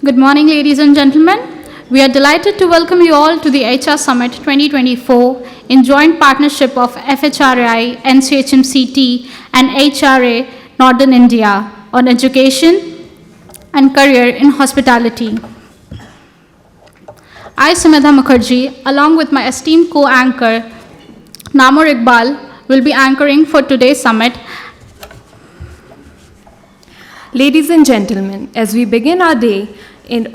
Good morning, ladies and gentlemen. We are delighted to welcome you all to the HR Summit 2024 in joint partnership of FHRI, NCHMCT, and HRA Northern India on education and career in hospitality. I, Sumedha Mukherjee, along with my esteemed co-anchor, Namor Iqbal, will be anchoring for today's summit. Ladies and gentlemen, as we begin our day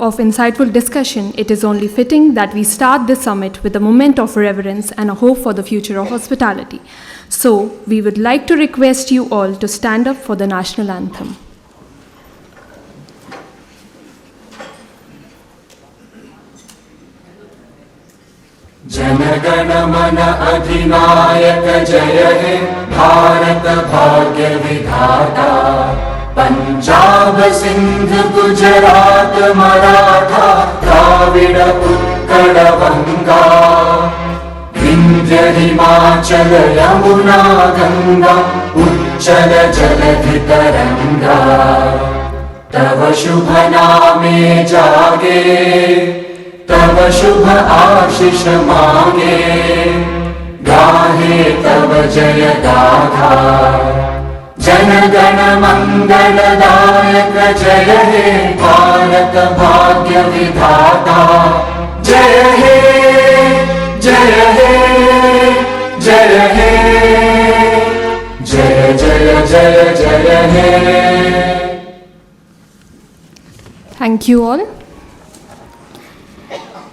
of insightful discussion, it is only fitting that we start this summit with a moment of reverence and a hope for the future of hospitality. So, we would like to request you all to stand up for the national anthem. जनगण मन अधिनायक जय हे भारत भाग्य विधाता पंजाब सिंध गुजरात मराठा द्राविड़ उत्कल बंगा विंध्य हिमाचल यमुना गंगा उच्चल जलधि तरंगा तव शुभ नामे जागे तव शुभ आशीष मांगे गाहे तव जय गाथा जन गण मंगलदायक जय हे भारत भाग्य विधाता जय हे जय हे जय हे जय जय जय जय हे. Thank you all.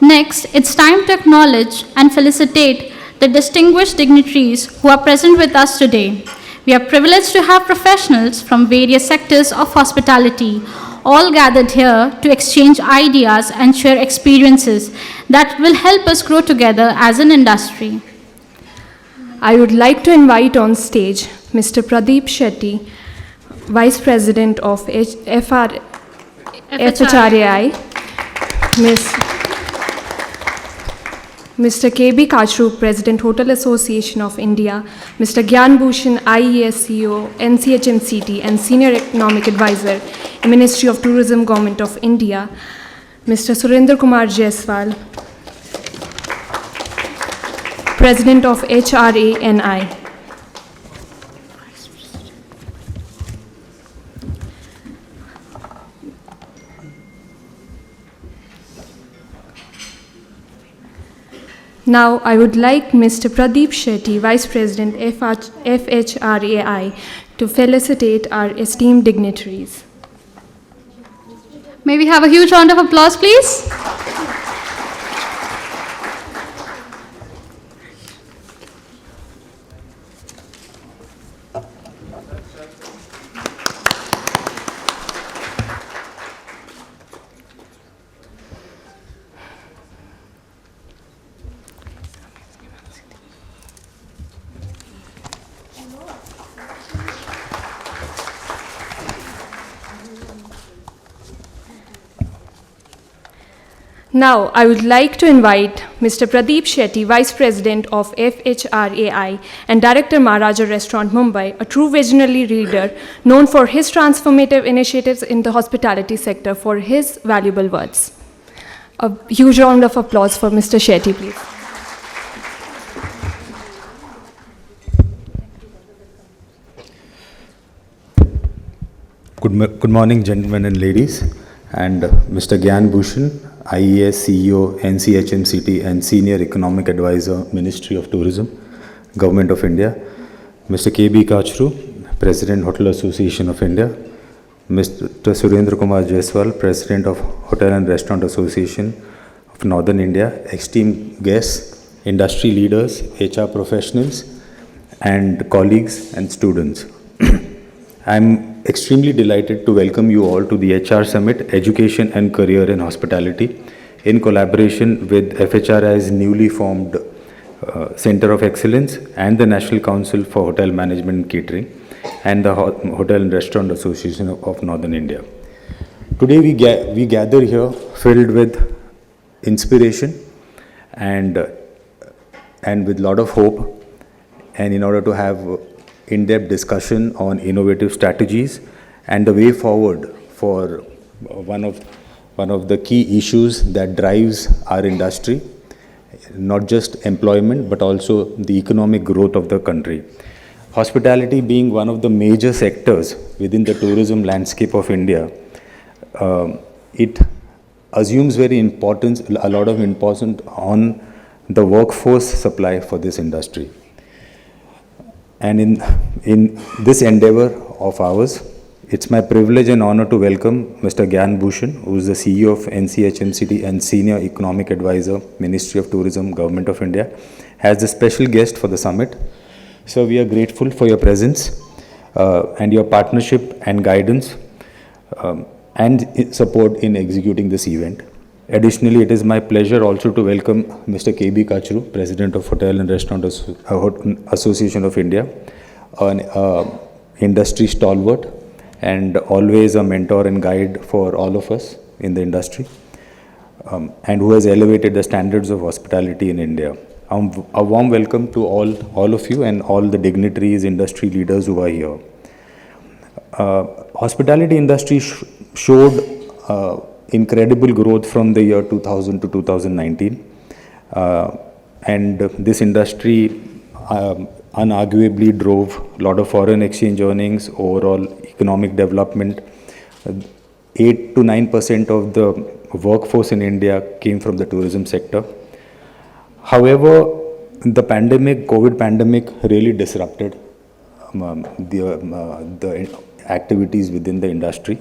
Next, it's time to acknowledge and felicitate the distinguished dignitaries who are present with us today. We are privileged to have professionals from various sectors of hospitality, all gathered here to exchange ideas and share experiences that will help us grow together as an industry. I would like to invite on stage Mr. Pradeep Shetty, Vice President of FHRAI, Mr. K.B. Kachru, President, Hotel Association of India, Mr. Gyan Bhushan, IES CEO, NCHMCT, and Senior Economic Advisor, Ministry of Tourism, Government of India, Mr. Surendra Kumar Jaiswal, President of HRANI. Now, I would like Mr. Pradeep Shetty, Vice President, FHRAI, to felicitate our esteemed dignitaries. May we have a huge round of applause, please? Now, I would like to invite Mr. Pradeep Shetty, Vice President of FHRAI and Director Maharaja Restaurant, Mumbai, a true visionary leader known for his transformative initiatives in the hospitality sector, for his valuable words. A huge round of applause for Mr. Shetty, please. Good morning, gentlemen and ladies, and Mr. Gyan Bhushan, IES CEO, NCHMCT, and Senior Economic Advisor, Ministry of Tourism, Government of India, Mr. K.B. Kachru, President, Hotel Association of India, Mr. Surendra Kumar Jaiswal, President of Hotel and Restaurant Association of Northern India, esteemed guests, industry leaders, HR professionals, and colleagues and students. I'm extremely delighted to welcome you all to the HR Summit Education and Career in Hospitality in collaboration with FHRI's newly formed Center of Excellence and the National Council for Hotel Management and Catering and the Hotel and Restaurant Association of Northern India. Today we gather here filled with inspiration and with a lot of hope, and in order to have in-depth discussion on innovative strategies and the way forward for one of one of the key issues that drives our industry, not just employment, but also the economic growth of the country. Hospitality being one of the major sectors within the tourism landscape of India, it assumes a lot of importance on the workforce supply for this industry. And in this endeavor of ours, it's my privilege and honor to welcome Mr. Gyan Bhushan, who is the CEO of NCHMCT and Senior Economic Advisor, Ministry of Tourism, Government of India, as the special guest for the summit. So we are grateful for your presence and your partnership and guidance and support in executing this event. Additionally, it is my pleasure also to welcome Mr. K.B. Kachru, President of Hotel and Restaurant Association of India, an industry stalwart and always a mentor and guide for all of us in the industry, and who has elevated the standards of hospitality in India. A warm welcome to all of you and all the dignitaries, industry leaders who are here. Hospitality industry showed incredible growth from the year 2000 to 2019, and this industry unarguably drove a lot of foreign exchange earnings, overall economic development. 8 to 9% of the workforce in India came from the tourism sector. However, the COVID pandemic really disrupted the activities within the industry.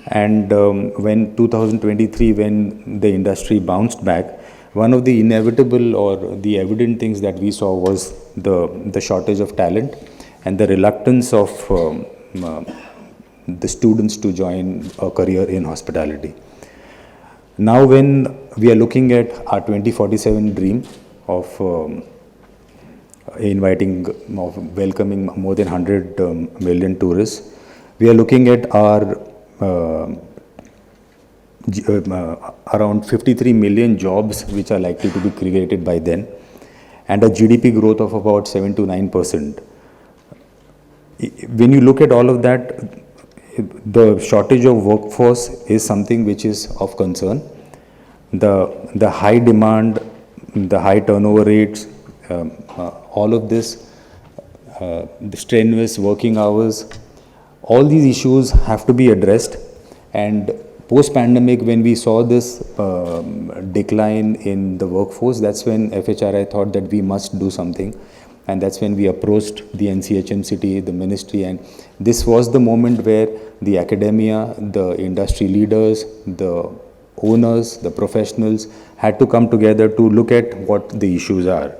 And when 2023, when the industry bounced back, one of the inevitable or the evident things that we saw was the shortage of talent and the reluctance of the students to join a career in hospitality. Now, when we are looking at our 2047 dream of welcoming more than 100 million tourists, we are looking at our around 53 million jobs which are likely to be created by then, and a GDP growth of about 7 to 9%. When you look at all of that, the shortage of workforce is something which is of concern. The high demand, the high turnover rates, all of this, the strenuous working hours, all these issues have to be addressed. And post-pandemic, when we saw this decline in the workforce, that's when FHRI thought that we must do something. And that's when we approached the NCHMCT, the ministry, and this was the moment where the academia, the industry leaders, the owners, the professionals had to come together to look at what the issues are.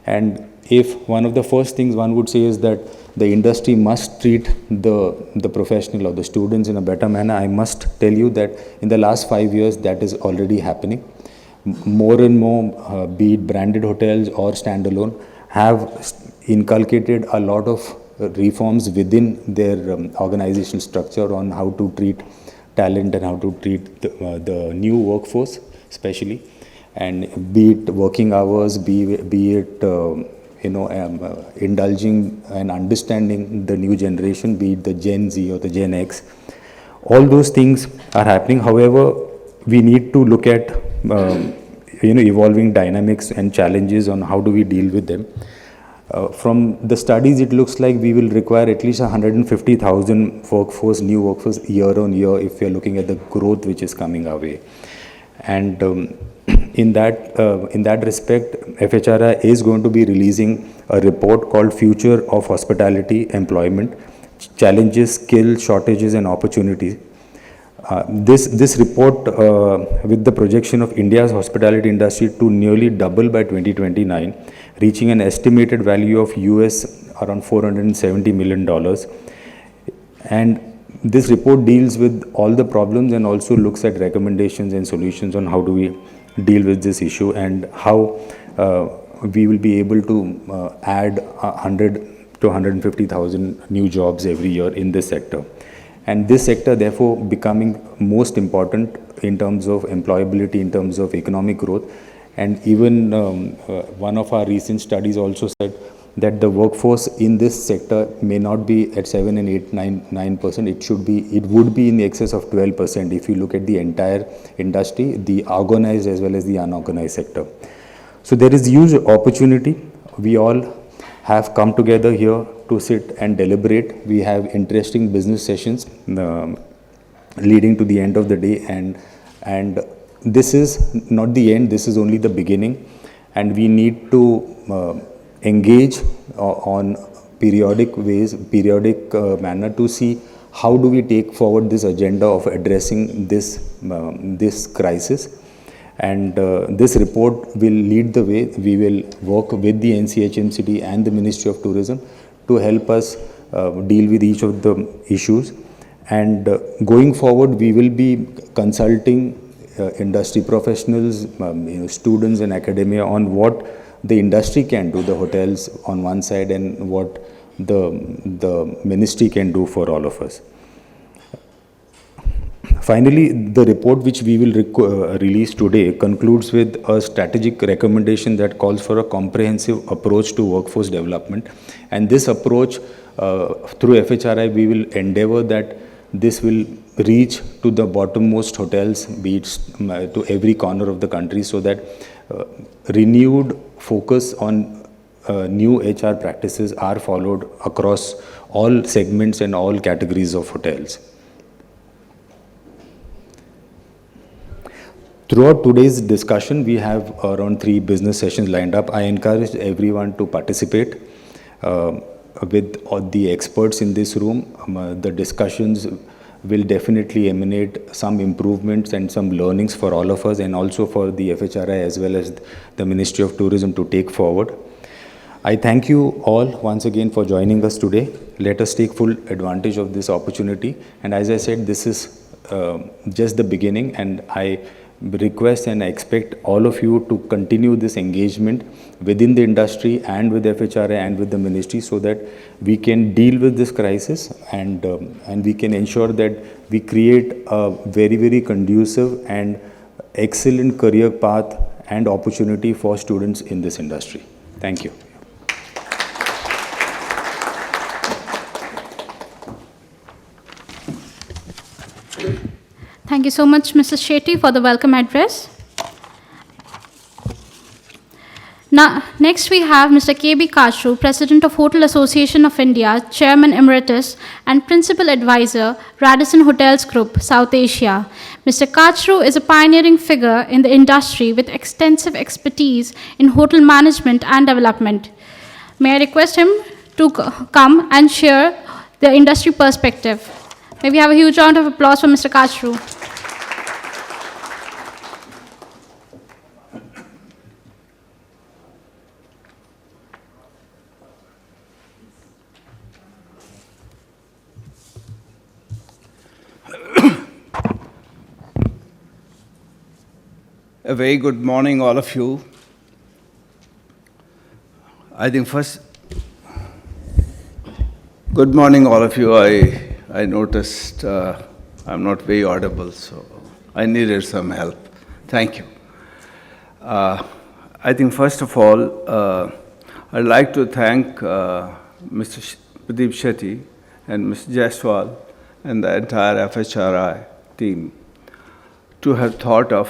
And if one of the first things one would say is that the industry must treat the professional or the students in a better manner, I must tell you that in the last 5 years that is already happening. More and more, be it branded hotels or standalone, have inculcated a lot of reforms within their organizational structure on how to treat talent and how to treat the new workforce especially, and be it working hours, be it indulging and understanding the new generation, be it the Gen Z or the Gen X. All those things are happening. However, we need to look at evolving dynamics and challenges on how do we deal with them. From the studies, it looks like we will require at least 150,000 new workforce year on year if we are looking at the growth which is coming our way. And in that respect, FHRI is going to be releasing a report called Future of Hospitality Employment, Challenges, Skills, Shortages and Opportunities. This report, with the projection of India's hospitality industry to nearly double by 2029, reaching an estimated value of US around $470 million. And this report deals with all the problems and also looks at recommendations and solutions on how do we deal with this issue and how we will be able to add 100 to 150,000 new jobs every year in this sector. And this sector therefore becoming most important in terms of employability, in terms of economic growth. And even one of our recent studies also said that the workforce in this sector may not be at 7 and 8, 9%. It would be in excess of 12% if you look at the entire industry, the organized as well as the unorganized sector. So there is huge opportunity. We all have come together here to sit and deliberate. We have interesting business sessions leading to the end of the day, and this is not the end, this is only the beginning, and we need to engage on periodic manner to see how do we take forward this agenda of addressing this crisis. And this report will lead the way. We will work with the NCHMCT and the Ministry of Tourism to help us deal with each of the issues. And going forward, we will be consulting industry professionals, students and academia on what the industry can do, the hotels on one side, and what the ministry can do for all of us. Finally, the report which we will release today concludes with a strategic recommendation that calls for a comprehensive approach to workforce development. And this approach, through FHRI, we will endeavor that this will reach to the bottommost hotels, be it to every corner of the country, so that renewed focus on new HR practices are followed across all segments and all categories of hotels. Throughout today's discussion, we have around 3 business sessions lined up. I encourage everyone to participate with all the experts in this room. The discussions will definitely emanate some improvements and some learnings for all of us, and also for the FHRI as well as the Ministry of Tourism to take forward. I thank you all once again for joining us today. Let us take full advantage of this opportunity. And as I said, this is just the beginning, and I request and I expect all of you to continue this engagement within the industry and with FHRI and with the ministry, so that we can deal with this crisis and we can ensure that we create a very, very conducive and excellent career path and opportunity for students in this industry. Thank you. Thank you so much, Mrs. Shetty, for the welcome address. Now, next we have Mr. K.B. Kachru, President of Hotel Association of India, Chairman Emeritus and Principal Advisor, Radisson Hotels Group, South Asia. Mr. Kachru is a pioneering figure in the industry with extensive expertise in hotel management and development. May I request him to come and share the industry perspective. May we have a huge round of applause for Mr. Kachru. A very good morning, all of you. I think first, good morning, all of you. I noticed I'm not very audible, so I needed some help. Thank you. I think first of all, I'd like to thank Mr. Pradeep Shetty and Mr. Jaiswal and the entire FHRI team to have thought of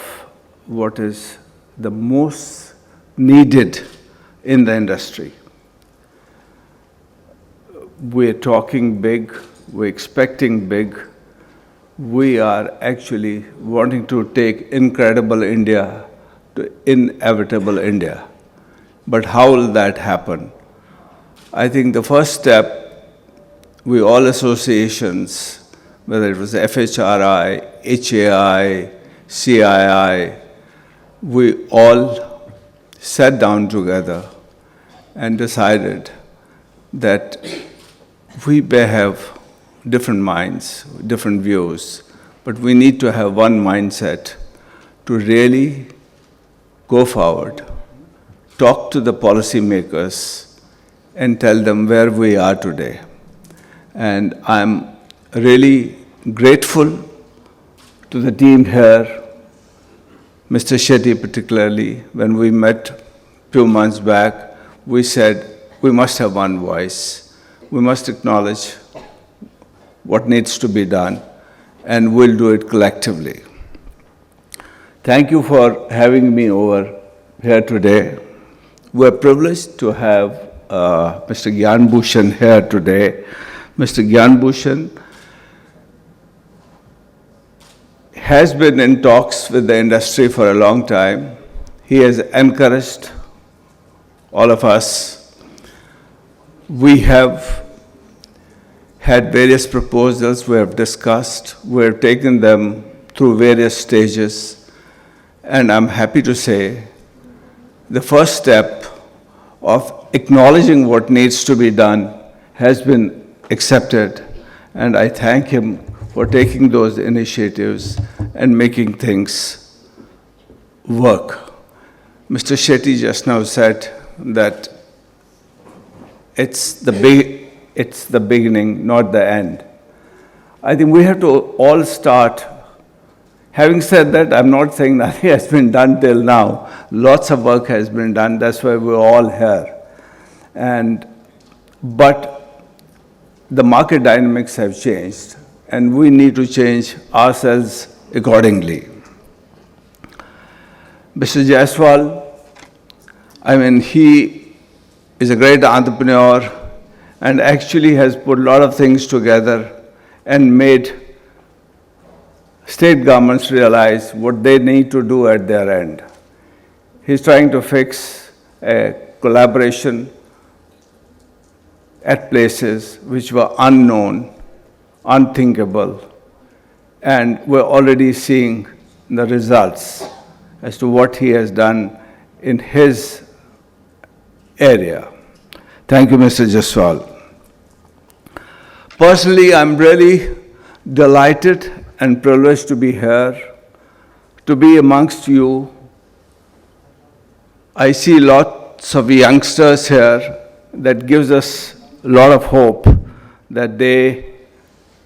what is the most needed in the industry. We're talking big, we're expecting big. We are actually wanting to take incredible India to inevitable India. But how will that happen? I think the first step, we all associations, whether it was FHRI, HAI, CII, we all sat down together and decided that we may have different minds, different views, but we need to have one mindset to really go forward, talk to the policymakers, and tell them where we are today. And I'm really grateful to the team here, Mr. Shetty particularly. When we met a few months back, we said we must have one voice. We must acknowledge what needs to be done, and we'll do it collectively. Thank you for having me over here today. We're privileged to have Mr. Gyan Bhushan here today. Mr. Gyan Bhushan has been in talks with the industry for a long time. He has encouraged all of us. We have had various proposals we have discussed. We have taken them through various stages. And I'm happy to say the first step of acknowledging what needs to be done has been accepted. And I thank him for taking those initiatives and making things work. Mr. Shetty just now said that it's the beginning, not the end. I think we have to all start. Having said that, I'm not saying nothing has been done till now. Lots of work has been done. That's why we're all here. But the market dynamics have changed, and we need to change ourselves accordingly. Mr. Jaiswal, he is a great entrepreneur and actually has put a lot of things together and made state governments realize what they need to do at their end. He's trying to fix a collaboration at places which were unknown, unthinkable, and we're already seeing the results as to what he has done in his area. Thank you, Mr. Jaiswal. Personally, I'm really delighted and privileged to be here, to be amongst you. I see lots of youngsters here. That gives us a lot of hope that they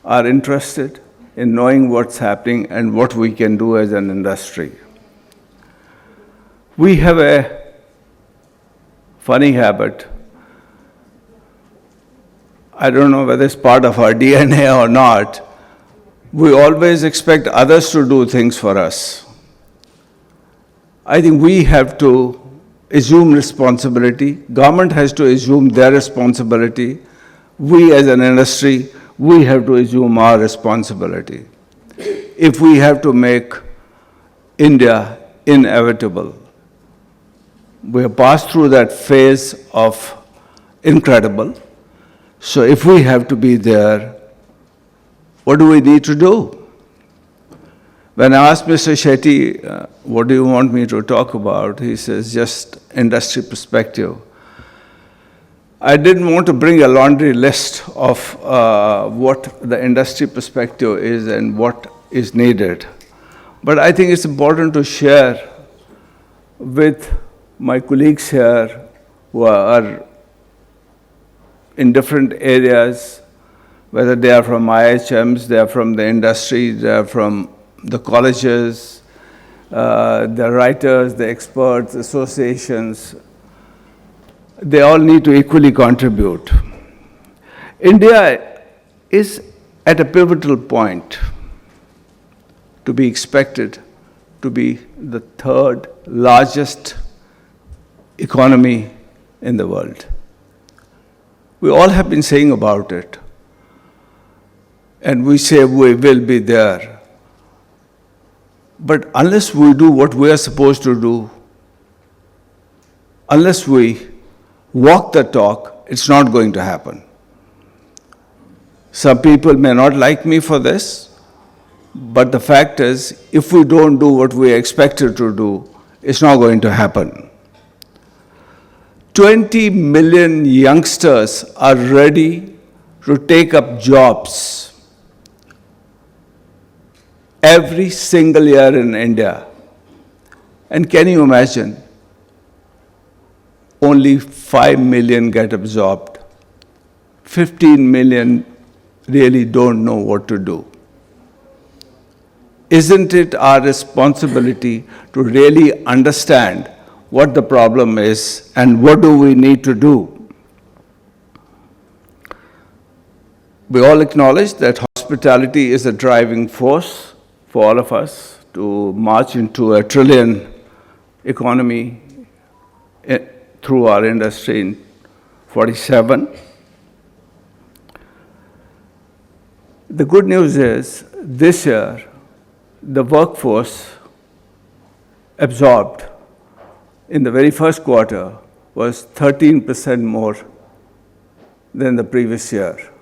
are interested in knowing what's happening and what we can do as an industry. We have a funny habit. I don't know whether it's part of our DNA or not. We always expect others to do things for us. I think we have to assume responsibility. Government has to assume their responsibility. We as an industry, we have to assume our responsibility. If we have to make India inevitable, we have passed through that phase of incredible. So if we have to be there, what do we need to do? When I asked Mr. Shetty, what do you want me to talk about? He says, just industry perspective. I didn't want to bring a laundry list of what the industry perspective is and what is needed. But I think it's important to share with my colleagues here who are in different areas, whether they are from IHMs, they are from the industry, they are from the colleges, the writers, the experts, associations. They all need to equally contribute. India is at a pivotal point to be expected to be the third largest economy in the world. We all have been saying about it. And we say we will be there. But unless we do what we are supposed to do, unless we walk the talk, it's not going to happen. Some people may not like me for this, but the fact is, if we don't do what we are expected to do, it's not going to happen. 20 million youngsters are ready to take up jobs every single year in India. And can you imagine? Only 5 million get absorbed. 15 million really don't know what to do. Isn't it our responsibility to really understand what the problem is and what do we need to do? We all acknowledge that hospitality is a driving force for all of us to march into a trillion economy through our industry in 47. The good news is this year, the workforce absorbed in the very first quarter was 13% more than the previous year.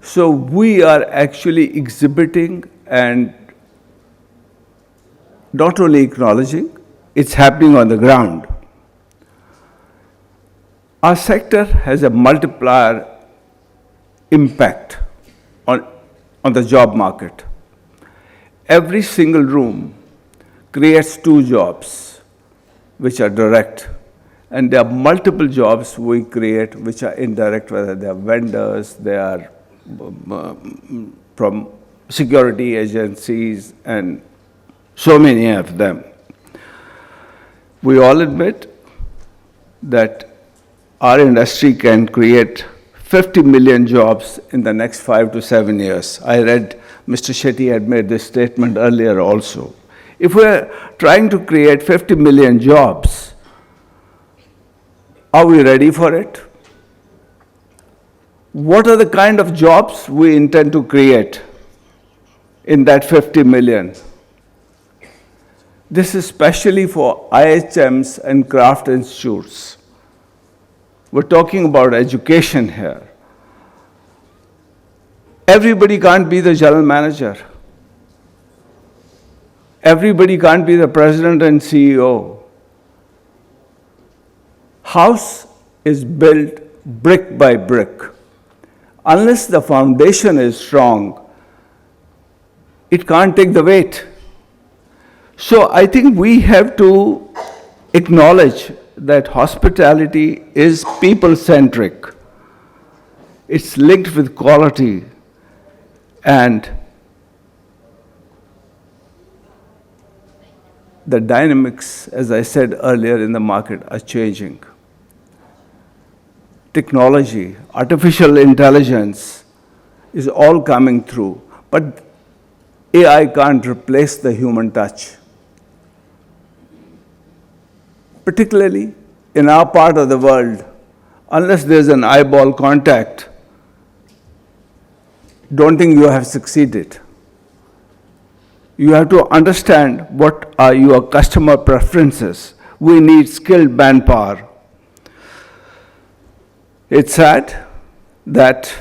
So we are actually exhibiting and not only acknowledging, it's happening on the ground. Our sector has a multiplier impact on the job market. Every single room creates 2 jobs, which are direct, and there are multiple jobs we create which are indirect, whether they are vendors, they are from security agencies, and so many of them. We all admit that our industry can create 50 million jobs in the next 5 to 7 years. I read Mr. Shetty had made this statement earlier also. If we're trying to create 50 million jobs, are we ready for it? What are the kind of jobs we intend to create in that 50 million? This is especially for IHMs and craft institutes. We're talking about education here. Everybody can't be the general manager. Everybody can't be the president and CEO. House is built brick by brick. Unless the foundation is strong, it can't take the weight. So I think we have to acknowledge that hospitality is people-centric. It's linked with quality, and the dynamics, as I said earlier, in the market are changing. Technology, artificial intelligence is all coming through, but AI can't replace the human touch. Particularly in our part of the world, unless there's an eyeball contact, don't think you have succeeded. You have to understand what are your customer preferences. We need skilled manpower. It's sad that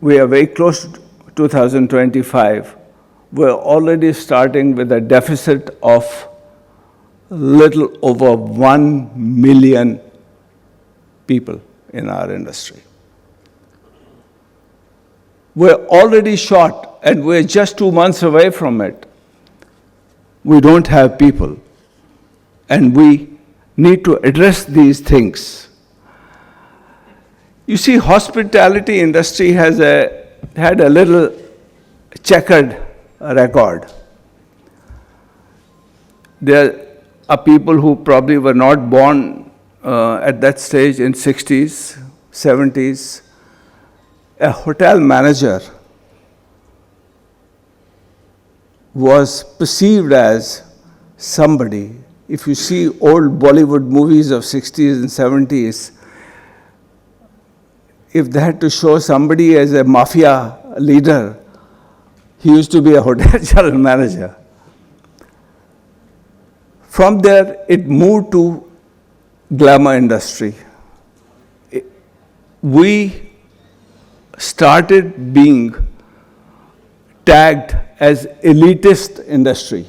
we are very close to 2025. We're already starting with a deficit of little over 1 million people in our industry. We're already short, and we're just 2 months away from it. We don't have people, and we need to address these things. You see, hospitality industry has had a little checkered record. There are people who probably were not born at that stage in 60s, 70s. A hotel manager was perceived as somebody. If you see old Bollywood movies of 60s and 70s, if they had to show somebody as a mafia leader, he used to be a hotel general manager. From there, it moved to glamour industry. We started being tagged as elitist industry.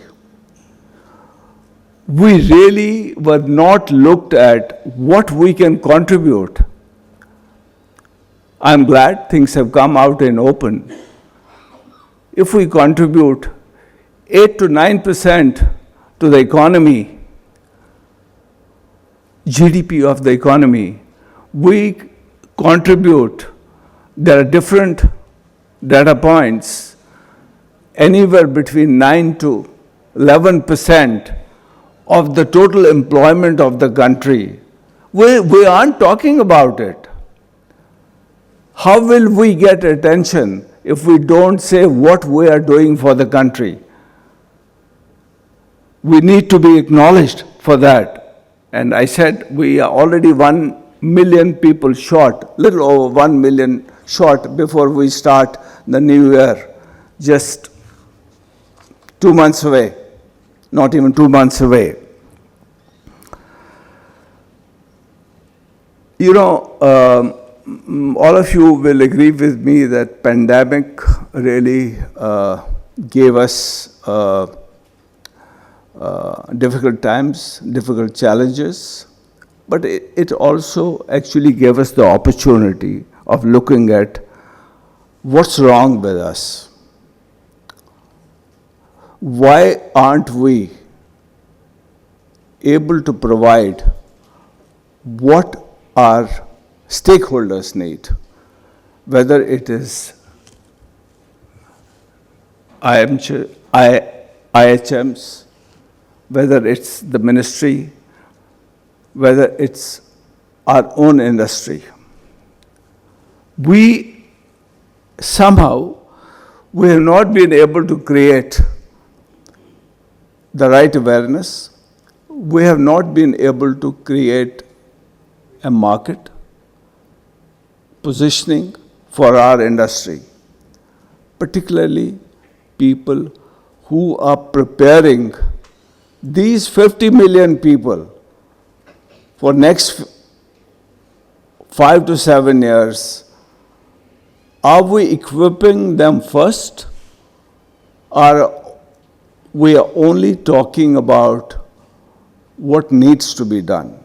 We really were not looked at what we can contribute. I'm glad things have come out in open. If we contribute 8 to 9% to the economy, GDP of the economy, we contribute. There are different data points, anywhere between 9 to 11% of the total employment of the country. We aren't talking about it. How will we get attention if we don't say what we are doing for the country? We need to be acknowledged for that. And I said we are already 1 million people short, little over 1 million short before we start the new year, just 2 months away, not even 2 months away. You know, all of you will agree with me that pandemic really gave us difficult times, difficult challenges, but it also actually gave us the opportunity of looking at what's wrong with us. Why aren't we able to provide what our stakeholders need, whether it is IHMs, whether it's the ministry, whether it's our own industry. We somehow have not been able to create the right awareness. We have not been able to create a market positioning for our industry, particularly people who are preparing these 50 million people for next 5 to 7 years. Are we equipping them first, or we are only talking about what needs to be done?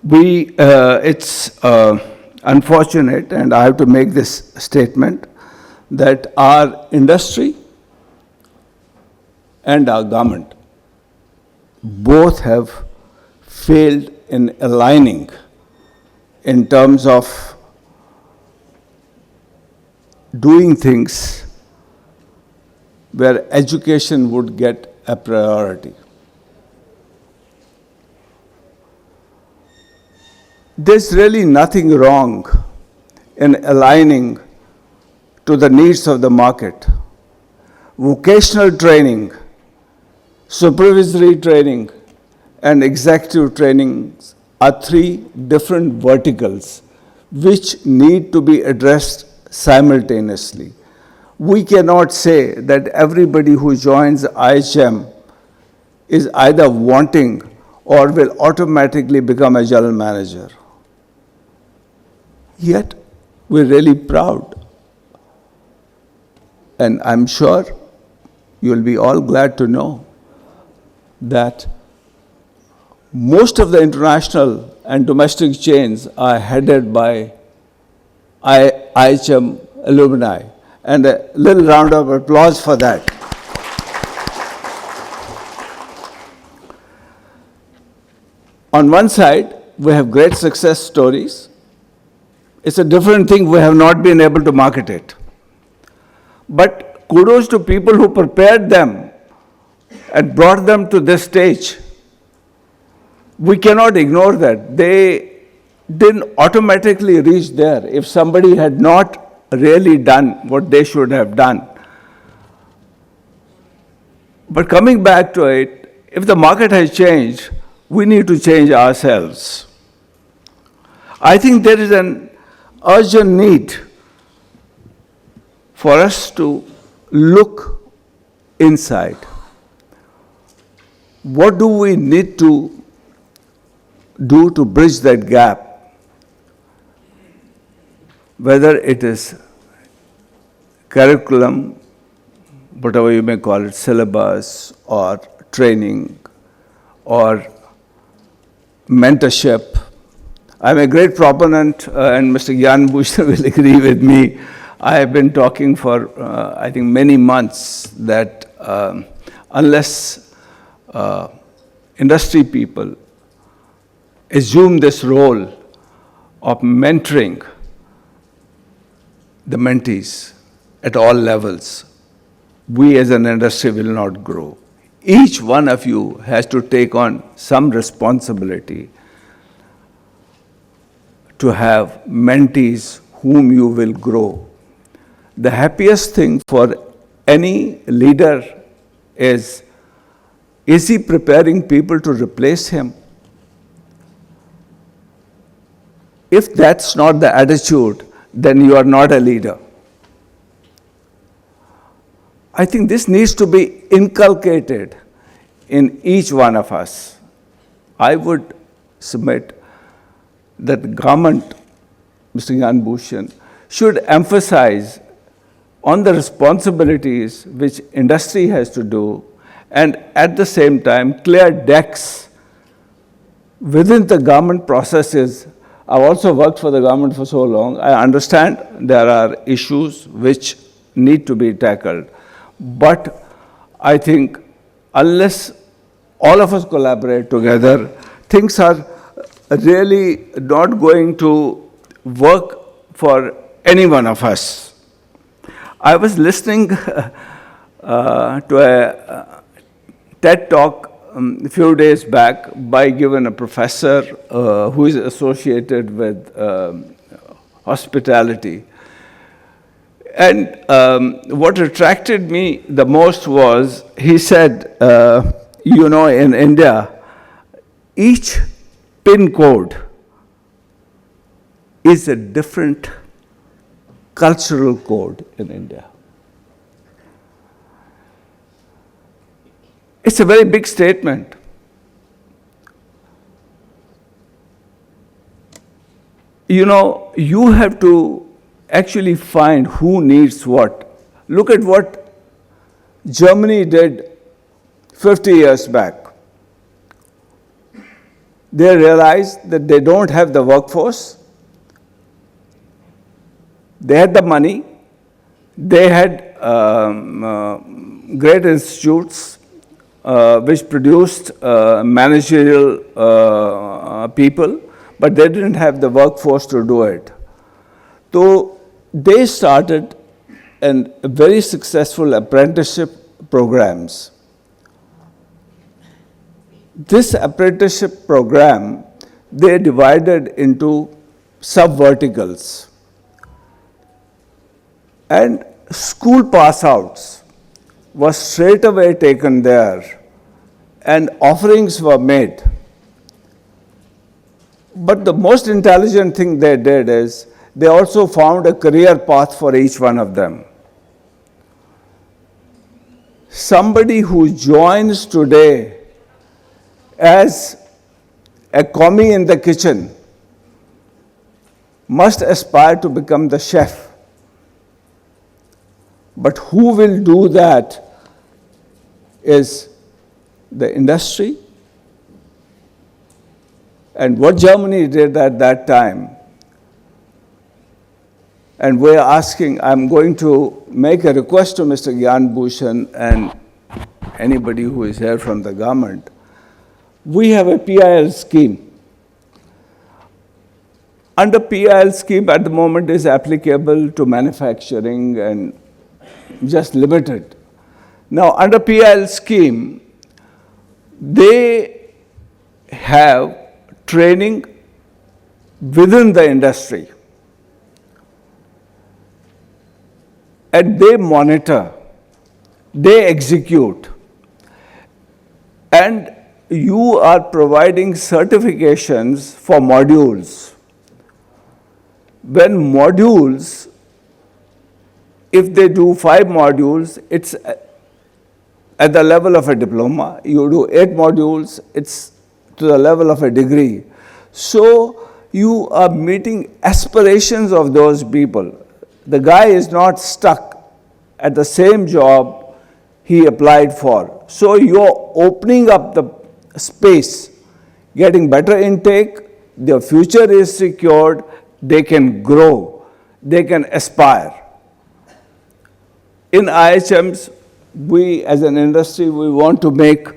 It's unfortunate, and I have to make this statement, that our industry and our government both have failed in aligning in terms of doing things where education would get a priority. There's really nothing wrong in aligning to the needs of the market. Vocational training, supervisory training, and executive training are 3 different verticals which need to be addressed simultaneously. We cannot say that everybody who joins IHM is either wanting or will automatically become a general manager. Yet, we're really proud. And I'm sure you'll be all glad to know that most of the international and domestic chains are headed by IHM alumni. And a little round of applause for that. On one side, we have great success stories. It's a different thing, we have not been able to market it. But kudos to people who prepared them and brought them to this stage. We cannot ignore that. They didn't automatically reach there if somebody had not really done what they should have done. But coming back to it, if the market has changed, we need to change ourselves. I think there is an urgent need for us to look inside. What do we need to do to bridge that gap? Whether it is curriculum, whatever you may call it, syllabus or training or mentorship. I'm a great proponent, and Mr. Gyan Bhushan will agree with me. I have been talking for, I think, many months that unless industry people assume this role of mentoring the mentees at all levels, we as an industry will not grow. Each one of you has to take on some responsibility to have mentees whom you will grow. The happiest thing for any leader is he preparing people to replace him? If that's not the attitude, then you are not a leader. I think this needs to be inculcated in each one of us. I would submit that the government, Mr. Gyan Bhushan, should emphasize on the responsibilities which industry has to do, and at the same time clear decks within the government processes. I've also worked for the government for so long. I understand there are issues which need to be tackled. But I think unless all of us collaborate together, things are really not going to work for any one of us. I was listening to a TED talk a few days back by given a professor who is associated with hospitality. And what attracted me the most was, he said, in India, each PIN code is a different cultural code in India. It's a very big statement. You have to actually find who needs what. Look at what Germany did 50 years back. They realized that they don't have the workforce. They had the money. They had great institutes which produced managerial people, but they didn't have the workforce to do it. So they started very successful apprenticeship programs. This apprenticeship program, they divided into sub-verticals. And school pass-outs were straight away taken there, and offerings were made. But the most intelligent thing they did is they also found a career path for each one of them. Somebody who joins today as a commie in the kitchen must aspire to become the chef. But who will do that is the industry. And what Germany did at that time, and we're asking, I'm going to make a request to Mr. Gyan Bhushan and anybody who is here from the government. We have a PIL scheme. Under PIL scheme at the moment is applicable to manufacturing and just limited. Now, under PIL scheme, they have training within the industry. And they monitor, they execute. And you are providing certifications for modules. When modules, if they do 5 modules, it's at the level of a diploma. You do 8 modules, it's to the level of a degree. So you are meeting aspirations of those people. The guy is not stuck at the same job he applied for. So you're opening up the space, getting better intake, their future is secured, they can grow, they can aspire. In IHMs, we as an industry, we want to make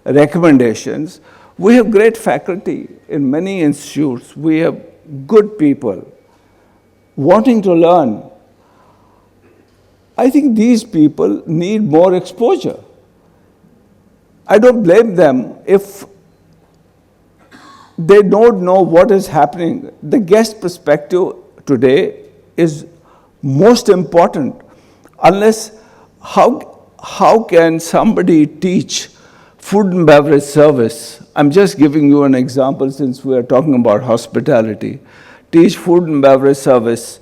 recommendations. We have great faculty in many institutes. We have good people wanting to learn. I think these people need more exposure. I don't blame them if they don't know what is happening. The guest perspective today is most important. Unless, how can somebody teach food and beverage service? I'm just giving you an example since we are talking about hospitality. Teach food and beverage service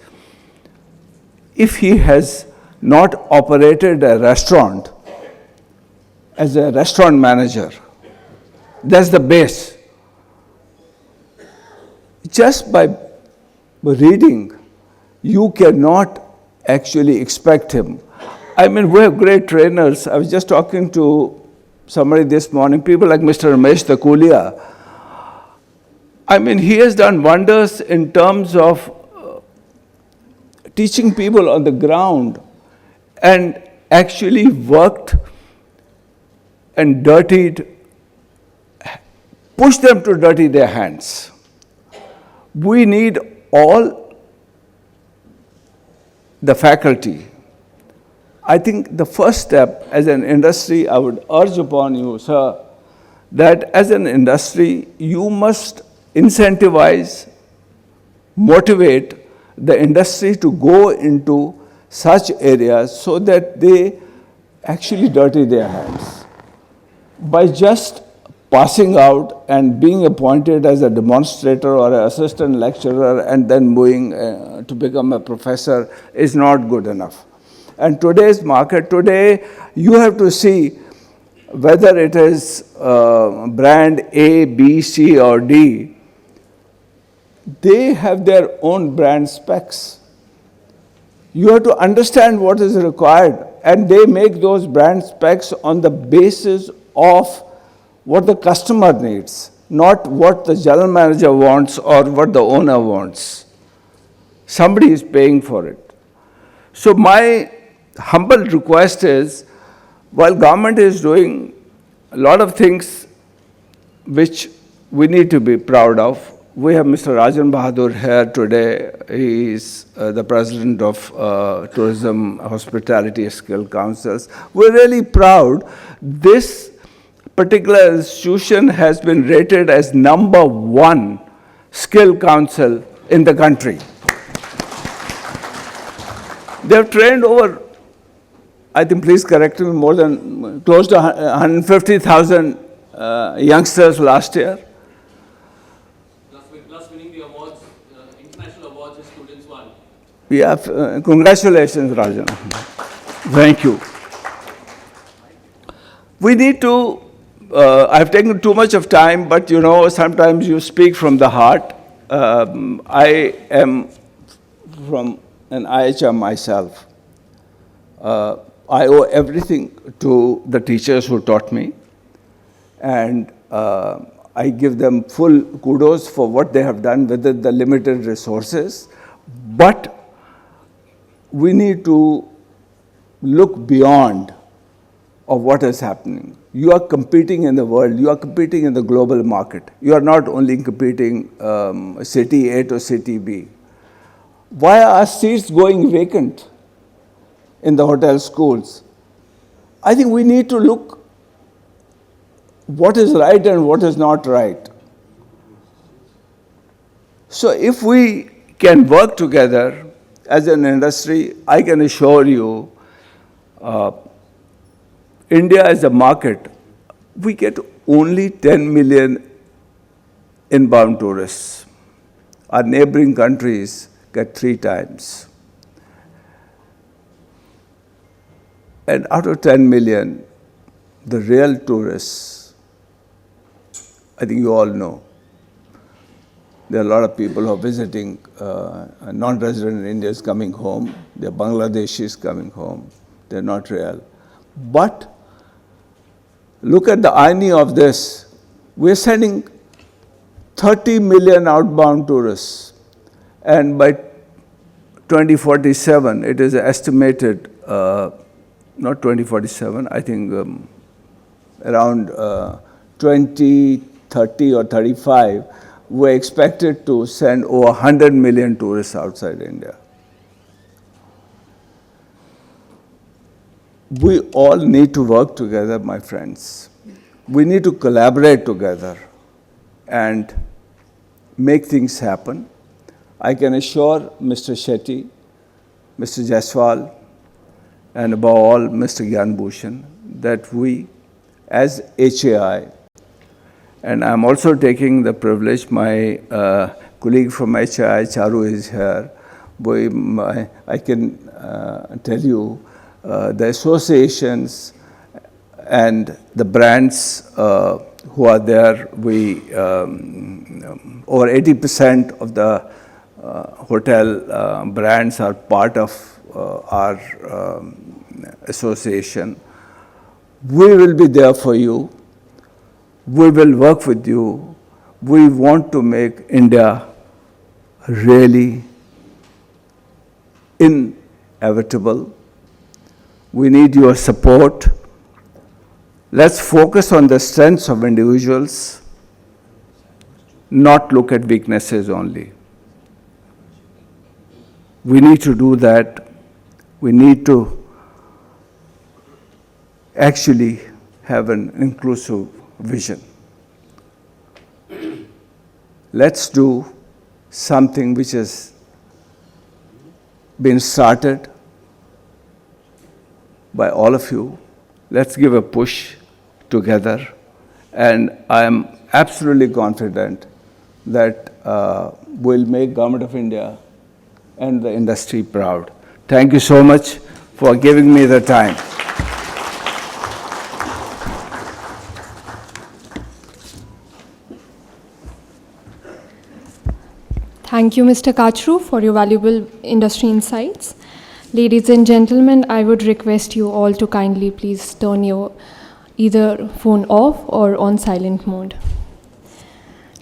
if he has not operated a restaurant as a restaurant manager. That's the base. Just by reading, you cannot actually expect him. I mean, we have great trainers. I was just talking to somebody this morning, people like Mr. Ramesh Takulia. I mean, he has done wonders in terms of teaching people on the ground and actually worked and pushed them to dirty their hands. We need all the faculty. I think the first step as an industry, I would urge upon you, sir, that as an industry, you must incentivize, motivate the industry to go into such areas so that they actually dirty their hands. By just passing out and being appointed as a demonstrator or an assistant lecturer and then moving to become a professor is not good enough. And today's market, today you have to see whether it is brand A, B, C or D, they have their own brand specs. You have to understand what is required, and they make those brand specs on the basis of what the customer needs, not what the general manager wants or what the owner wants. Somebody is paying for it. So my humble request is, while government is doing a lot of things which we need to be proud of, we have Mr. Rajan Bahadur here today. He is the president of Tourism Hospitality Skill Councils. We're really proud. This particular institution has been rated as #1 skill council in the country. They have trained over, I think, please correct me, more than close to 150,000 youngsters last year. Plus winning the awards, international awards as students won. Yeah, congratulations, Rajan. Thank you. We need to, I've taken too much of time, but you know, sometimes you speak from the heart. I am from an IHR myself. I owe everything to the teachers who taught me, and I give them full kudos for what they have done with the limited resources. But we need to look beyond of what is happening. You are competing in the world. You are competing in the global market. You are not only competing city A to city B. Why are seats going vacant in the hotel schools? I think we need to look what is right and what is not right. So if we can work together as an industry, I can assure you, India as a market, we get only 10 million inbound tourists. Our neighboring countries get 3 times. And out of 10 million, the real tourists, I think you all know, there are a lot of people who are visiting, non-resident Indians coming home, there are Bangladeshis coming home, they're not real. But look at the irony of this. We're sending 30 million outbound tourists, and by 2047, it is estimated, not 2047, I think around 2030 or 35, we're expected to send over 100 million tourists outside India. We all need to work together, my friends. We need to collaborate together. And make things happen. I can assure Mr. Shetty, Mr. Jaiswal, and above all, Mr. Gyan Bhushan, that we, as HAI, and I'm also taking the privilege, my colleague from HAI, Charu, is here. I can tell you, the associations and the brands who are there, over 80% of the hotel brands are part of our association. We will be there for you. We will work with you. We want to make India really inevitable. We need your support. Let's focus on the strengths of individuals, not look at weaknesses only. We need to do that. We need to actually have an inclusive vision. Let's do something which has been started by all of you. Let's give a push together, and I am absolutely confident that we'll make Government of India and the industry proud. Thank you so much for giving me the time. Thank you, Mr. Kachru, for your valuable industry insights. Ladies and gentlemen, I would request you all to kindly please turn your either phone off or on silent mode.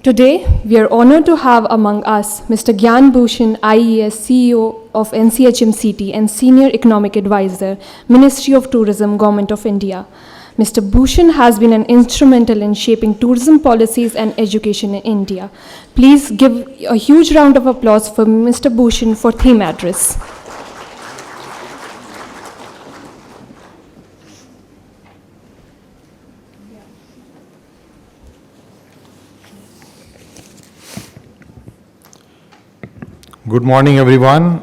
Today, we are honored to have among us Mr. Gyan Bhushan, IES CEO of NCHMCT and Senior Economic Advisor, Ministry of Tourism, Government of India. Mr. Bhushan has been an instrumental in shaping tourism policies and education in India. Please give a huge round of applause for Mr. Bhushan for theme address. Good morning, everyone.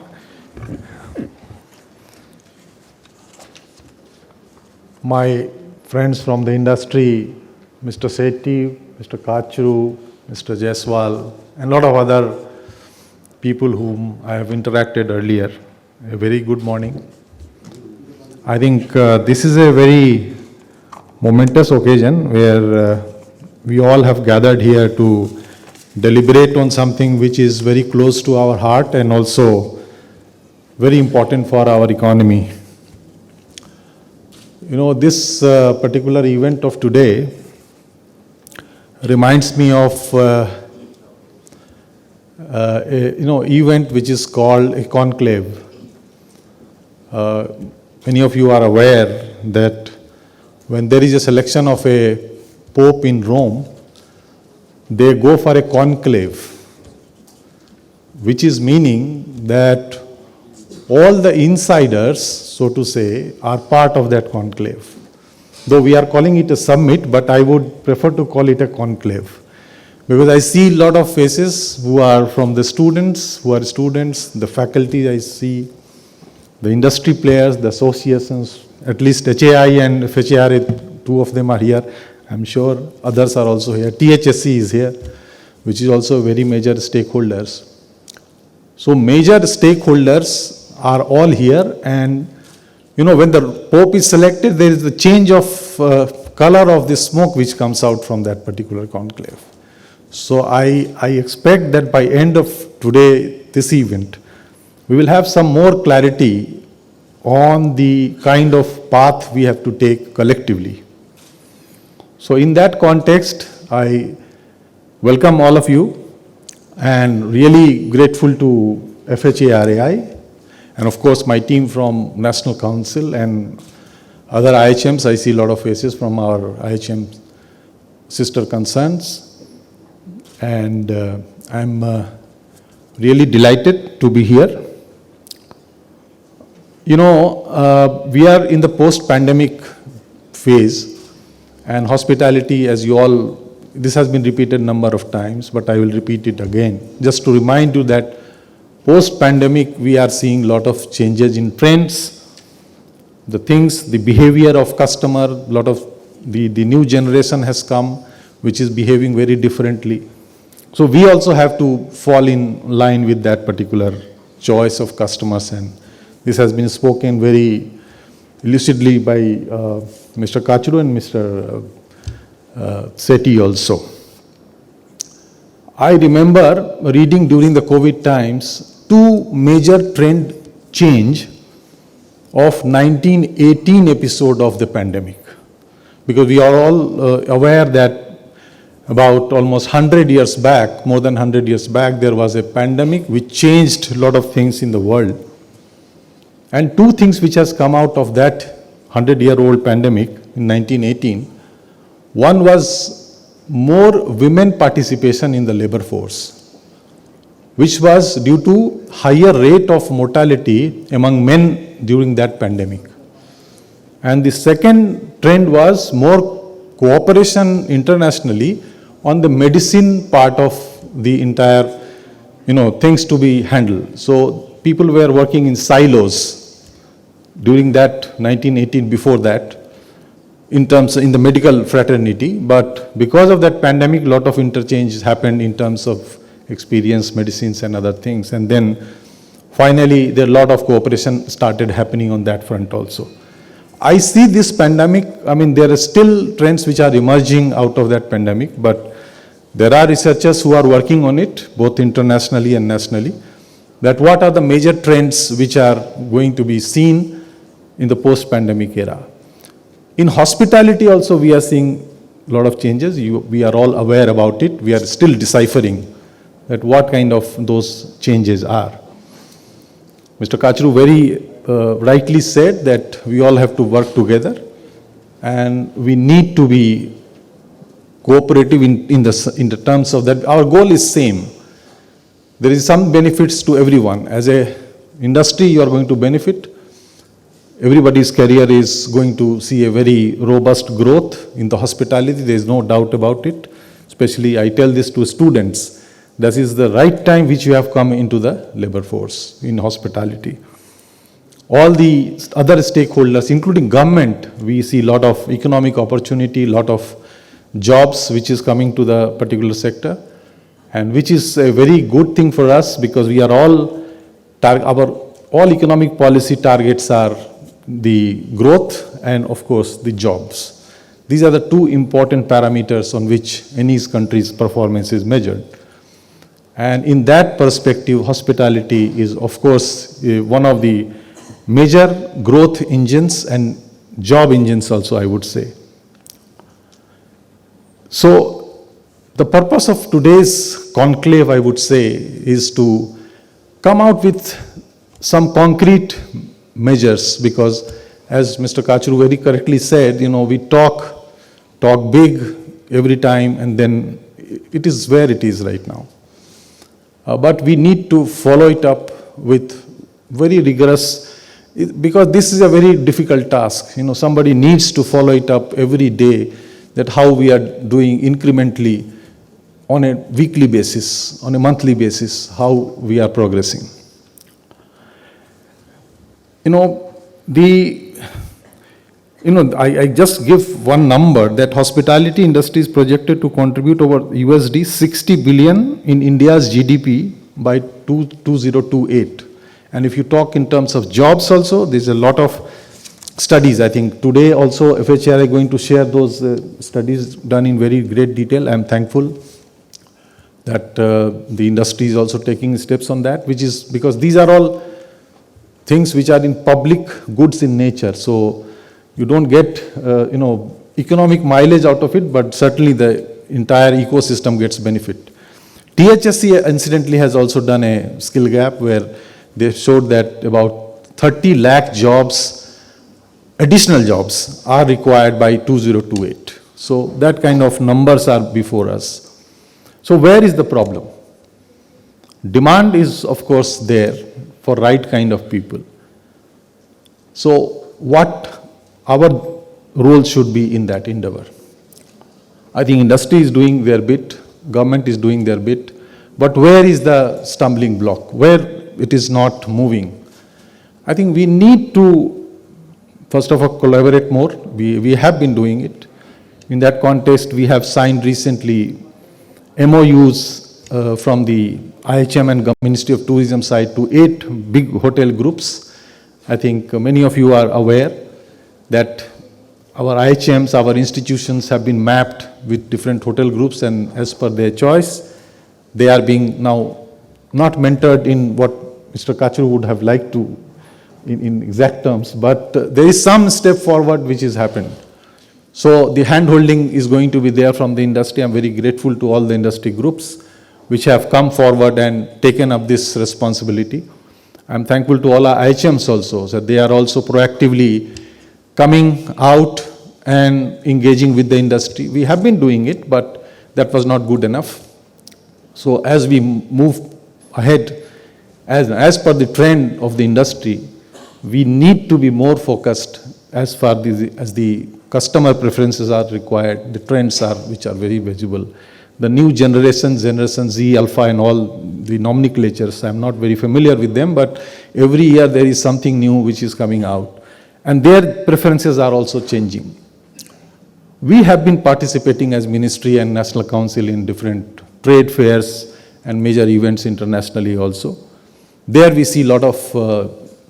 My friends from the industry, Mr. Sethi, Mr. Kachru, Mr. Jaiswal, and a lot of other people whom I have interacted earlier, a very good morning. I think this is a very momentous occasion where we all have gathered here to deliberate on something which is very close to our heart and also very important for our economy. You know, this particular event of today reminds me of event which is called a conclave. Many of you are aware that when there is a selection of a pope in Rome, they go for a conclave, which is meaning that all the insiders, so to say, are part of that conclave. Though we are calling it a summit, but I would prefer to call it a conclave. Because I see a lot of faces who are from the students, the faculty I see, the industry players, the associations, at least HAI and FHRA, two of them are here. I'm sure others are also here. THSC is here, which is also very major stakeholders. So major stakeholders are all here, and you know, when the Pope is selected, there is a change of color of the smoke which comes out from that particular conclave. So I expect that by end of today, this event, we will have some more clarity on the kind of path we have to take collectively. So in that context, I welcome all of you and really grateful to FHARAI and of course my team from National Council and other IHMs. I see a lot of faces from our IHM sister concerns, and I'm really delighted to be here. You know, we are in the post-pandemic phase, and hospitality, as you all this has been repeated number of times, but I will repeat it again, just to remind you that post-pandemic, we are seeing a lot of changes in trends, the things, the behavior of customer, a lot of the new generation has come, which is behaving very differently. So we also have to fall in line with that particular choice of customers, and this has been spoken very lucidly by Mr. Kachuru and Mr. Sethi also. I remember reading during the COVID times two major trend change of 1918 episode of the pandemic, because we are all aware that about almost 100 years back, more than 100 years back, there was a pandemic which changed a lot of things in the world. And two things which has come out of that 100-year-old pandemic in 1918, one was more women participation in the labor force, which was due to higher rate of mortality among men during that pandemic. And the second trend was more cooperation internationally on the medicine part of the entire, things to be handled. So people were working in silos during that 1918, before that, in the medical fraternity. But because of that pandemic, a lot of interchange happened in terms of experience, medicines and other things. And then finally, there a lot of cooperation started happening on that front also. I see this pandemic, there are still trends which are emerging out of that pandemic, but there are researchers who are working on it, both internationally and nationally, that what are the major trends which are going to be seen in the post-pandemic era. In hospitality also, we are seeing a lot of changes. We are all aware about it. We are still deciphering that what kind of those changes are. Mr. Kachru very rightly said that we all have to work together, and we need to be cooperative in the terms of that. Our goal is same. There is some benefits to everyone. As a industry, you are going to benefit. Everybody's career is going to see a very robust growth in the hospitality. There is no doubt about it. Especially, I tell this to students. This is the right time which you have come into the labor force in hospitality. All the other stakeholders, including government, we see a lot of economic opportunity, a lot of jobs which is coming to the particular sector, and which is a very good thing for us, because we are all, all economic policy targets are the growth and of course the jobs. These are the two important parameters on which any country's performance is measured. And in that perspective, hospitality is of course one of the major growth engines and job engines also, I would say. So the purpose of today's conclave, I would say, is to come out with some concrete measures, because as Mr. Kachuru very correctly said, we talk big every time, and then it is where it is right now. But we need to follow it up with very rigorous, because this is a very difficult task. Somebody needs to follow it up every day, that how we are doing incrementally on a weekly basis, on a monthly basis, how we are progressing. I just give one number, that hospitality industry is projected to contribute over USD 60 billion in India's GDP by 2028. And if you talk in terms of jobs also, there's a lot of studies. I think today also FHR are going to share those studies done in very great detail. I'm thankful that the industry is also taking steps on that, which is because these are all things which are in public goods in nature. So you don't get, economic mileage out of it, but certainly the entire ecosystem gets benefit. THSC incidentally has also done a skill gap where they showed that about 30 lakh jobs, additional jobs, are required by 2028. So that kind of numbers are before us. So where is the problem? Demand is, of course, there for right kind of people. So what our role should be in that endeavor? I think industry is doing their bit, government is doing their bit, but where is the stumbling block? Where it is not moving? I think we need to, first of all, collaborate more. We have been doing it. In that context, we have signed recently MOUs from the IHM and Ministry of Tourism side to 8 big hotel groups. I think many of you are aware that our IHMs, our institutions have been mapped with different hotel groups, and as per their choice, they are being now not mentored in what Mr. Kachru would have liked to in exact terms, but there is some step forward which has happened. So the hand-holding is going to be there from the industry. I'm very grateful to all the industry groups which have come forward and taken up this responsibility. I'm thankful to all our IHMs also, that they are also proactively coming out and engaging with the industry. We have been doing it, but that was not good enough. So as we move ahead, as per the trend of the industry, we need to be more focused as far as the customer preferences are required, the trends are, which are very visible. The new generation Z, Alpha and all the nomenclatures, I'm not very familiar with them, but every year there is something new which is coming out. And their preferences are also changing. We have been participating as Ministry and National Council in different trade fairs and major events internationally also. There we see a lot of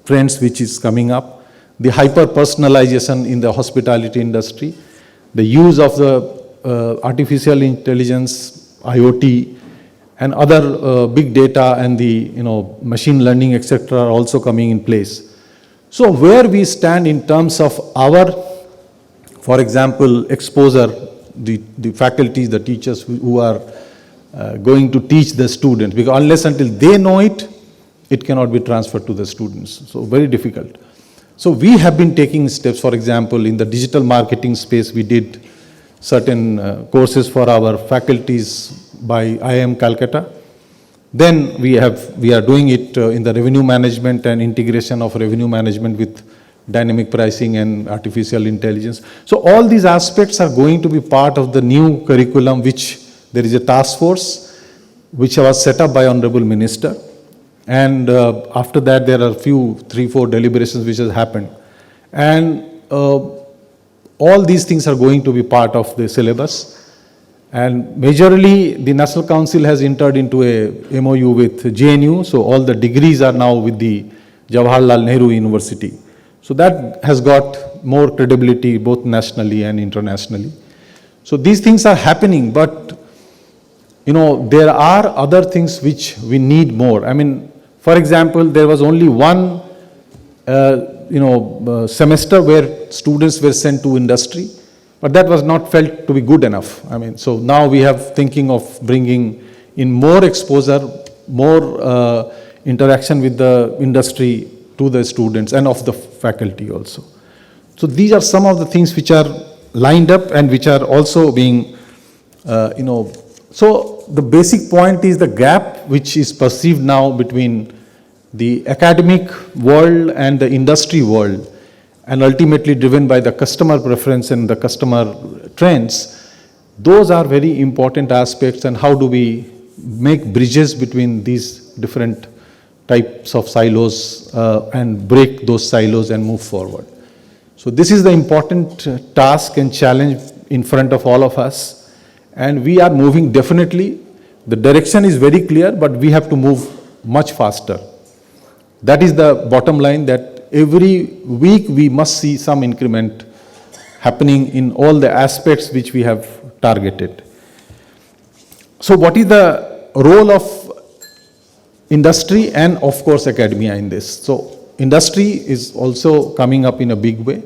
trends which is coming up. The hyper-personalization in the hospitality industry, the use of the artificial intelligence, IoT, and other big data and the machine learning, etc., are also coming in place. So where we stand in terms of our, for example, exposure, the faculties, the teachers who are going to teach the students, because unless until they know it, it cannot be transferred to the students. So very difficult. So we have been taking steps. For example, in the digital marketing space, we did certain courses for our faculties by IIM Calcutta. Then we are doing it in the revenue management and integration of revenue management with dynamic pricing and artificial intelligence. So all these aspects are going to be part of the new curriculum, which there is a task force which was set up by Honorable Minister. And after that, there are 3-4 deliberations which has happened. And all these things are going to be part of the syllabus. And majorly, the National Council has entered into a MOU with JNU, so all the degrees are now with the Jawaharlal Nehru University. So that has got more credibility both nationally and internationally. So these things are happening, but there are other things which we need more. I mean, for example, there was only one semester where students were sent to industry, but that was not felt to be good enough. I mean, so now we have thinking of bringing in more exposure, more interaction with the industry to the students and of the faculty also. So these are some of the things which are lined up and which are also being, So the basic point is the gap which is perceived now between the academic world and the industry world, and ultimately driven by the customer preference and the customer trends. Those are very important aspects, and how do we make bridges between these different types of silos and break those silos and move forward. So this is the important task and challenge in front of all of us, and we are moving definitely. The direction is very clear, but we have to move much faster. That is the bottom line, that every week we must see some increment happening in all the aspects which we have targeted. So what is the role of industry and of course academia in this? So industry is also coming up in a big way.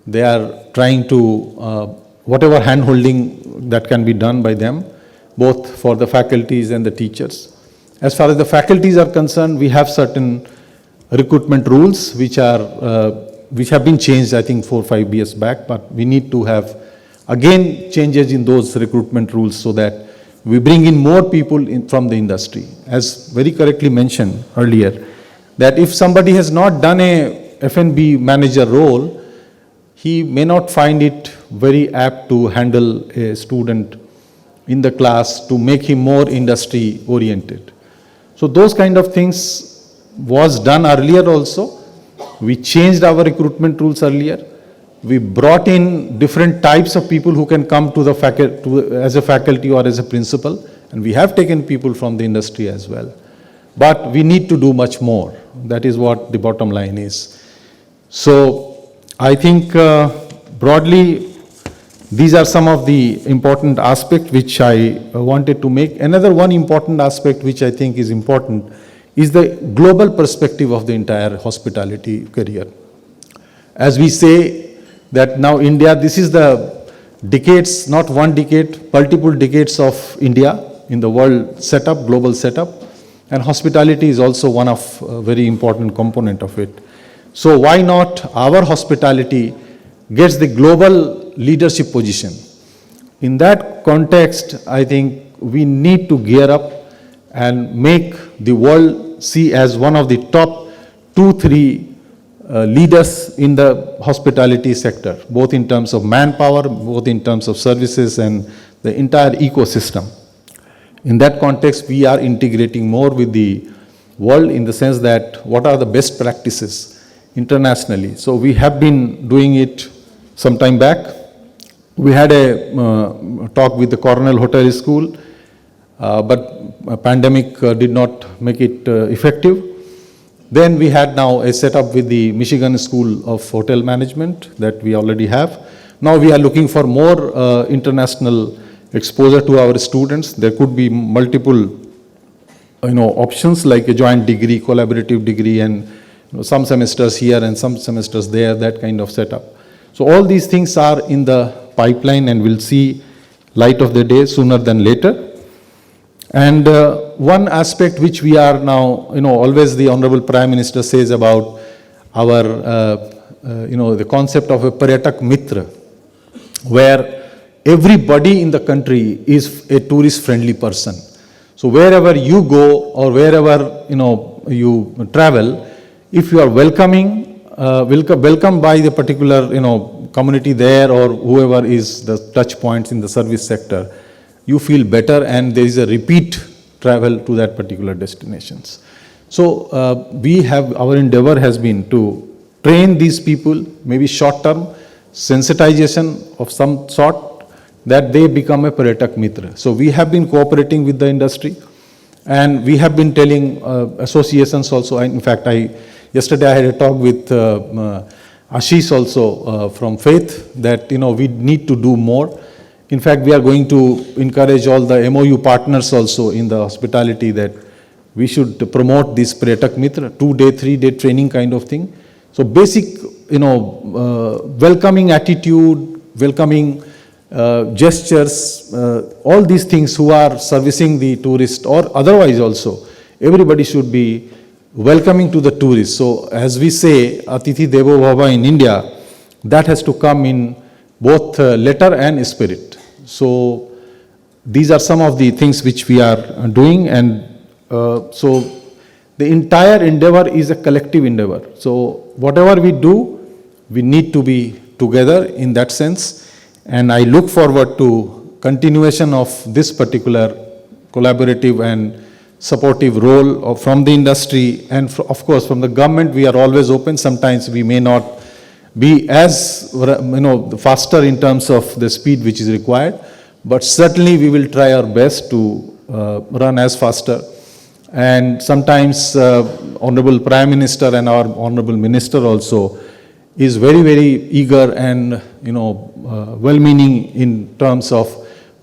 They are trying to, whatever hand-holding that can be done by them, both for the faculties and the teachers. As far as the faculties are concerned, we have certain recruitment rules which have been changed, I think 4 or 5 years back, but we need to have again changes in those recruitment rules so that we bring in more people from the industry. As very correctly mentioned earlier, that if somebody has not done a F&B manager role, he may not find it very apt to handle a student in the class to make him more industry oriented. So those kind of things was done earlier also. We changed our recruitment rules earlier. We brought in different types of people who can come to the faculty as a faculty or as a principal, and we have taken people from the industry as well. But we need to do much more. That is what the bottom line is. So I think broadly these are some of the important aspects which I wanted to make. Another one important aspect which I think is important is the global perspective of the entire hospitality career. As we say that now India, this is the decades, not one decade, multiple decades of India in the world setup, global setup, and hospitality is also one of a very important component of it. So why not our hospitality gets the global leadership position? In that context, I think we need to gear up and make the world see as one of the top 2-3 leaders in the hospitality sector, both in terms of manpower, both in terms of services and the entire ecosystem. In that context, we are integrating more with the world in the sense that what are the best practices internationally. So we have been doing it some time back. We had a talk with the Cornell Hotel School, but a pandemic did not make it effective. Then we had now a setup with the Michigan School of Hotel Management that we already have. Now we are looking for more international exposure to our students. There could be multiple options like a joint degree, collaborative degree, and some semesters here and some semesters there, that kind of setup. So all these things are in the pipeline and will see light of the day sooner than later. And one aspect which we are now, always the Honorable Prime Minister says about our, the concept of a Paryatak Mitra, where everybody in the country is a tourist-friendly person. So wherever you go or wherever, you travel, if you are welcoming, welcomed by the particular, community there or whoever is the touch points in the service sector, you feel better and there is a repeat travel to that particular destinations. So our endeavor has been to train these people, maybe short-term sensitization of some sort, that they become a Paryatak Mitra. So we have been cooperating with the industry and we have been telling associations also. In fact, yesterday I had a talk with Ashish also from Faith that we need to do more. In fact, we are going to encourage all the MOU partners also in the hospitality that we should promote this Paryatak Mitra, 2-day, 3-day training kind of thing. So basic, welcoming attitude, welcoming gestures, all these things who are servicing the tourist or otherwise also, everybody should be welcoming to the tourists. So as we say, Atithi Devo Bhava in India, that has to come in both letter and spirit. So these are some of the things which we are doing, and so the entire endeavor is a collective endeavor. So whatever we do, we need to be together in that sense, and I look forward to continuation of this particular collaborative and supportive role from the industry, and of course from the government. We are always open. Sometimes we may not be as faster in terms of the speed which is required, but certainly we will try our best to run as faster. And sometimes Honorable Prime Minister and our Honorable Minister also is very, very eager and well-meaning in terms of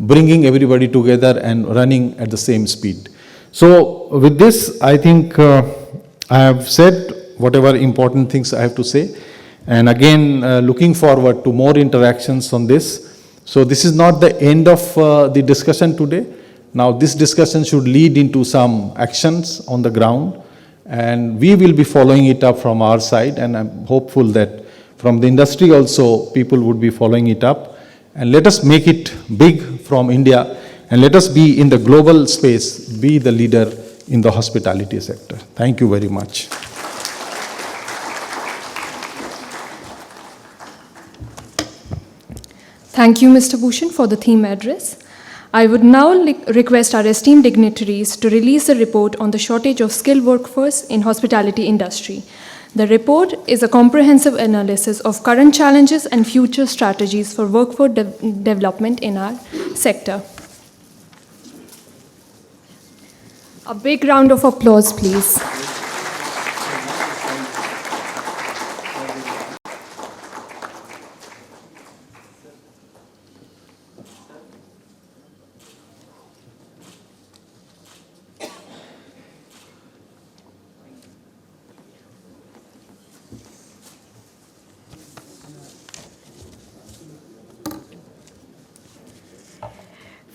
bringing everybody together and running at the same speed. So with this, I think I have said whatever important things I have to say. And again, looking forward to more interactions on this. So this is not the end of the discussion today. Now this discussion should lead into some actions on the ground, and we will be following it up from our side, and I'm hopeful that from the industry also people would be following it up. And let us make it big from India, and let us be in the global space, be the leader in the hospitality sector. Thank you very much. Thank you, Mr. Bhushan, for the theme address. I would now request our esteemed dignitaries to release the report on the shortage of skilled workforce in hospitality industry. The report is a comprehensive analysis of current challenges and future strategies for workforce development in our sector. A big round of applause, please.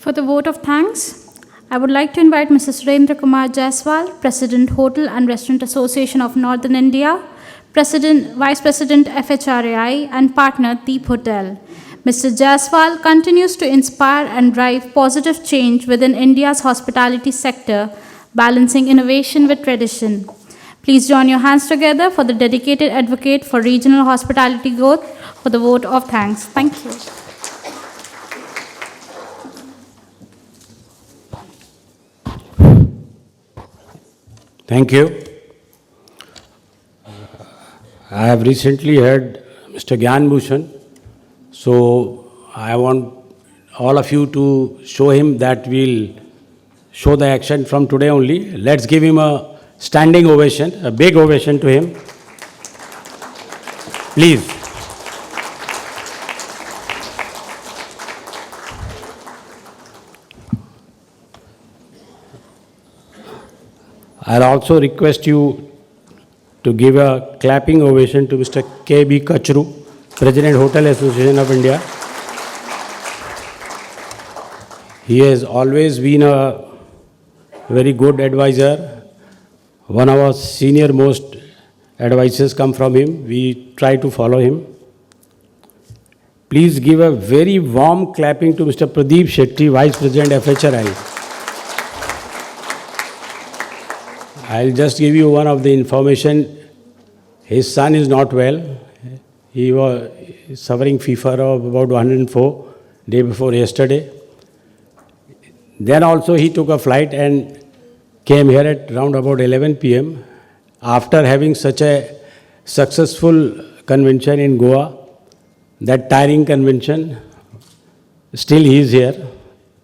For the vote of thanks, I would like to invite Mr. Surendra Kumar Jaiswal, President, Hotel and Restaurant Association of Northern India, Vice President FHRAI, and partner Deep Hotel. Mr. Jaiswal continues to inspire and drive positive change within India's hospitality sector, balancing innovation with tradition. Please join your hands together for the dedicated advocate for regional hospitality growth for the vote of thanks. Thank you. Thank you. I have recently heard Mr. Gyan Bhushan, so I want all of you to show him that we'll show the action from today only. Let's give him a standing ovation, a big ovation to him. Please. I'll also request you to give a clapping ovation to Mr. K.B. Kachru, President, Hotel Association of India. He has always been a very good advisor. One of our senior most advices come from him. We try to follow him. Please give a very warm clapping to Mr. Pradeep Shetty, Vice President, FHRI. I'll just give you one of the information. His son is not well. He was suffering fever of about 104 day before yesterday. Then also he took a flight and came here at around about 11 p.m. After having such a successful convention in Goa, that tiring convention, still he is here.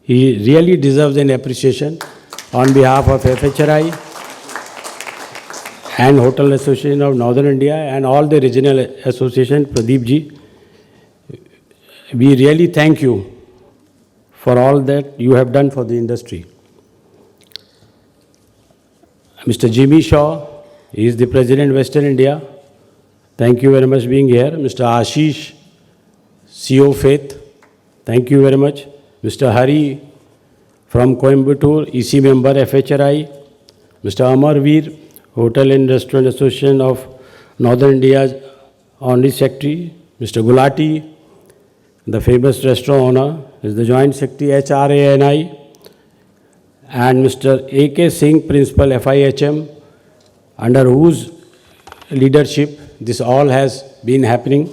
He really deserves an appreciation on behalf of FHRI and Hotel Association of Northern India and all the regional association, Pradeep ji. We really thank you for all that you have done for the industry. Mr. Jimmy Shaw, he is the President, Western India. Thank you very much being here. Mr. Ashish, CEO Faith, thank you very much. Mr. Hari from Coimbatore, EC member FHRI. Mr. Amar Veer, Hotel and Restaurant Association of Northern India, Honorary Secretary. Mr. Gulati, the famous restaurant owner, is the Joint Secretary, HRANI. And Mr. A.K. Singh, Principal, FIHM, under whose leadership this all has been happening.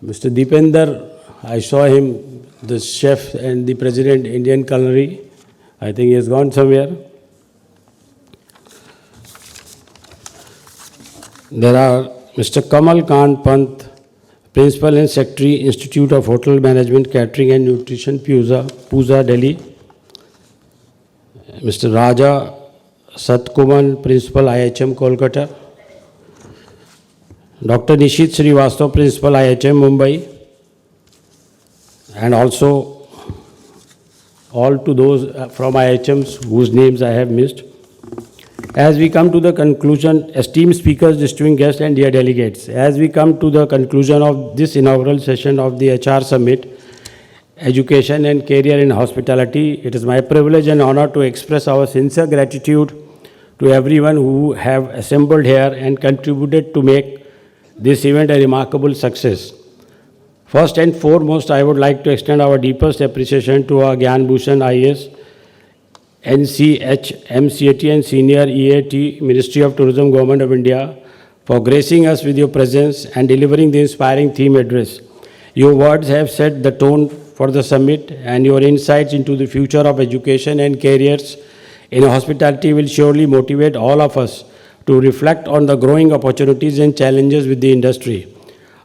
Mr. Deepender, I saw him, the chef and the President, Indian Culinary. I think he has gone somewhere. There are Mr. Kamal Khan Pant, Principal and Secretary, Institute of Hotel Management, Catering and Nutrition, Puza, Delhi. Mr. Raja Satkuman, Principal, IHM, Kolkata. Dr. Nishit Srivastava, Principal, IHM, Mumbai. And also all to those from IHMs whose names I have missed. As we come to the conclusion, esteemed speakers, distinguished guests and dear delegates, as we come to the conclusion of this inaugural session of the HR Summit, Education and Career in Hospitality, it is my privilege and honor to express our sincere gratitude to everyone who have assembled here and contributed to make this event a remarkable success. First and foremost, I would like to extend our deepest appreciation to our Gyan Bhushan IAS, NCH, MCAT and Senior EAT, Ministry of Tourism, Government of India, for gracing us with your presence and delivering the inspiring theme address. Your words have set the tone for the summit, and your insights into the future of education and careers in hospitality will surely motivate all of us to reflect on the growing opportunities and challenges with the industry.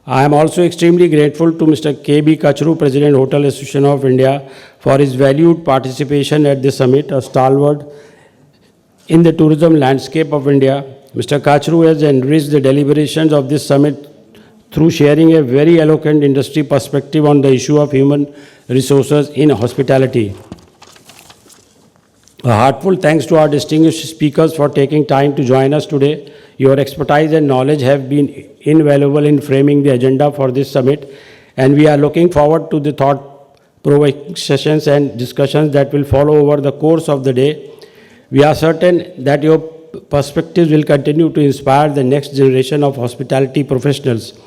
I am also extremely grateful to Mr. K.B. Kachru, President, Hotel Association of India, for his valued participation at this summit, a stalwart in the tourism landscape of India. Mr. Kachru has enriched the deliberations of this summit through sharing a very eloquent industry perspective on the issue of human resources in hospitality. A heartfelt thanks to our distinguished speakers for taking time to join us today. Your expertise and knowledge have been invaluable in framing the agenda for this summit, and we are looking forward to the thought-provoking sessions and discussions that will follow over the course of the day. We are certain that your perspectives will continue to inspire the next generation of hospitality professionals.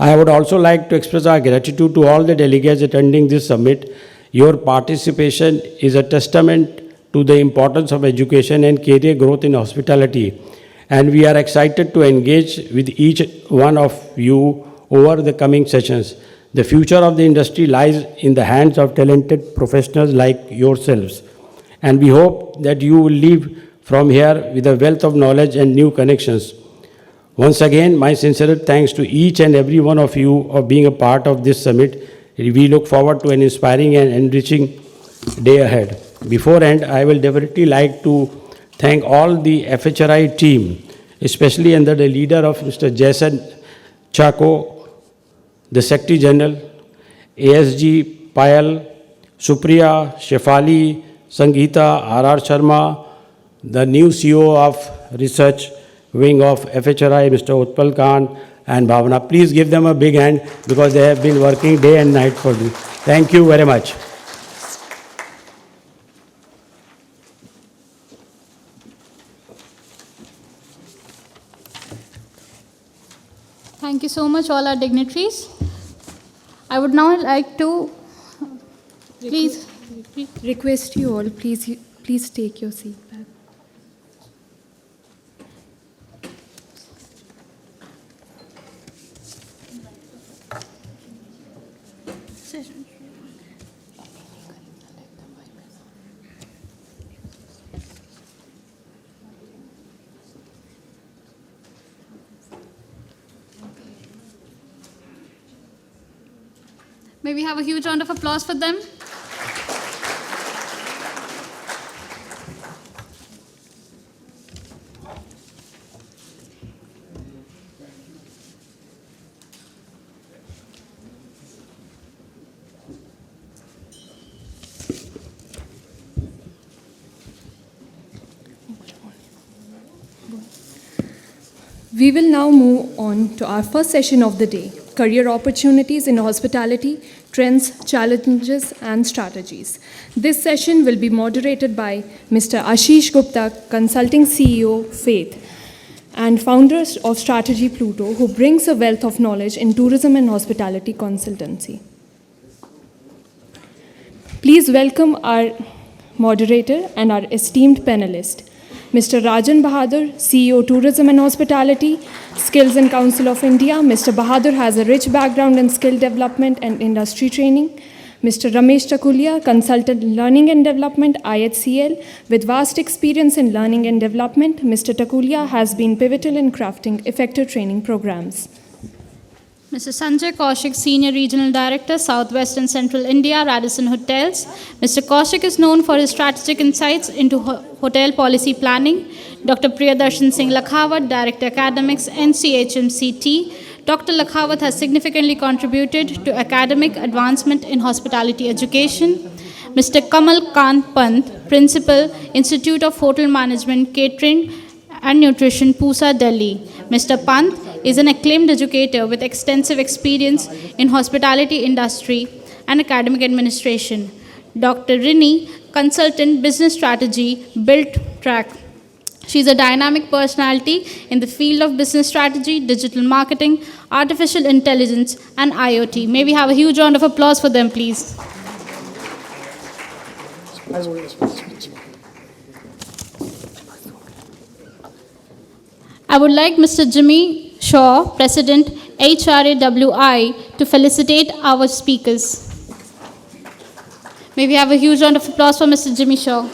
I would also like to express our gratitude to all the delegates attending this summit. Your participation is a testament to the importance of education and career growth in hospitality, and we are excited to engage with each one of you over the coming sessions. The future of the industry lies in the hands of talented professionals like yourselves, and we hope that you will leave from here with a wealth of knowledge and new connections. Once again, my sincere thanks to each and every one of you for being a part of this summit. We look forward to an inspiring and enriching day ahead. Before end, I will definitely like to thank all the FHRI team, especially under the leader of Mr. Jason Chako, the Secretary General, ASG Payal, Supriya, Shefali, Sangeeta, R.R. Sharma, the new CEO of Research Wing of FHRI, Mr. Utpal Khan, and Bhavana. Please give them a big hand because they have been working day and night for this. Thank you very much. Thank you so much, all our dignitaries. I would now like to please Request you all, please take your seat back. May we have a huge round of applause for them? We will now move on to our first session of the day, Career Opportunities in Hospitality, Trends, Challenges and Strategies. This session will be moderated by Mr. Ashish Gupta, Consulting CEO, Faith, and founder of Strategy Pluto, who brings a wealth of knowledge in tourism and hospitality consultancy. Please welcome our moderator and our esteemed panelist, Mr. Rajan Bahadur, CEO Tourism and Hospitality, Skills and Council of India. Mr. Bahadur has a rich background in skill development and industry training. Mr. Ramesh Takulia, Consultant Learning and Development, IHCL, with vast experience in learning and development. Mr. Takulia has been pivotal in crafting effective training programs. Mr. Sanjay Kaushik, Senior Regional Director, Southwest and Central India, Radisson Hotels. Mr. Kaushik is known for his strategic insights into hotel policy planning. Dr. Priyadarshan Singh Lakhawat, Director Academics, NCHMCT. Dr. Lakhawat has significantly contributed to academic advancement in hospitality education. Mr. Kamal Kant Pant, Principal, Institute of Hotel Management, Catering and Nutrition, Pusa, Delhi. Mr. Pant is an acclaimed educator with extensive experience in hospitality industry and academic administration. Dr. Rini, Consultant, Business Strategy, Built Track. She is a dynamic personality in the field of business strategy, digital marketing, artificial intelligence, and IoT. May we have a huge round of applause for them, please. I would like Mr. Jimmy Shaw, President, HRAWI, to felicitate our speakers. May we have a huge round of applause for Mr. Jimmy Shaw.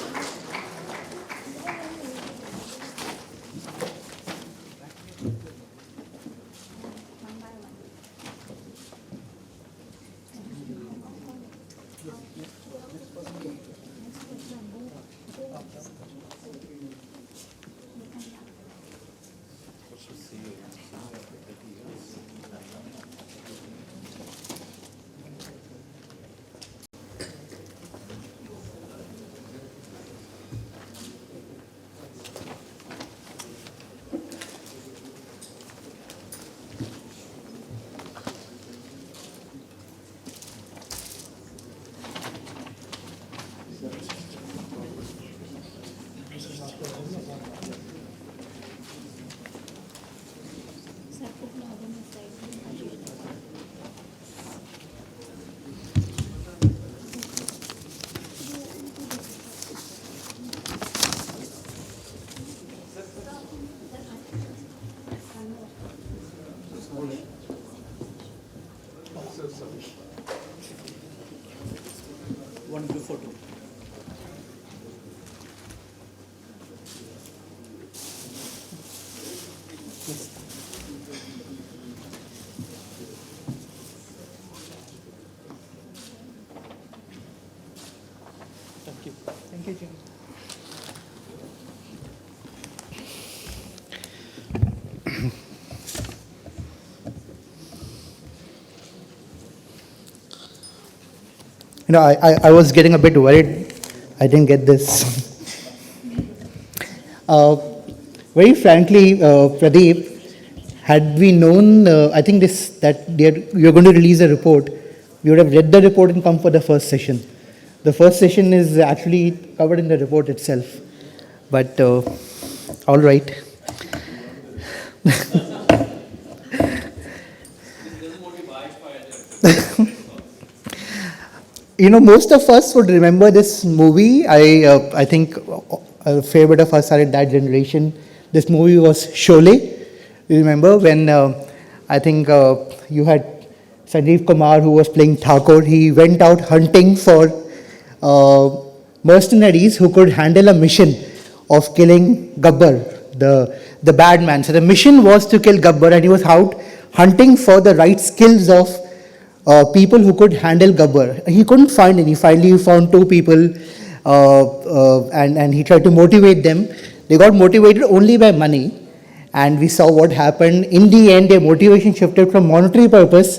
I was getting a bit worried. I didn't get this. Very frankly, Pradeep, had we known, I think you're going to release a report, we would have read the report and come for the first session. The first session is actually covered in the report itself. But all right. Most of us would remember this movie. I think a fair bit of us are in that generation. This movie was Sholay. You remember when I think you had Sanjeev Kumar who was playing Thakur. He went out hunting for mercenaries who could handle a mission of killing Gabbar, the bad man. So the mission was to kill Gabbar, and he was out hunting for the right skills of people who could handle Gabbar. He couldn't find any. Finally, he found two people, and he tried to motivate them. They got motivated only by money, and we saw what happened. In the end, their motivation shifted from monetary purpose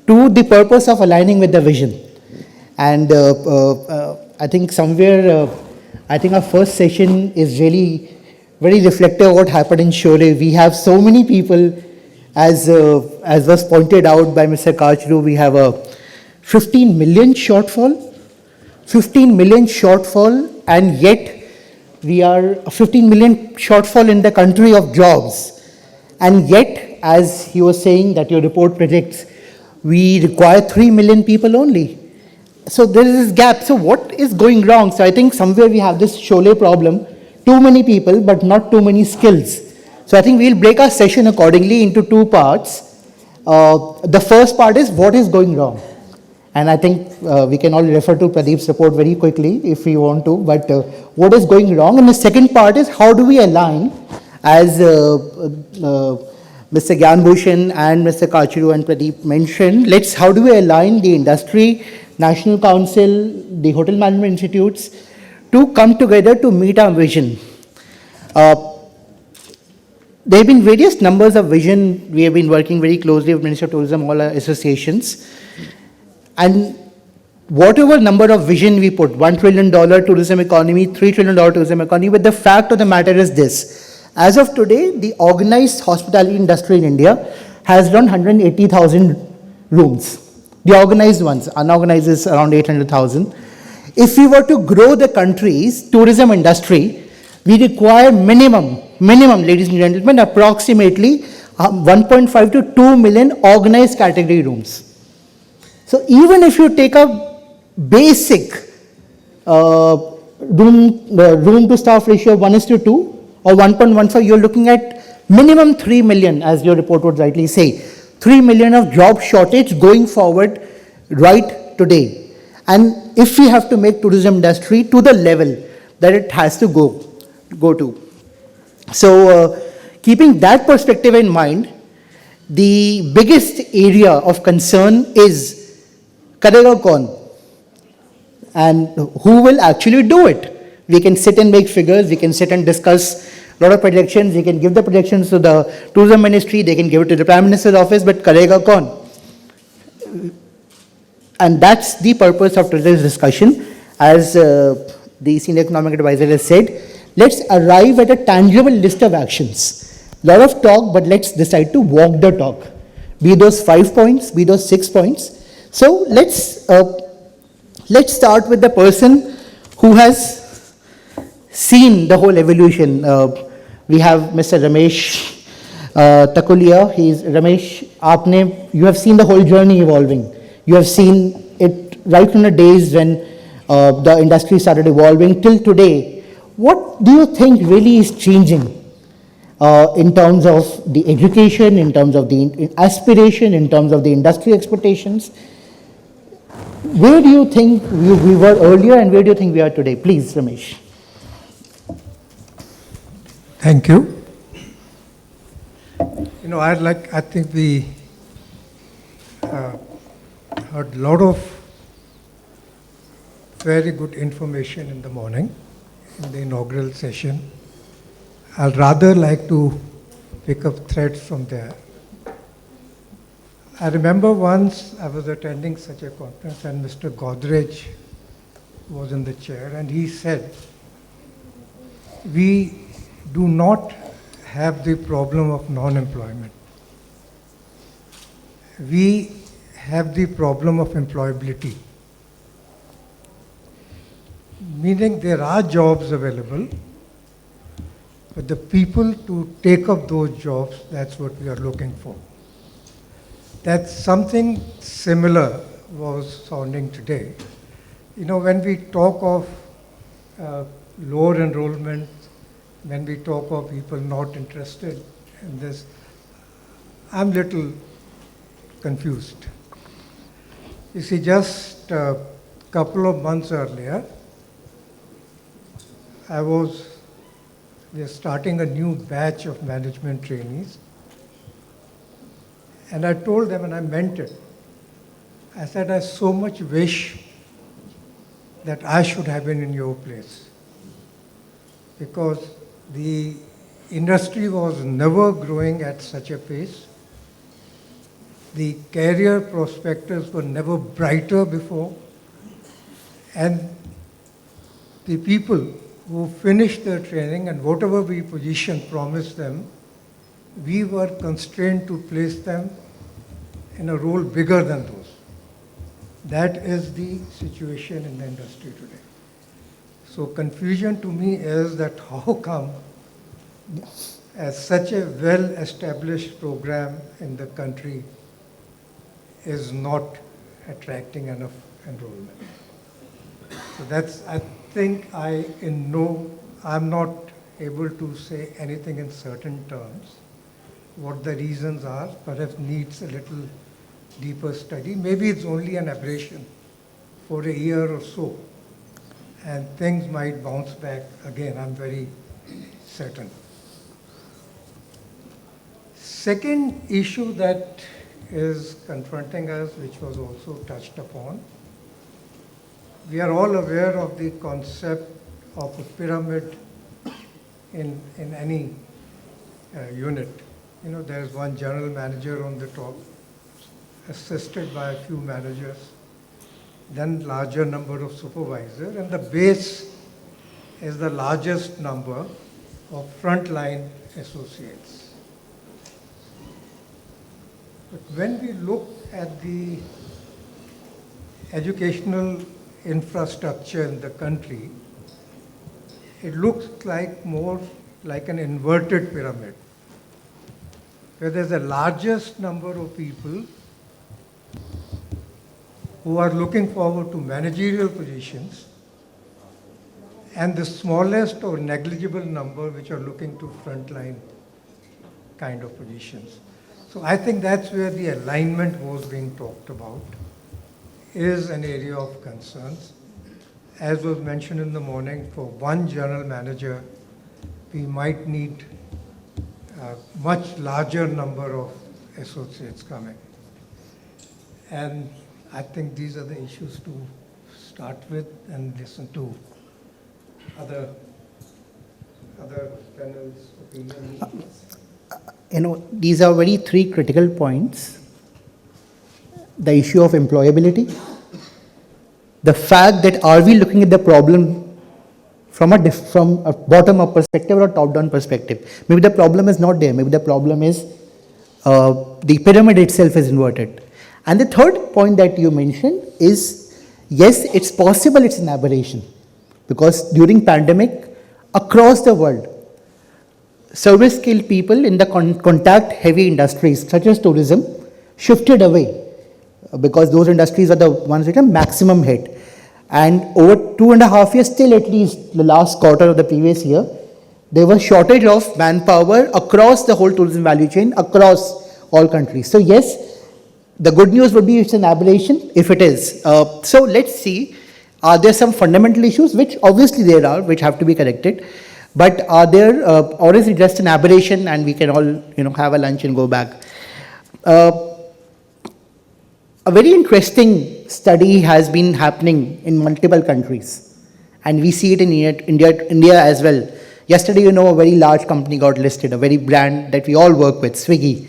to the purpose of aligning with the vision. And I think somewhere, I think our first session is really very reflective of what happened in Sholay. We have so many people. As was pointed out by Mr. Kachru, we have a 15 million shortfall. 15 million shortfall, and yet we are a 15 million shortfall in the country of jobs. And yet, as he was saying that your report predicts, we require 3 million people only. So there is this gap. So what is going wrong? So I think somewhere we have this Sholay problem. Too many people, but not too many skills. So I think we'll break our session accordingly into two parts. The first part is what is going wrong. And I think we can all refer to Pradeep's report very quickly if we want to, but what is going wrong? And the second part is how do we align, as Mr. Gyanbhushan and Mr. Kachru and Pradeep mentioned, how do we align the industry, National Council, the Hotel Management Institutes to come together to meet our vision. There have been various numbers of vision. We have been working very closely with Ministry of Tourism, all our associations. And whatever number of vision we put, $1 trillion tourism economy, $3 trillion tourism economy, but the fact of the matter is this. As of today, the organized hospitality industry in India has around 180,000 rooms. The organized ones, unorganized is around 800,000. If we were to grow the country's tourism industry, we require minimum, ladies and gentlemen, approximately 1.5 to 2 million organized category rooms. So even if you take a basic room to staff ratio of 1:2 or 1.15, you're looking at Minimum 3 million, as your report would rightly say, 3 million of job shortage going forward right today. And if we have to make tourism industry to the level that it has to go to. So keeping that perspective in mind, the biggest area of concern is Karega Kaun, and who will actually do it. We can sit and make figures, we can sit and discuss a lot of projections, we can give the projections to the tourism ministry, they can give it to the Prime Minister's office, but Karega Kaun? And that's the purpose of today's discussion. As the senior economic advisor has said, let's arrive at a tangible list of actions. Lot of talk, but let's decide to walk the talk. Be those 5 points, be those 6 points. So let's start with the person who has seen the whole evolution. We have Mr. Ramesh Takulia. Ramesh, you have seen the whole journey evolving. You have seen it right from the days when the industry started evolving till today. What do you think really is changing in terms of the education, in terms of the aspiration, in terms of the industry expectations? Where do you think we were earlier and where do you think we are today? Please, Ramesh. Thank you. I think we heard a lot of very good information in the morning in the inaugural session. I'd rather like to pick up threads from there. I remember once I was attending such a conference and Mr. Godrej was in the chair and he said, we do not have the problem of non-employment. We have the problem of employability. Meaning there are jobs available, but the people to take up those jobs, that's what we are looking for. That's something similar was sounding today. When we talk of lower enrollment, when we talk of people not interested in this, I'm little confused. You see, just a couple of months earlier, we are starting a new batch of management trainees. And I told them, and I meant it, I said, I so much wish that I should have been in your place. Because the industry was never growing at such a pace. The career prospectus were never brighter before. And the people who finished their training and whatever we position promised them, we were constrained to place them in a role bigger than those. That is the situation in the industry today. So confusion to me is that how come as such a well-established program in the country is not attracting enough enrollment. So that's, I think I'm not able to say anything in certain terms. What the reasons are, perhaps needs a little deeper study. Maybe it's only an aberration for a year or so, and things might bounce back again, I'm very certain. Second issue that is confronting us, which was also touched upon, we are all aware of the concept of a pyramid in any unit. There's one general manager on the top, assisted by a few managers, then larger number of supervisors, and the base is the largest number of frontline associates. But when we look at the educational infrastructure in the country, it looks like more like an inverted pyramid, where there's the largest number of people who are looking forward to managerial positions and the smallest or negligible number which are looking to frontline kind of positions. So I think that's where the alignment was being talked about, is an area of concerns. As was mentioned in the morning, for one general manager, we might need a much larger number of associates coming. And I think these are the issues to start with and listen to other panels' opinions. These are very three critical points. The issue of employability, the fact that are we looking at the problem from a bottom-up perspective or a top-down perspective. Maybe the problem is not there. Maybe the problem is the pyramid itself is inverted. And the third point that you mentioned is, yes, it's possible it's an aberration, because during pandemic, across the world, service skilled people in the contact heavy industries such as tourism shifted away, because those industries are the ones which are maximum hit. And over 2.5 years, still at least the last quarter of the previous year, there was shortage of manpower across the whole tourism value chain, across all countries. So yes, the good news would be it's an aberration if it is. So let's see, are there some fundamental issues, which obviously there are, which have to be corrected, but are there, or is it just an aberration and we can all have a lunch and go back? A very interesting study has been happening in multiple countries, and we see it in India as well. Yesterday, a very large company got listed, a very brand that we all work with, Swiggy.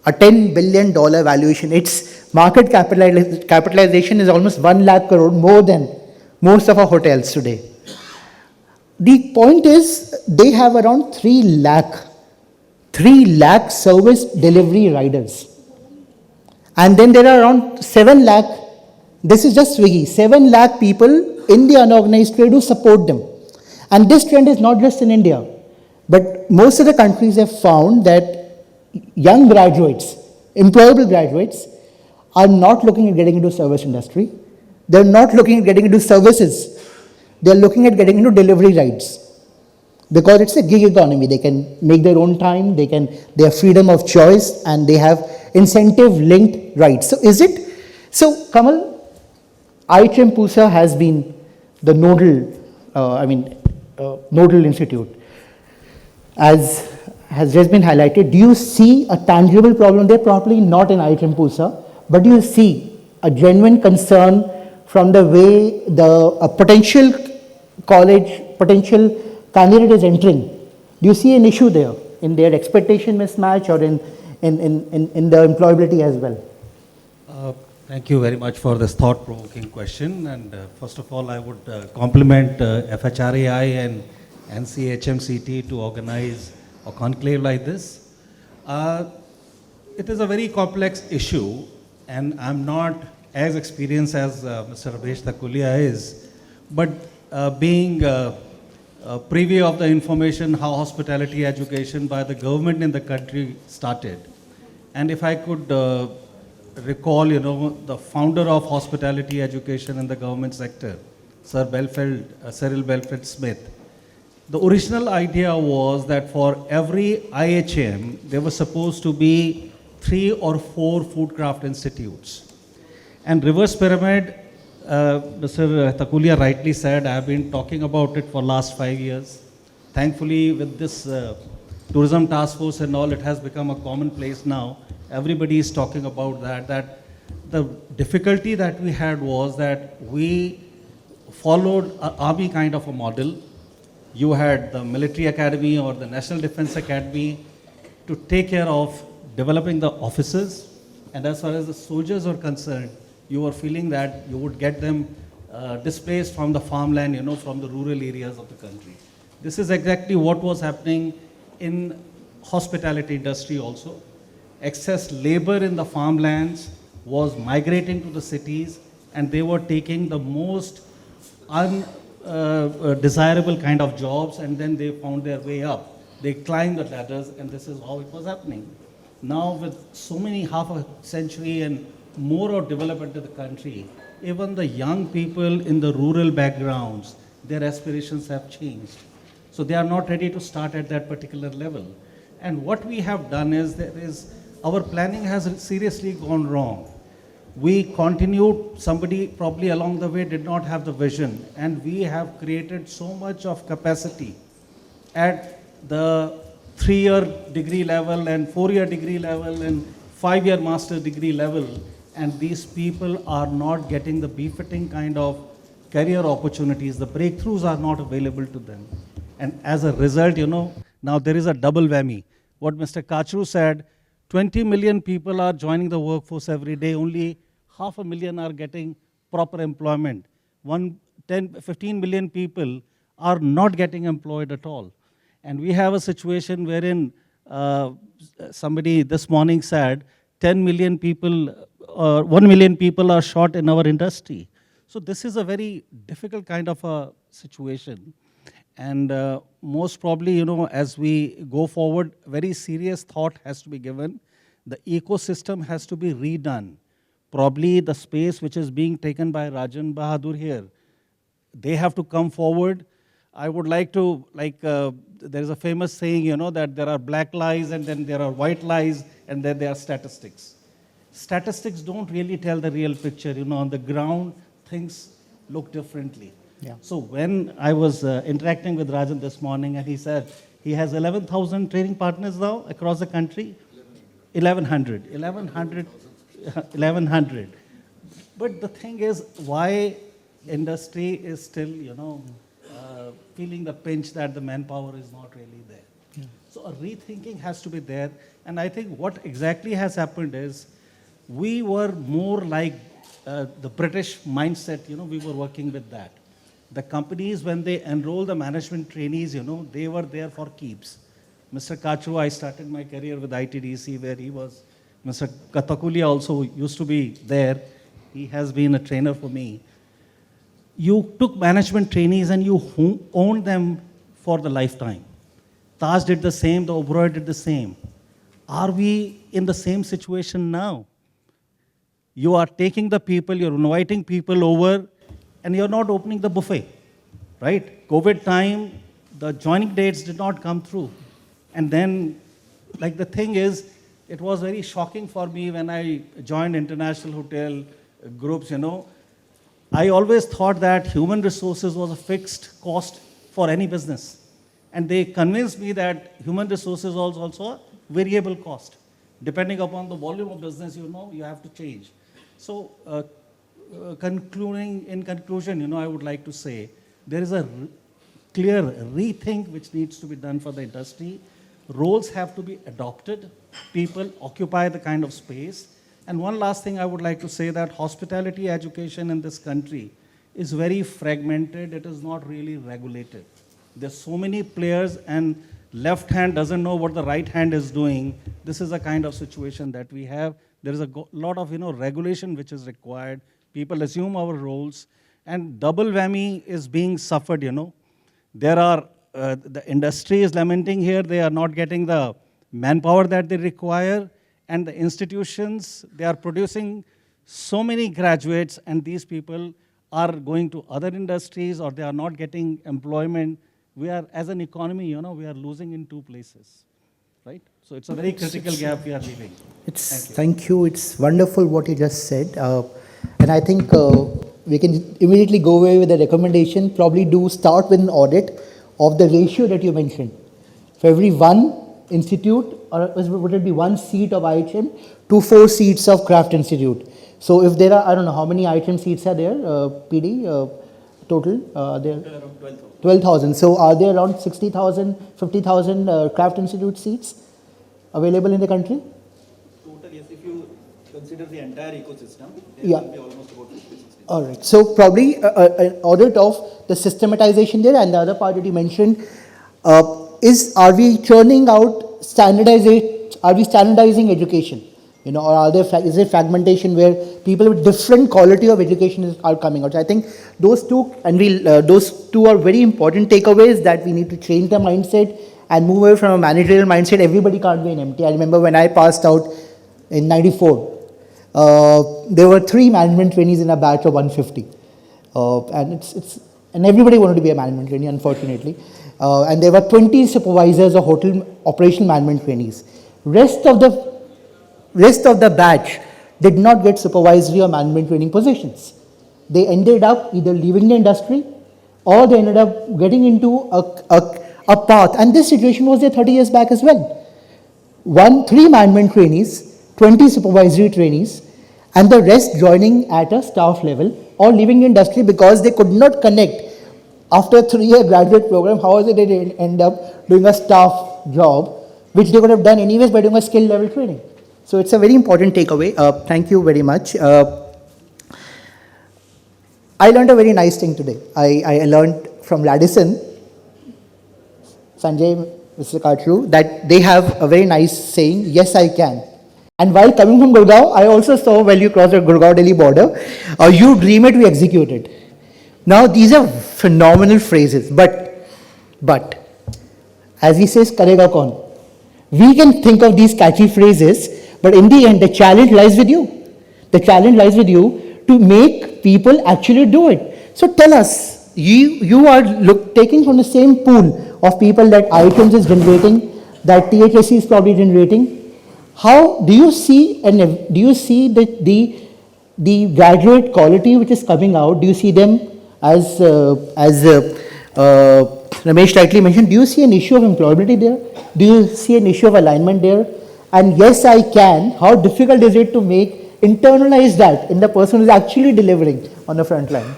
A $10 billion valuation. Its market capitalization is almost 1 lakh crore, more than most of our hotels today. The point is, they have around 3 lakh service delivery riders. And then there are around 7 lakh, this is just Swiggy, 7 lakh people in the unorganized trade who support them. And this trend is not just in India, but most of the countries have found that young graduates, employable graduates, are not looking at getting into service industry. They're not looking at getting into services. They're looking at getting into delivery rides, because it's a gig economy. They can make their own time, they have freedom of choice, and they have incentive-linked rights. So Kamal, IHM Pusa has been the nodal institute. As has just been highlighted, do you see a tangible problem there? Probably not in IHM Pusa, but do you see a genuine concern from the way a potential candidate is entering? Do you see an issue there in their expectation mismatch or in the employability as well? Thank you very much for this thought-provoking question. And first of all, I would compliment FHRAI and NCHMCT to organize a conclave like this. It is a very complex issue, and I'm not as experienced as Mr. Ramesh Thakulia is, but being privy of the information how hospitality education by the government in the country started. And if I could recall, the founder of hospitality education in the government sector, Cyril Belfeld Smith, the original idea was that for every IHM, there was supposed to be 3 or 4 food craft institutes. And reverse pyramid, Mr. Thakulia rightly said, I have been talking about it for last 5 years. Thankfully, with this tourism task force and all, it has become a commonplace now. Everybody is talking about that the difficulty that we had was that we followed an army kind of a model. You had the military academy or the National Defense Academy to take care of developing the officers, and as far as the soldiers are concerned, you were feeling that you would get them displaced from the farmland, from the rural areas of the country. This is exactly what was happening in hospitality industry also. Excess labor in the farmlands was migrating to the cities, and they were taking the most undesirable kind of jobs, and then they found their way up. They climbed the ladders, and this is how it was happening. Now with so many half a century and more of development in the country, even the young people in the rural backgrounds, their aspirations have changed. So they are not ready to start at that particular level. And what we have done is our planning has seriously gone wrong. We continued, somebody probably along the way did not have the vision, and we have created so much of capacity at the 3-year degree level and 4-year degree level and 5-year master's degree level, and these people are not getting the befitting kind of career opportunities. The breakthroughs are not available to them. And as a result, now there is a double whammy. What Mr. Kachru said, 20 million people are joining the workforce every day, only 500,000 are getting proper employment. 15 million people are not getting employed at all. And we have a situation wherein somebody this morning said 10 million people, 1 million people are short in our industry. So this is a very difficult kind of a situation. And most probably, as we go forward, very serious thought has to be given. The ecosystem has to be redone. Probably the space which is being taken by Rajan Bahadur here, they have to come forward. I would like to, there is a famous saying, that there are black lies and then there are white lies and then there are statistics. Statistics don't really tell the real picture. On the ground, things look differently. Yeah. So when I was interacting with Rajan this morning, and he said he has 11,000 training partners now across the country. 1,100. But the thing is, why industry is still, feeling the pinch that the manpower is not really there. Yeah. So a rethinking has to be there. And I think what exactly has happened is, we were more like the British mindset, we were working with that. The companies, when they enroll the management trainees, they were there for keeps. Mr. Kachru, I started my career with ITDC where he was. Mr. Katakulia also used to be there. He has been a trainer for me. You took management trainees and you owned them for the lifetime. Taj did the same, the Oberoi did the same. Are we in the same situation now? You are taking the people, you're inviting people over, and you're not opening the buffet, right? COVID time, the joining dates did not come through. And then, the thing is, it was very shocking for me when I joined international hotel groups, I always thought that human resources was a fixed cost for any business. And they convinced me that human resources was also a variable cost. Depending upon the volume of business, you have to change. So, in conclusion, I would like to say, there is a clear rethink which needs to be done for the industry. Roles have to be adopted. People occupy the kind of space. And one last thing I would like to say, that hospitality education in this country is very fragmented. It is not really regulated. There's so many players and left hand doesn't know what the right hand is doing. This is a kind of situation that we have. There is a lot of regulation which is required. People assume our roles, and double whammy is being suffered. There are the industry is lamenting here. They are not getting the manpower that they require, and the institutions, they are producing so many graduates, and these people are going to other industries or they are not getting employment. We are, as an economy, we are losing in two places, right? So it's a very critical gap we are leaving. Thank you. It's wonderful what you just said. And I think we can immediately go away with a recommendation, probably do start with an audit of the ratio that you mentioned. For every one institute, or would it be one seat of IHM to 4 seats of Craft Institute? So if there are, I don't know, how many IHM seats are there, PD, total? There around 12,000. 12,000. So are there around 60,000, 50,000 Craft Institute seats available in the country? Total, yes. If you consider the entire ecosystem, Yeah. will be almost about 50, 60. All right. So probably an audit of the systematization there, and the other part that you mentioned is, are we churning out standardization? Are we standardizing education? Or are there is there fragmentation where people with different quality of education are coming out? So I think those two, and those two are very important takeaways, that we need to change the mindset and move away from a managerial mindset. Everybody can't be an MT. I remember when I passed out in '94. There were 3 management trainees in a batch of 150, and and everybody wanted to be a management trainee, unfortunately. and there were 20 supervisors or hotel operational management trainees. Rest of the batch did not get supervisory or management training positions. They ended up either leaving the industry or they ended up getting into a path. And this situation was there 30 years back as well. 3 management trainees, 20 supervisory trainees, and the rest joining at a staff level or leaving the industry because they could not connect. After a 3-year graduate program, how is it they end up doing a staff job, which they could have done anyways by doing a skill level training? So it's a very important takeaway. Thank you very much. I learned a very nice thing today. I learned from Radisson, Sanjay, Mr. Katru, that they have a very nice saying, yes, I can. And while coming from Gurgaon, I also saw when you cross the Gurgaon-Delhi border, you dream it, we execute it. Now, these are phenomenal phrases, but, as he says, karega kaun? We can think of these catchy phrases, but in the end, the challenge lies with you. The challenge lies with you to make people actually do it. So tell us, you are taking from the same pool of people that IITMS is generating, that THSC is probably generating. How do you see the graduate quality which is coming out? Do you see them as Ramesh rightly mentioned? Do you see an issue of employability there? Do you see an issue of alignment there? And yes, I can. How difficult is it to internalize that in the person who is actually delivering on the front line?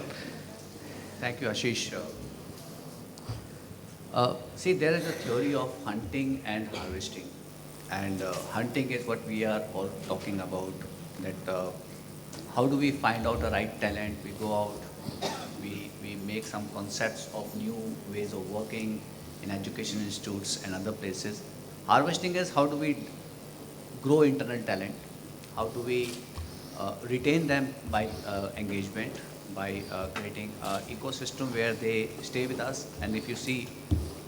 Thank you, Ashish. See, there is a theory of hunting and harvesting. And hunting is what we are all talking about, that how do we find out the right talent? We go out, we make some concepts of new ways of working in education institutes and other places. Harvesting is how do we grow internal talent? How do we retain them by engagement, by creating an ecosystem where they stay with us? And if you see,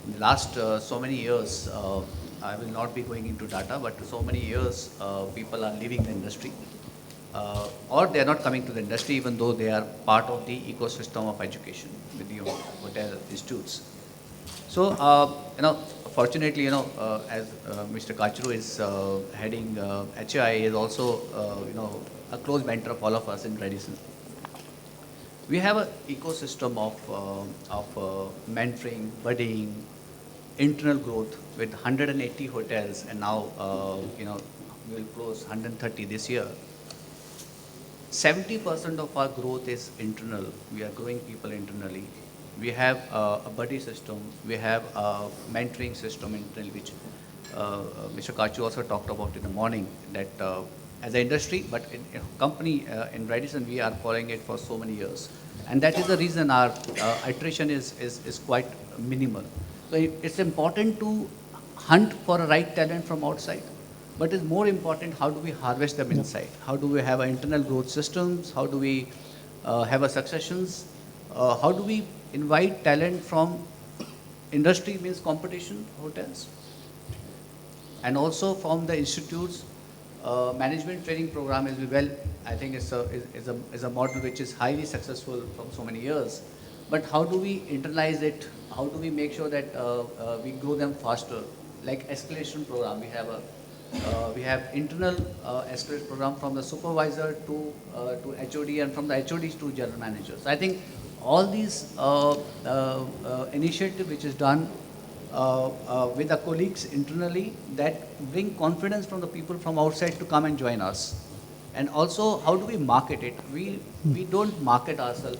in the last so many years, I will not be going into data, but so many years people are leaving the industry or they are not coming to the industry even though they are part of the ecosystem of education with the hotel institutes. So, fortunately, as Mr. Kachru is heading HI, is also, a close mentor of all of us in Radisson. We have an ecosystem of mentoring, buddying, internal growth with 180 hotels, and now we will close 130 this year. 70% of our growth is internal. We are growing people internally. We have a buddy system. We have a mentoring system internally, which Mr. Kachu also talked about in the morning, that as an industry, but in company, in Radisson, we are following it for so many years. And that is the reason our attrition is quite minimal. So it's important to hunt for a right talent from outside, but it's more important how do we harvest them inside? How do we have our internal growth systems? How do we have a successions? How do we invite talent from industry, means competition, hotels, and also from the institutes? Management training program is well, I think is a model which is highly successful from so many years. But how do we internalize it? How do we make sure that we grow them faster? Like escalation program, we have internal escalation program from the supervisor to HOD, and from the HODs to general managers. I think all these initiative which is done with the colleagues internally, that bring confidence from the people from outside to come and join us. And also, how do we market it? We don't market ourselves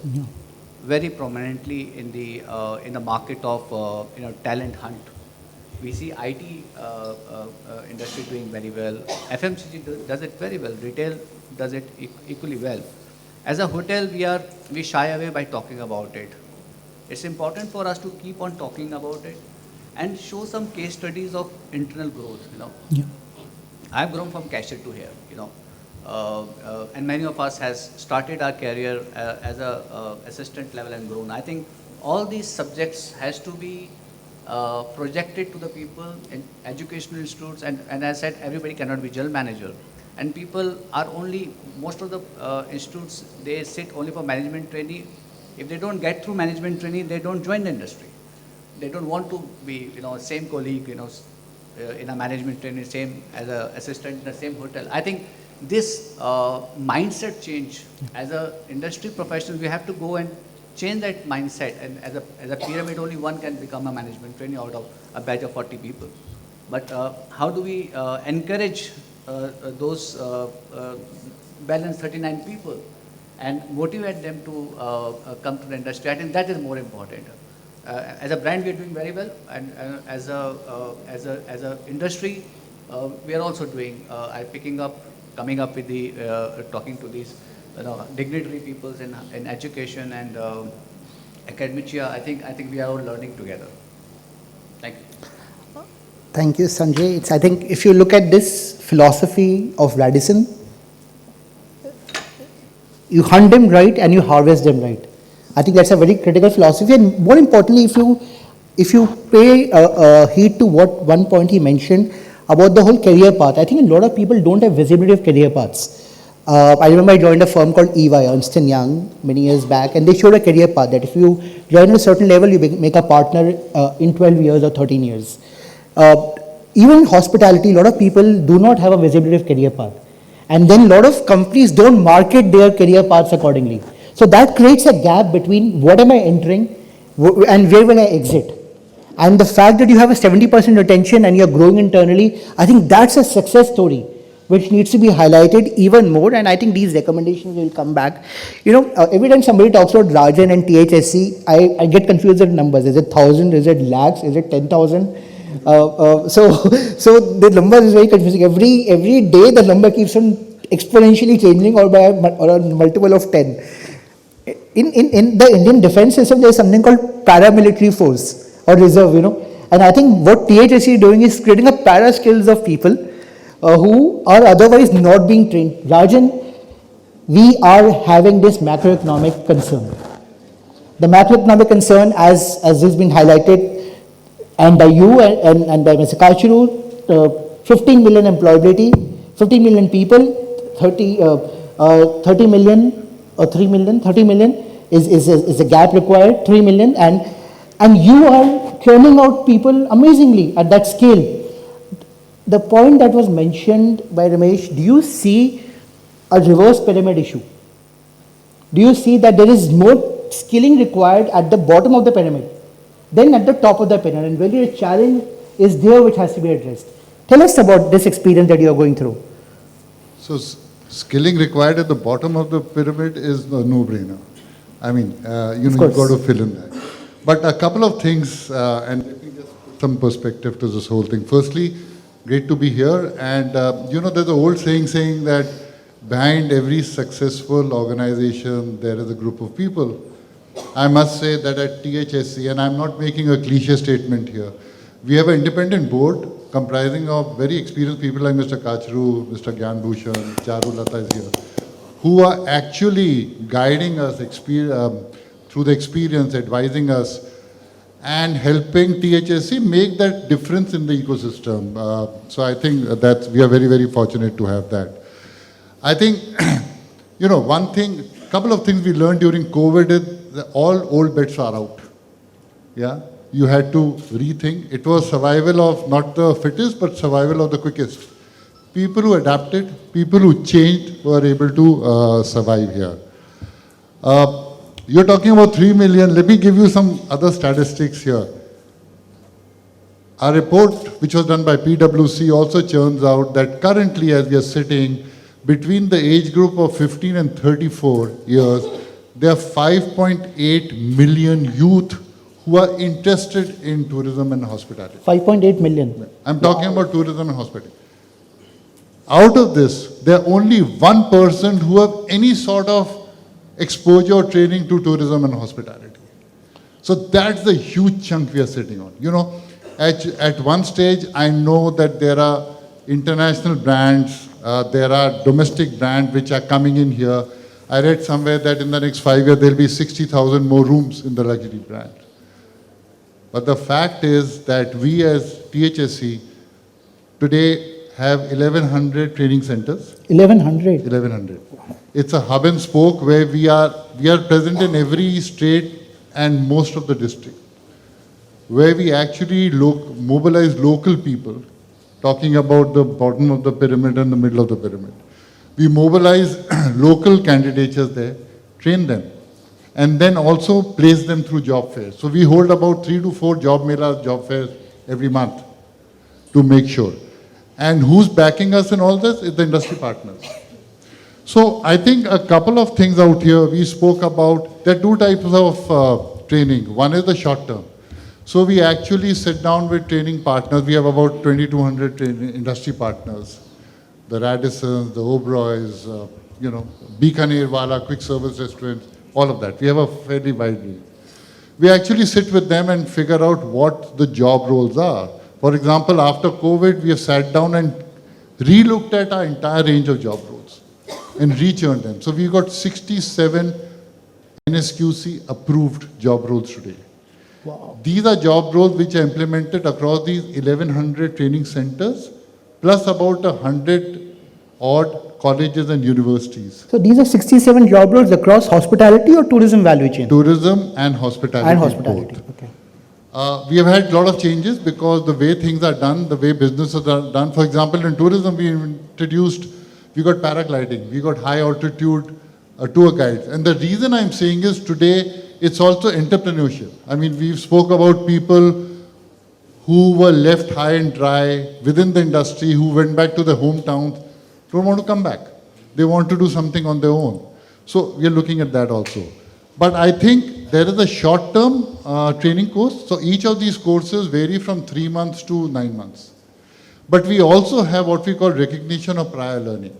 very prominently in the market of talent hunt. We see IT industry doing very well. FMCG does it very well. Retail does it equally well. As a hotel, we shy away by talking about it. It's important for us to keep on talking about it and show some case studies of internal growth. Yeah. I've grown from cashier to here. And many of us has started our career as a assistant level and grown. I think all these subjects has to be projected to the people in educational institutes, and as I said, everybody cannot be general manager. And people are most of the institutes, they sit only for management training. If they don't get through management training, they don't join the industry. they don't want to be, same colleague, in a management training, same as an assistant in the same hotel. I think this mindset change, as a industry professional, we have to go and change that mindset. And as a pyramid, only one can become a management trainee out of a batch of 40 people. But how do we encourage those balanced 39 people and motivate them to come to the industry? I think that is more important. As a brand, we are doing very well, and as a industry, we are also doing. Coming up with the talking to these dignitary peoples in education and academia. I think we are all learning together. Thank you. Thank you, Sanjay. I think if you look at this philosophy of Radisson, you hunt them right and you harvest them right. I think that's a very critical philosophy. And more importantly, if you pay heed to what one point he mentioned about the whole career path, I think a lot of people don't have visibility of career paths. I remember I joined a firm called EY, Ernst & Young, many years back, and they showed a career path that if you join at a certain level, you make a partner in 12 years or 13 years. Even in hospitality, a lot of people do not have a visibility of career path. And then a lot of companies don't market their career paths accordingly. So that creates a gap between what am I entering and where will I exit. And the fact that you have a 70% retention and you're growing internally, I think that's a success story which needs to be highlighted even more. And I think these recommendations will come back. Every time somebody talks about Rajan and THSC, I get confused with numbers. Is it 1,000? Is it lakhs? Is it 10,000? So the number is very confusing. Every day the number keeps on exponentially changing or by a multiple of 10. In the Indian defense system, there is something called paramilitary force or reserve, And I think what THSC is doing is creating a para skills of people who are otherwise not being trained. Rajan, we are having this macroeconomic concern. The macroeconomic concern, as has been highlighted, and by you and by Mr. Kachuru, 15 million employability, 15 million people, 30 million or 3 million, 30 million is a gap required, 3 million, and you are churning out people amazingly at that scale. The point that was mentioned by Ramesh, do you see a reverse pyramid issue? Do you see that there is more skilling required at the bottom of the pyramid than at the top of the pyramid? And really a challenge is there which has to be addressed. Tell us about this experience that you are going through. So skilling required at the bottom of the pyramid is a no-brainer. I mean, you've got to fill in that. But a couple of things, and let me just put some perspective to this whole thing. Firstly, great to be here. And, there's an old saying that behind every successful organization, there is a group of people. I must say that at THSC, and I'm not making a cliche statement here, we have an independent board comprising of very experienced people like Mr. Kachru, Mr. Gyan Bhushan, Charu Lata is here, who are actually guiding us through the experience, advising us, and helping THSC make that difference in the ecosystem. So I think that we are very, very fortunate to have that. I think, couple of things we learned during COVID is that all old bets are out. Yeah, you had to rethink. It was survival of not the fittest, but survival of the quickest. People who adapted, people who changed were able to survive here. You're talking about 3 million. Let me give you some other statistics here. Our report, which was done by PwC, also churns out that currently, as we are sitting, between the age group of 15 and 34 years, there are 5.8 million youth who are interested in tourism and hospitality. 5.8 million. I'm talking about tourism and hospitality. Out of this, there are only 1% who have any sort of exposure or training to tourism and hospitality. So that's the huge chunk we are sitting on. At one stage, I know that there are international brands, there are domestic brands which are coming in here. I read somewhere that in the next 5 years, there'll be 60,000 more rooms in the luxury brand. But the fact is that we as THSC today have 1,100 training centers. 1,100? 1,100. It's a hub and spoke where we are present in every state and most of the district. where we actually mobilize local people, talking about the bottom of the pyramid and the middle of the pyramid. We mobilize local candidates there, train them, and then also place them through job fairs. So we hold about 3 to 4 job melas, job fairs every month to make sure. And who's backing us in all this is the industry partners. So I think a couple of things out here we spoke about. There are 2 types of training. One is the short term. So we actually sit down with training partners. We have about 2,200 industry partners. The Radissons, the Oberoys, Bikaner Wala, quick service restaurants, all of that. We have a fairly wide range. We actually sit with them and figure out what the job roles are. For example, after COVID, we have sat down and re-looked at our entire range of job roles and rechurned them. So we've got 67 NSQC approved job roles today. Wow. These are job roles which are implemented across these 1,100 training centers, plus about 100 odd colleges and universities. So these are 67 job roles across hospitality or tourism value chain? Tourism and hospitality. And hospitality, both. okay. We have had a lot of changes because the way things are done, the way businesses are done. For example, in tourism, we got paragliding, we got high altitude tour guides. And the reason I'm saying is today, it's also entrepreneurship. I mean, we've spoke about people who were left high and dry within the industry, who went back to their hometowns, don't want to come back. They want to do something on their own. So we are looking at that also. But I think there is a short-term training course. So each of these courses vary from 3 months to 9 months. But we also have what we call recognition of prior learning.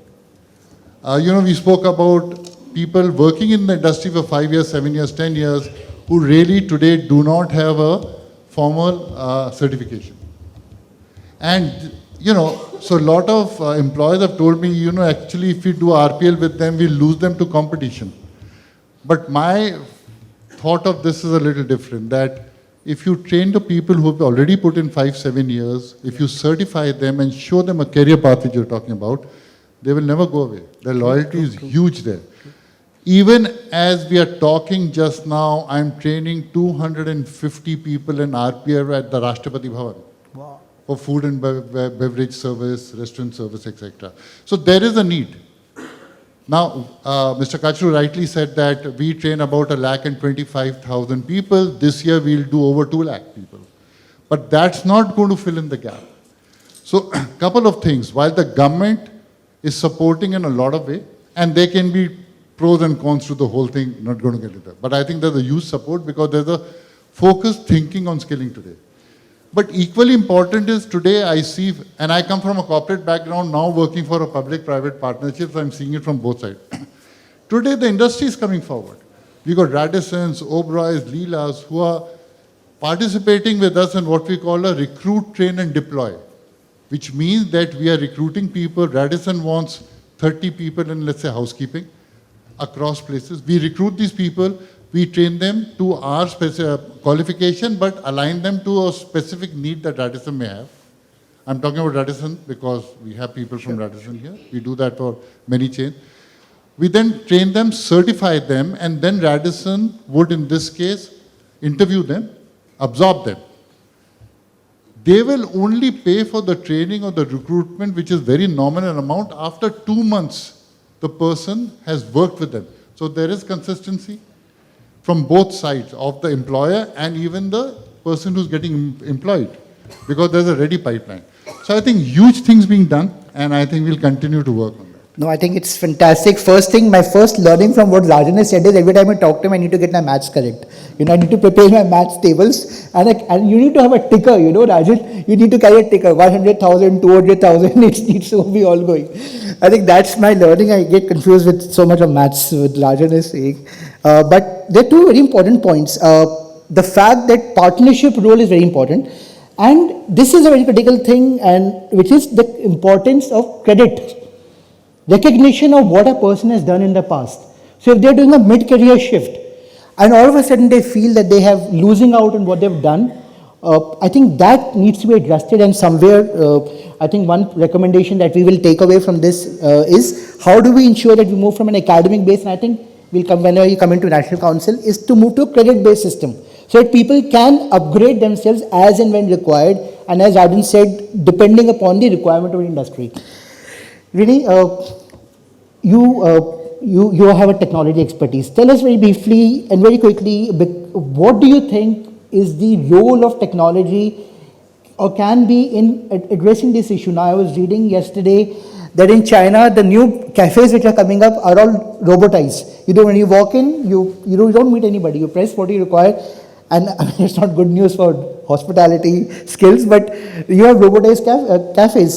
We spoke about people working in the industry for 5 years, 7 years, 10 years, who really today do not have a formal certification. And, so a lot of employers have told me, actually if we do RPL with them, we'll lose them to competition. But my thought of this is a little different, that if you train the people who have already put in 5-7 years, if you certify them and show them a career path which you're talking about, they will never go away. Their loyalty is huge there. Even as we are talking just now, I'm training 250 people in RPL at the Rashtrapati Bhavan. Wow. For food and beverage service, restaurant service, etc. So there is a need. Now, Mr. Kachru rightly said that we train about 125,000 people. This year we'll do over 2 lakh people. But that's not going to fill in the gap. So a couple of things. While the government is supporting in a lot of ways, and there can be pros and cons to the whole thing, not going to get into that. But I think there's a huge support because there's a focused thinking on skilling today. But equally important is today I see, and I come from a corporate background, now working for a public-private partnership, so I'm seeing it from both sides. Today the industry is coming forward. We got Radissons, Oberoys, Leelas, who are participating with us in what we call a recruit, train and deploy, which means that we are recruiting people. Radisson wants 30 people in, let's say, housekeeping across places. We recruit these people. We train them to our qualification, but align them to a specific need that Radisson may have. I'm talking about Radisson because we have people from Radisson here. We do that for many chains. We then train them, certify them, and then Radisson would, in this case, interview them, absorb them. They will only pay for the training or the recruitment, which is very nominal amount, after 2 months the person has worked with them. So there is consistency from both sides of the employer and even the person who's getting employed, because there's a ready pipeline. So I think huge things being done, and I think we'll continue to work on that. No, I think it's fantastic. First thing, my first learning from what Rajan has said is every time I talk to him, I need to get my maths correct. I need to prepare my maths tables, and you need to have a ticker, Rajan. You need to carry a ticker, 100,000, 200,000, it needs to be all going. I think that's my learning. I get confused with so much of maths, what Rajan is saying. But there are 2 very important points. The fact that partnership role is very important. And this is a very critical thing, and which is the importance of credit. Recognition of what a person has done in the past. So if they're doing a mid-career shift, and all of a sudden they feel that they have losing out on what they've done, I think that needs to be adjusted, and somewhere I think one recommendation that we will take away from this is how do we ensure that we move from an academic base, and I think we'll come whenever you come into National Council, is to move to a credit-based system. so that people can upgrade themselves as and when required, and as Arden said, depending upon the requirement of the industry. Really, you have a technology expertise. Tell us very briefly and very quickly, what do you think is the role of technology or can be in addressing this issue? Now, I was reading yesterday that in China, the new cafes which are coming up are all robotized. When you walk in, you don't meet anybody. You press what you require, and it's not good news for hospitality skills, but you have robotized cafes.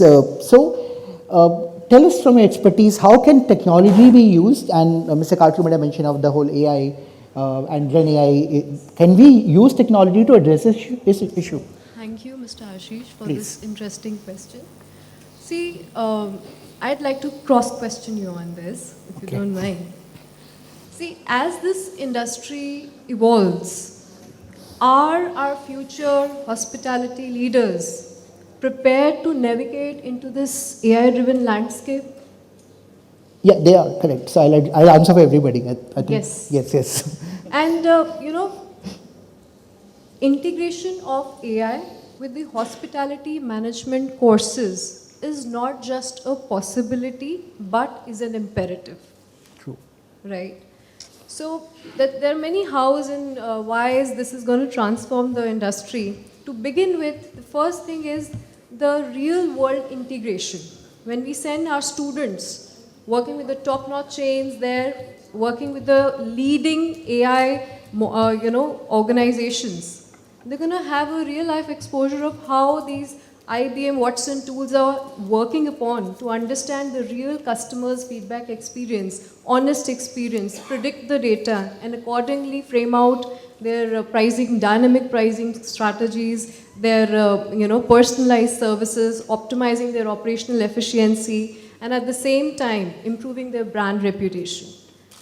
Tell us from your expertise, how can technology be used? And Mr. Karchu made a mention of the whole AI and Gen AI. Can we use technology to address this issue? Thank you, Mr. Ashish, for Please. this interesting question. See, I'd like to cross-question you on this, if you don't mind. See, as this industry evolves, are our future hospitality leaders prepared to navigate into this AI-driven landscape? Yeah, they are, correct. So I'll answer for everybody. I think. Yes. Yes. And, integration of AI with the hospitality management courses is not just a possibility, but is an imperative. True. Right? So there are many hows and whys this is going to transform the industry. To begin with, the first thing is the real world integration. When we send our students working with the top-notch chains there, working with the leading AI organizations, they're going to have a real-life exposure of how these IBM Watson tools are working upon to understand the real customer's feedback experience, honest experience, predict the data, and accordingly frame out their pricing, dynamic pricing strategies, their personalized services, optimizing their operational efficiency, and at the same time improving their brand reputation.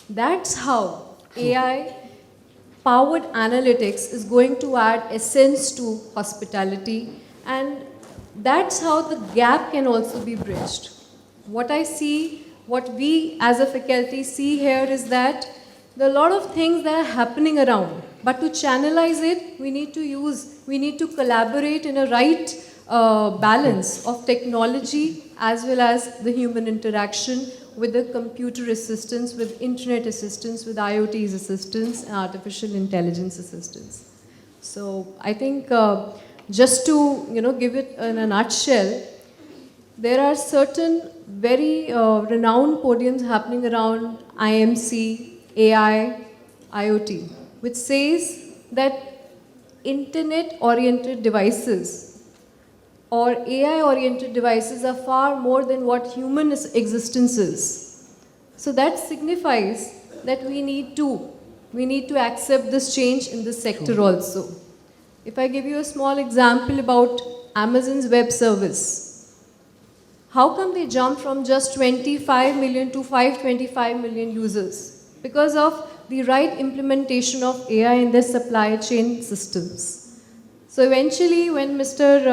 That's how AI-powered analytics is going to add essence to hospitality, and that's how the gap can also be bridged. What I see, what we as a faculty see here is that there are a lot of things that are happening around, but to channelize it, we need to collaborate in a right balance of technology as well as the human interaction with the computer assistance, with internet assistance, with IoT's assistance, and artificial intelligence assistance. So I think just to give it in a nutshell, there are certain very renowned podiums happening around IMC, AI, IoT, which says that internet-oriented devices or AI-oriented devices are far more than what human existence is. So that signifies that we need to accept this change in this sector also. If I give you a small example about Amazon's web service, how come they jumped from just 25 million to 525 million users? Because of the right implementation of AI in their supply chain systems. So eventually, when Mr.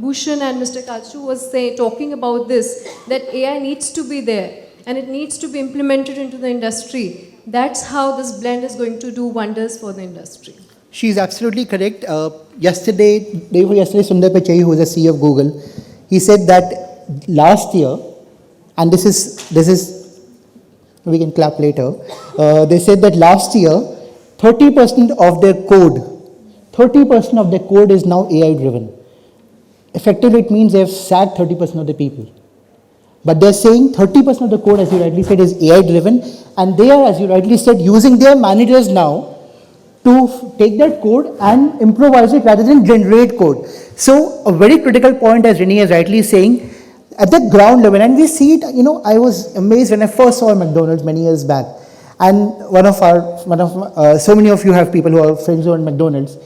Bhushan and Mr. Kachu was talking about this, that AI needs to be there and it needs to be implemented into the industry, that's how this blend is going to do wonders for the industry. She's absolutely correct. Day before yesterday, Sundar Pichai, who is the CEO of Google, he said that last year, and this is we can clap later, they said that last year, 30% of their code is now AI driven. Effectively, it means they've sacked 30% of the people. But they're saying 30% of the code, as you rightly said, is AI driven, and they are, as you rightly said, using their managers now to take that code and improvise it rather than generate code. So a very critical point, as Renee is rightly saying, at the ground level, and we see it, I was amazed when I first saw McDonald's many years back. And so many of you have people who are friends who are in McDonald's.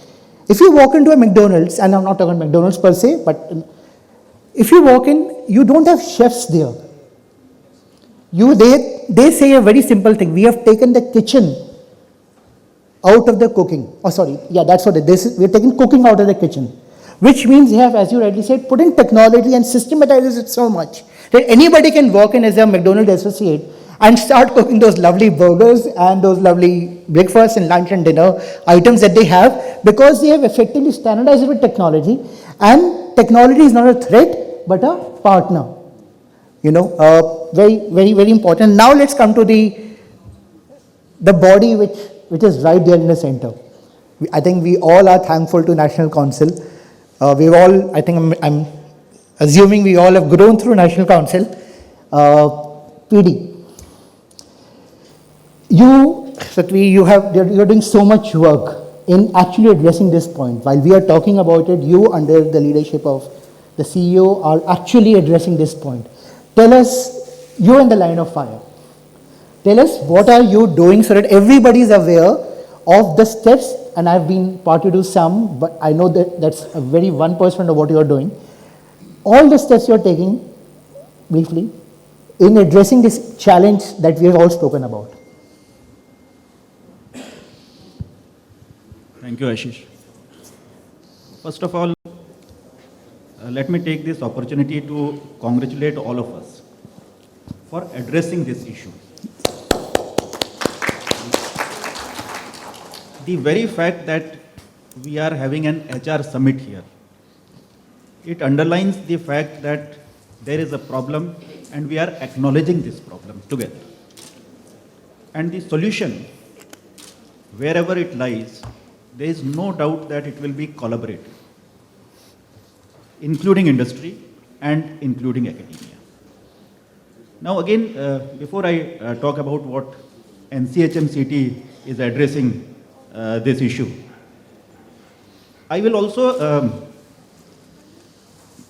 If you walk into a McDonald's, and I'm not talking McDonald's per se, but if you walk in, you don't have chefs there. They say a very simple thing. We have taken the kitchen out of the cooking. Oh, sorry. Yeah, that's what it is. We're taking cooking out of the kitchen. Which means they have, as you rightly said, put in technology and systematizes it so much that anybody can walk in as a McDonald's associate and start cooking those lovely burgers and those lovely breakfast and lunch and dinner items that they have, because they have effectively standardized it with technology, and technology is not a threat but a partner. Very, very, very important. Now let's come to the body which is right there in the center. I think we all are thankful to National Council. We've all, I think I'm assuming we all have grown through National Council. PD, you're doing so much work in actually addressing this point. While we are talking about it, you under the leadership of the CEO are actually addressing this point. Tell us, you're in the line of fire. Tell us what are you doing so that everybody is aware of the steps, and I've been part to do some, but I know that that's a very 1% of what you're doing. All the steps you're taking, briefly, in addressing this challenge that we have all spoken about. Thank you, Ashish. First of all, let me take this opportunity to congratulate all of us for addressing this issue. The very fact that we are having an HR summit here, it underlines the fact that there is a problem and we are acknowledging this problem together. And the solution, wherever it lies, there is no doubt that it will be collaborative, including industry and including academia. Now again, before I talk about what NCHMCT is addressing this issue, I will also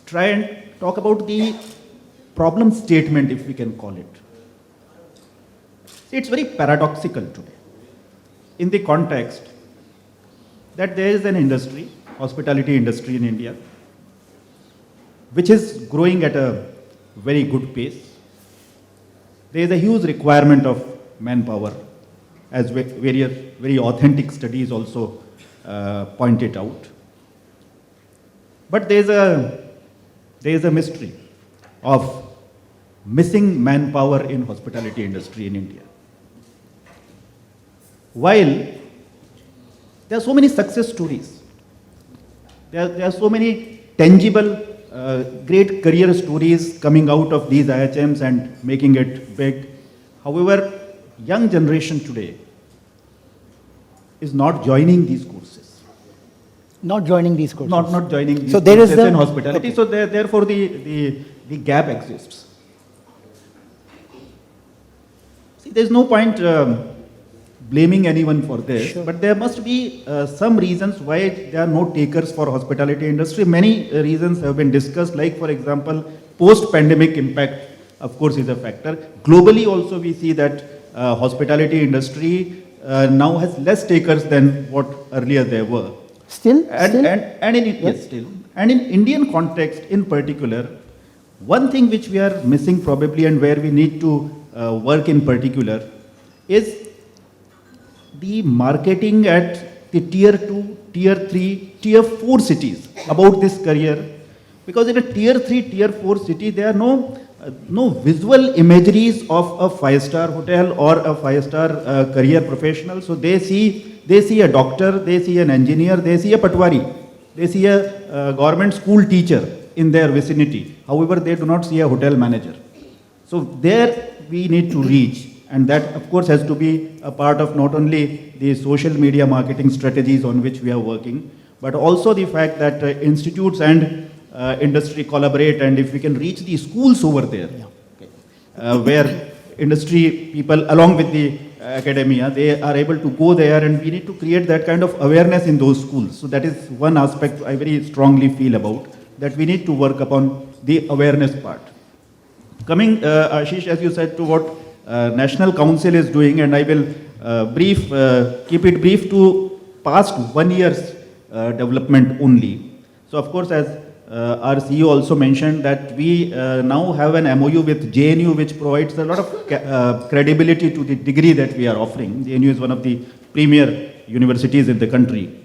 try and talk about the problem statement, if we can call it. See, it's very paradoxical today in the context that there is an industry, hospitality industry in India, which is growing at a very good pace. There is a huge requirement of manpower, as various very authentic studies also pointed out. But there is a mystery of missing manpower in hospitality industry in India. While there are so many success stories, there are so many tangible, great career stories coming out of these IHMs and making it big. However, young generation today is not joining these courses. Not joining these courses. Not joining these so there courses is in hospitality. Okay. So therefore the gap exists. See, there's no point blaming anyone for this, Sure. but there must be some reasons why there are no takers for hospitality industry. Many reasons have been discussed, like for example, post-pandemic impact, of course, is a factor. Globally also we see that hospitality industry now has less takers than what earlier there were. Still? Yes, still. And in Indian context in particular, one thing which we are missing probably and where we need to work in particular is the marketing at the tier 2, tier 3, tier 4 cities about this career. Because in a tier 3, tier 4 city, there are no visual imageries of a 5-star hotel or a 5-star career professional. So they see a doctor, they see an engineer, they see a patwari, they see a government school teacher in their vicinity. However, they do not see a hotel manager. So there we need to reach. And that, of course, has to be a part of not only the social media marketing strategies on which we are working, but also the fact that institutes and industry collaborate, and if we can reach the schools over there, where industry people, along with the academia, they are able to go there, and we need to create that kind of awareness in those schools. So that is one aspect I very strongly feel about, that we need to work upon the awareness part. Coming, Ashish, as you said, to what National Council is doing, and I will keep it brief to past 1 year's development only. So of course, as our CEO also mentioned, that we now have an MOU with JNU, which provides a lot of credibility to the degree that we are offering. JNU is one of the premier universities in the country.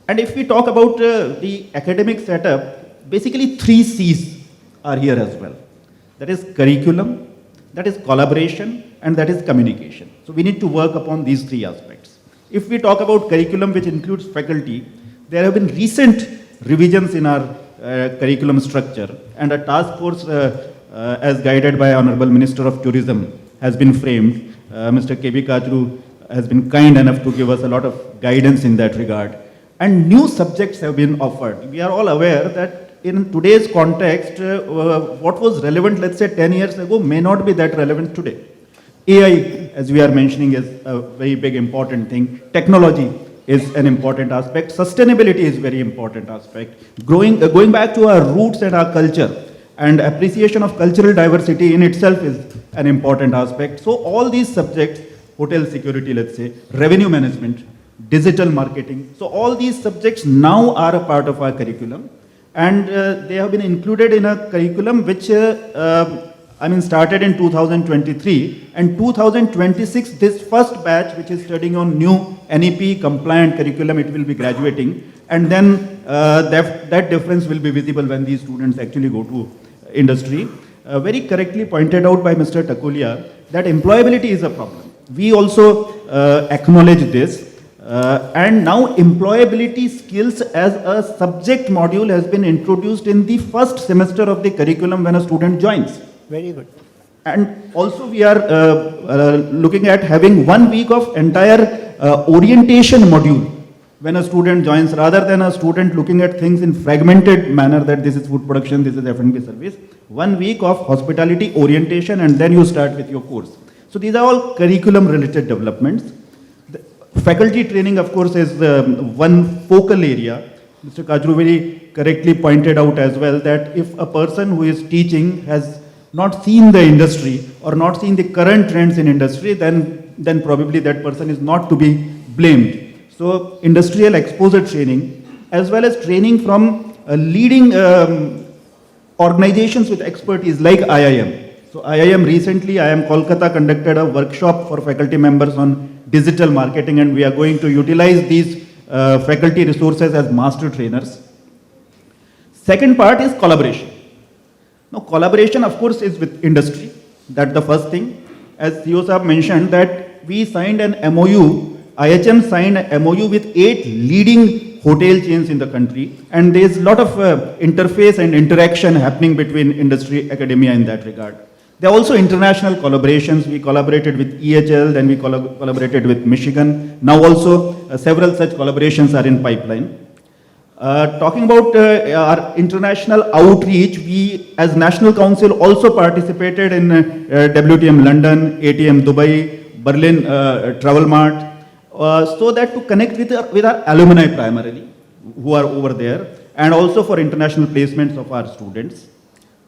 And if we talk about the academic setup, basically 3 C's are here as well. That is curriculum, that is collaboration, and that is communication. So we need to work upon these three aspects. If we talk about curriculum, which includes faculty, there have been recent revisions in our curriculum structure, and a task force as guided by Honorable Minister of Tourism has been framed. Mr. K.B. Kajru has been kind enough to give us a lot of guidance in that regard. And new subjects have been offered. We are all aware that in today's context, what was relevant, let's say 10 years ago, may not be that relevant today. AI, as we are mentioning, is a very big important thing. Technology is an important aspect. Sustainability is very important aspect. Going back to our roots and our culture, and appreciation of cultural diversity in itself is an important aspect. So all these subjects, hotel security, let's say, revenue management, digital marketing, so all these subjects now are a part of our curriculum, and they have been included in a curriculum which started in 2023, and 2026, this first batch which is studying on new NEP compliant curriculum, it will be graduating, and then that difference will be visible when these students actually go to industry. Very correctly pointed out by Mr. Takulia that employability is a problem. We also acknowledge this. And now employability skills as a subject module has been introduced in the first semester of the curriculum when a student joins. Very good. And also we are looking at having 1 week of entire orientation module when a student joins, rather than a student looking at things in fragmented manner that this is food production, this is F&B service. 1 week of hospitality orientation, and then you start with your course. So these are all curriculum related developments. Faculty training, of course, is one focal area. Mr. Kajru very correctly pointed out as well that if a person who is teaching has not seen the industry or not seen the current trends in industry, then probably that person is not to be blamed. So industrial exposure training, as well as training from leading organizations with expertise like IIM. So IIM recently, IIM Kolkata conducted a workshop for faculty members on digital marketing, and we are going to utilize these faculty resources as master trainers. Second part is collaboration. Now collaboration, of course, is with industry. That's the first thing. As CEO Saab mentioned that we signed an MOU, IHM signed an MOU with 8 leading hotel chains in the country, and there's a lot of interface and interaction happening between industry, academia in that regard. There are also international collaborations. We collaborated with EHL, then we collaborated with Michigan. Now also several such collaborations are in pipeline. Talking about our international outreach, we as National Council also participated in WTM London, ATM Dubai, Berlin Travel Mart, so that to connect with our alumni primarily, who are over there, and also for international placements of our students.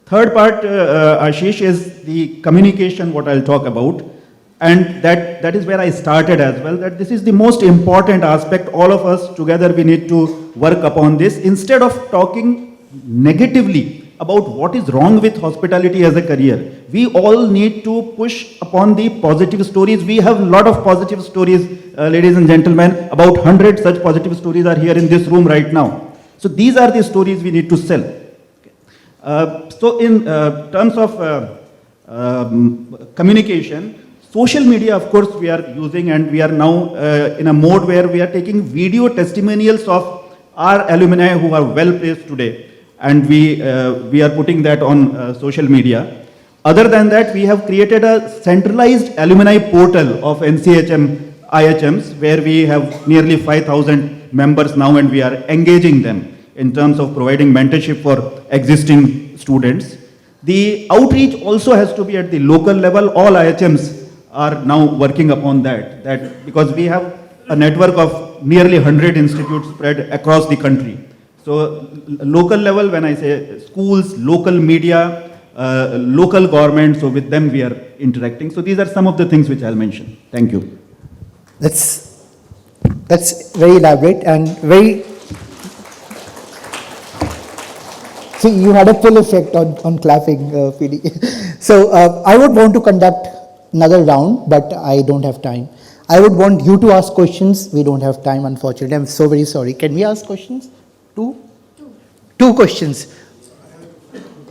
Third part, Ashish, is the communication, what I'll talk about. And that is where I started as well, that this is the most important aspect. All of us together, we need to work upon this. Instead of talking negatively about what is wrong with hospitality as a career, we all need to push upon the positive stories. We have a lot of positive stories, ladies and gentlemen. About 100 such positive stories are here in this room right now. So these are the stories we need to sell. So in terms of communication, social media, of course, we are using, and we are now in a mode where we are taking video testimonials of our alumni who are well placed today, and we are putting that on social media. Other than that, we have created a centralized alumni portal of NCHM IHMs, where we have nearly 5,000 members now, and we are engaging them in terms of providing mentorship for existing students. The outreach also has to be at the local level. All IHMs are now working upon that because we have a network of nearly 100 institutes spread across the country. So local level, when I say schools, local media, local government, so with them we are interacting. So these are some of the things which I'll mention. Thank you. That's very elaborate and very. See, you had a pull effect on clapping, PD. So I would want to conduct another round, but I don't have time. I would want you to ask questions. We don't have time, unfortunately. I'm so very sorry. Can we ask questions? Two questions.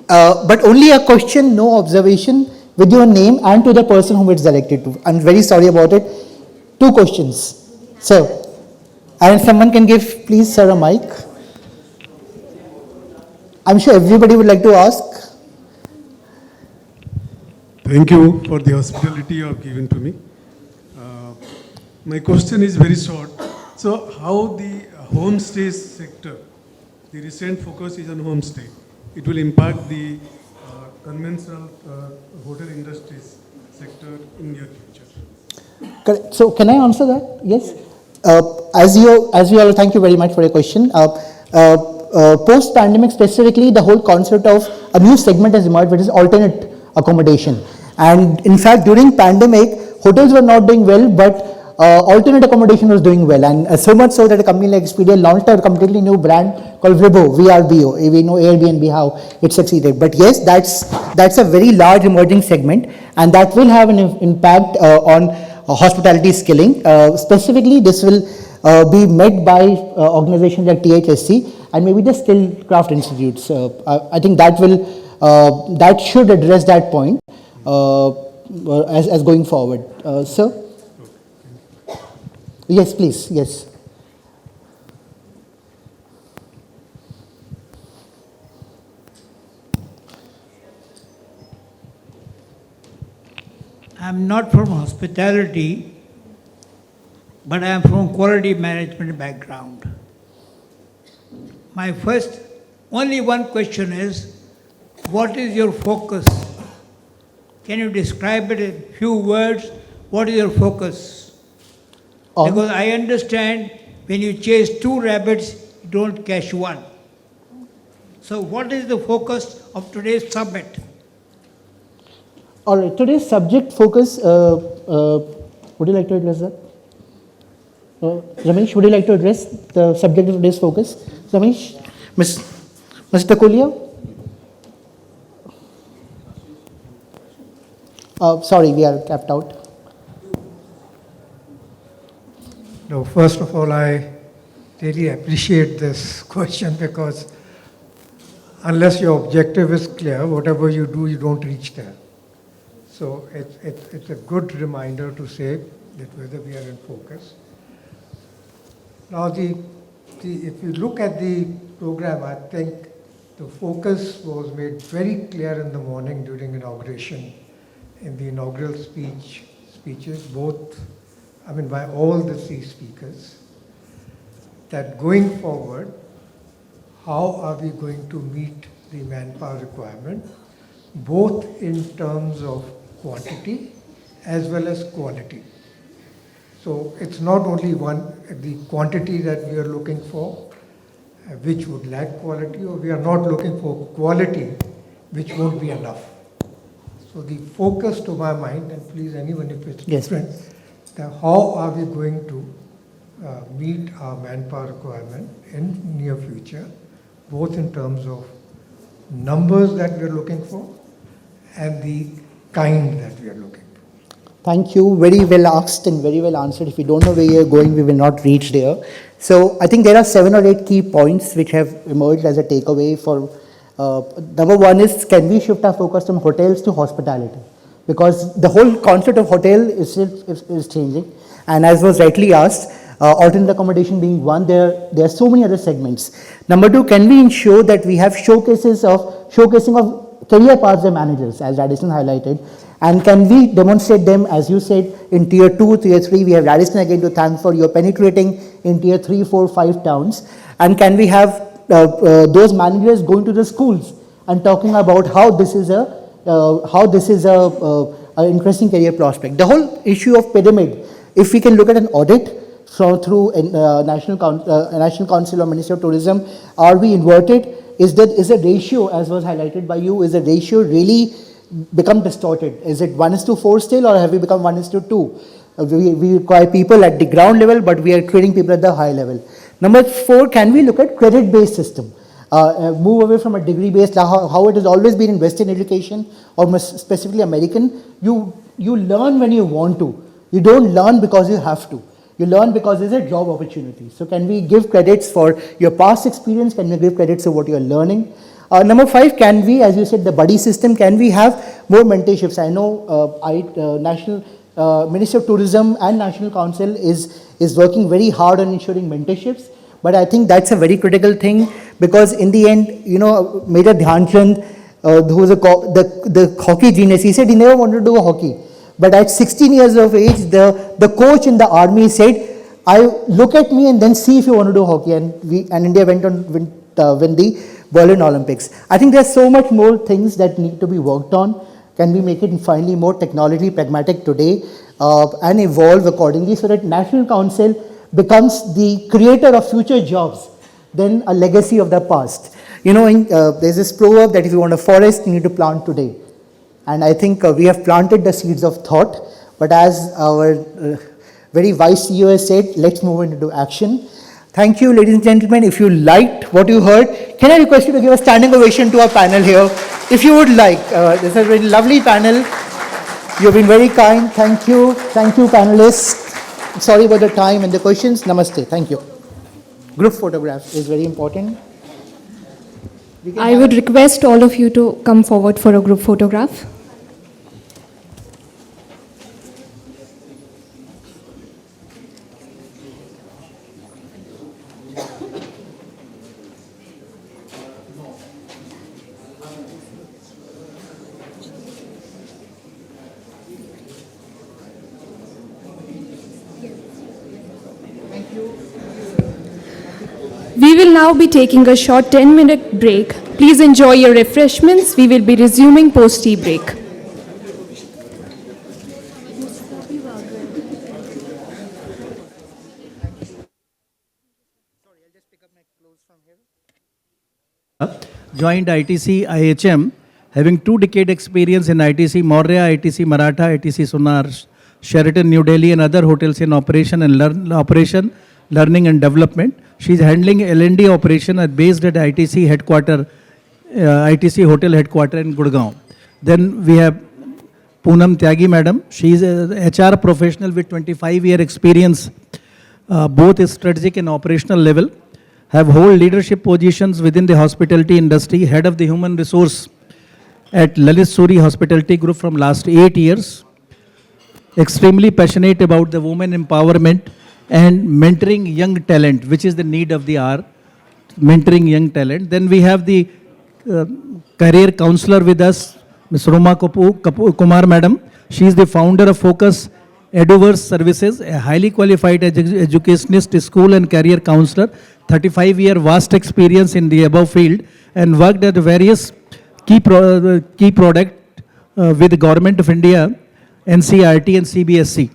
But only a question, no observation. with your name and to the person whom it's directed to. I'm very sorry about it. 2 questions. Sir, and someone can give, please, sir, a mic. I'm sure everybody would like to ask. Thank you for the hospitality you have given to me. My question is very short. So, how the homestay sector, the recent focus is on homestay, it will impact the conventional hotel industries sector in near future? Correct. So, can I answer that? Yes. As you all, thank you very much for your question. Post-pandemic specifically, the whole concept of a new segment has emerged, which is alternate accommodation. And in fact, during pandemic, hotels were not doing well, but alternate accommodation was doing well. And so much so that a company like Expedia launched a completely new brand called Vrbo, VRBO. We know Airbnb, how it succeeded. But yes, that's a very large emerging segment, and that will have an impact on hospitality skilling. Specifically, this will be met by organizations like THSC and maybe the Skillcraft Institutes. I think that should address that point as going forward. Sir? Yes, please. Yes. I'm not from hospitality, but I am from quality management background. My only one question is, what is your focus? Can you describe it in few words? What is your focus? Because I understand when you chase 2 rabbits, you don't catch one. So what is the focus of today's summit? All right, today's subject focus, would you like to address that? Ramesh, would you like to address the subject of today's focus? Ramesh? Mr. Kulia? Sorry, we are capped out. No, first of all, I really appreciate this question, because unless your objective is clear, whatever you do, you don't reach there. So it's a good reminder to say that whether we are in focus. Now, if you look at the program, I think the focus was made very clear in the morning during inauguration, in the inaugural speeches, by all the 3 speakers, that going forward, how are we going to meet the manpower requirement, both in terms of quantity as well as quality. So it's not only the quantity that we are looking for, which would lack quality, or we are not looking for quality, which won't be enough. So the focus, to my mind, and please anyone if it's different, how are we going to meet our manpower requirement in near future, both in terms of numbers that we are looking for and the kind that we are looking for. Thank you. Very well asked and very well answered. If we don't know where you're going, we will not reach there. So I think there are 7 or 8 key points which have emerged as a takeaway for number 1 is, can we shift our focus from hotels to hospitality? Because the whole concept of hotel is changing. And as was rightly asked, alternate accommodation being one, there are so many other segments. Number 2, can we ensure that we have showcasing of career paths of managers, as Radisson highlighted, and can we demonstrate them, as you said, in tier 2, tier 3, we have Radisson again to thank for your penetrating in tier 3, 4, 5 towns, and can we have those managers going to the schools and talking about how this is a interesting career prospect. The whole issue of pyramid, if we can look at an audit through National Council or Ministry of Tourism, are we inverted? Is the ratio, as was highlighted by you, is the ratio really become distorted? Is it 1:4 still, or have we become 1:2? We require people at the ground level, but we are training people at the high level. Number 4, can we look at credit-based system? Move away from a degree-based, how it has always been in Western education, or specifically American. You learn when you want to. You don't learn because you have to. You learn because there's a job opportunity. So can we give credits for your past experience? Can we give credits for what you're learning? Number 5, can we, as you said, the buddy system, can we have more mentorships? I know National Minister of Tourism and National Council is working very hard on ensuring mentorships, but I think that's a very critical thing, because in the end, you know, Major Dhyan Chand, who was the hockey genius, he said he never wanted to do hockey. But at 16 years of age, the coach in the army said, look at me and then see if you want to do hockey. And India went on win the Berlin Olympics. I think there's so much more things that need to be worked on. Can we make it finally more technology pragmatic today and evolve accordingly, so that National Council becomes the creator of future jobs than a legacy of the past. You know, there's this proverb that if you want a forest, you need to plant today. And I think we have planted the seeds of thought, but as our very wise CEO has said, let's move into action. Thank you, ladies and gentlemen. If you liked what you heard, can I request you to give a standing ovation to our panel here? If you would like, this is a very lovely panel. You've been very kind. Thank you. Thank you, panelists. Sorry about the time and the questions. Namaste. Thank you. Group photograph is very important. I would request all of you to come forward for a group photograph. We will now be taking a short 10-minute break. Please enjoy your refreshments. We will be resuming post-tea break. Joined ITC IHM, having 2-decade experience in ITC Maurya, ITC Maratha, ITC Sonar, Sheraton New Delhi and other hotels in operation and learning and development. She is handling L&D operation based at ITC headquarter, ITC hotel headquarter in Gurgaon. Then we have Poonam Tyagi madam. She is a HR professional with 25-year experience, both strategic and operational level. Have hold leadership positions within the hospitality industry, head of the human resource at Lalit Suri Hospitality Group from last 8 years. Extremely passionate about the women empowerment and mentoring young talent, which is the need of the hour, mentoring young talent. Then we have the career counselor with us, Ms. Roma Kumar madam. She is the founder of Focus Eduverse Services, a highly qualified educationist, school and career counselor, 35-year vast experience in the above field, and worked at various key product with the Government of India, NCRT and CBSE,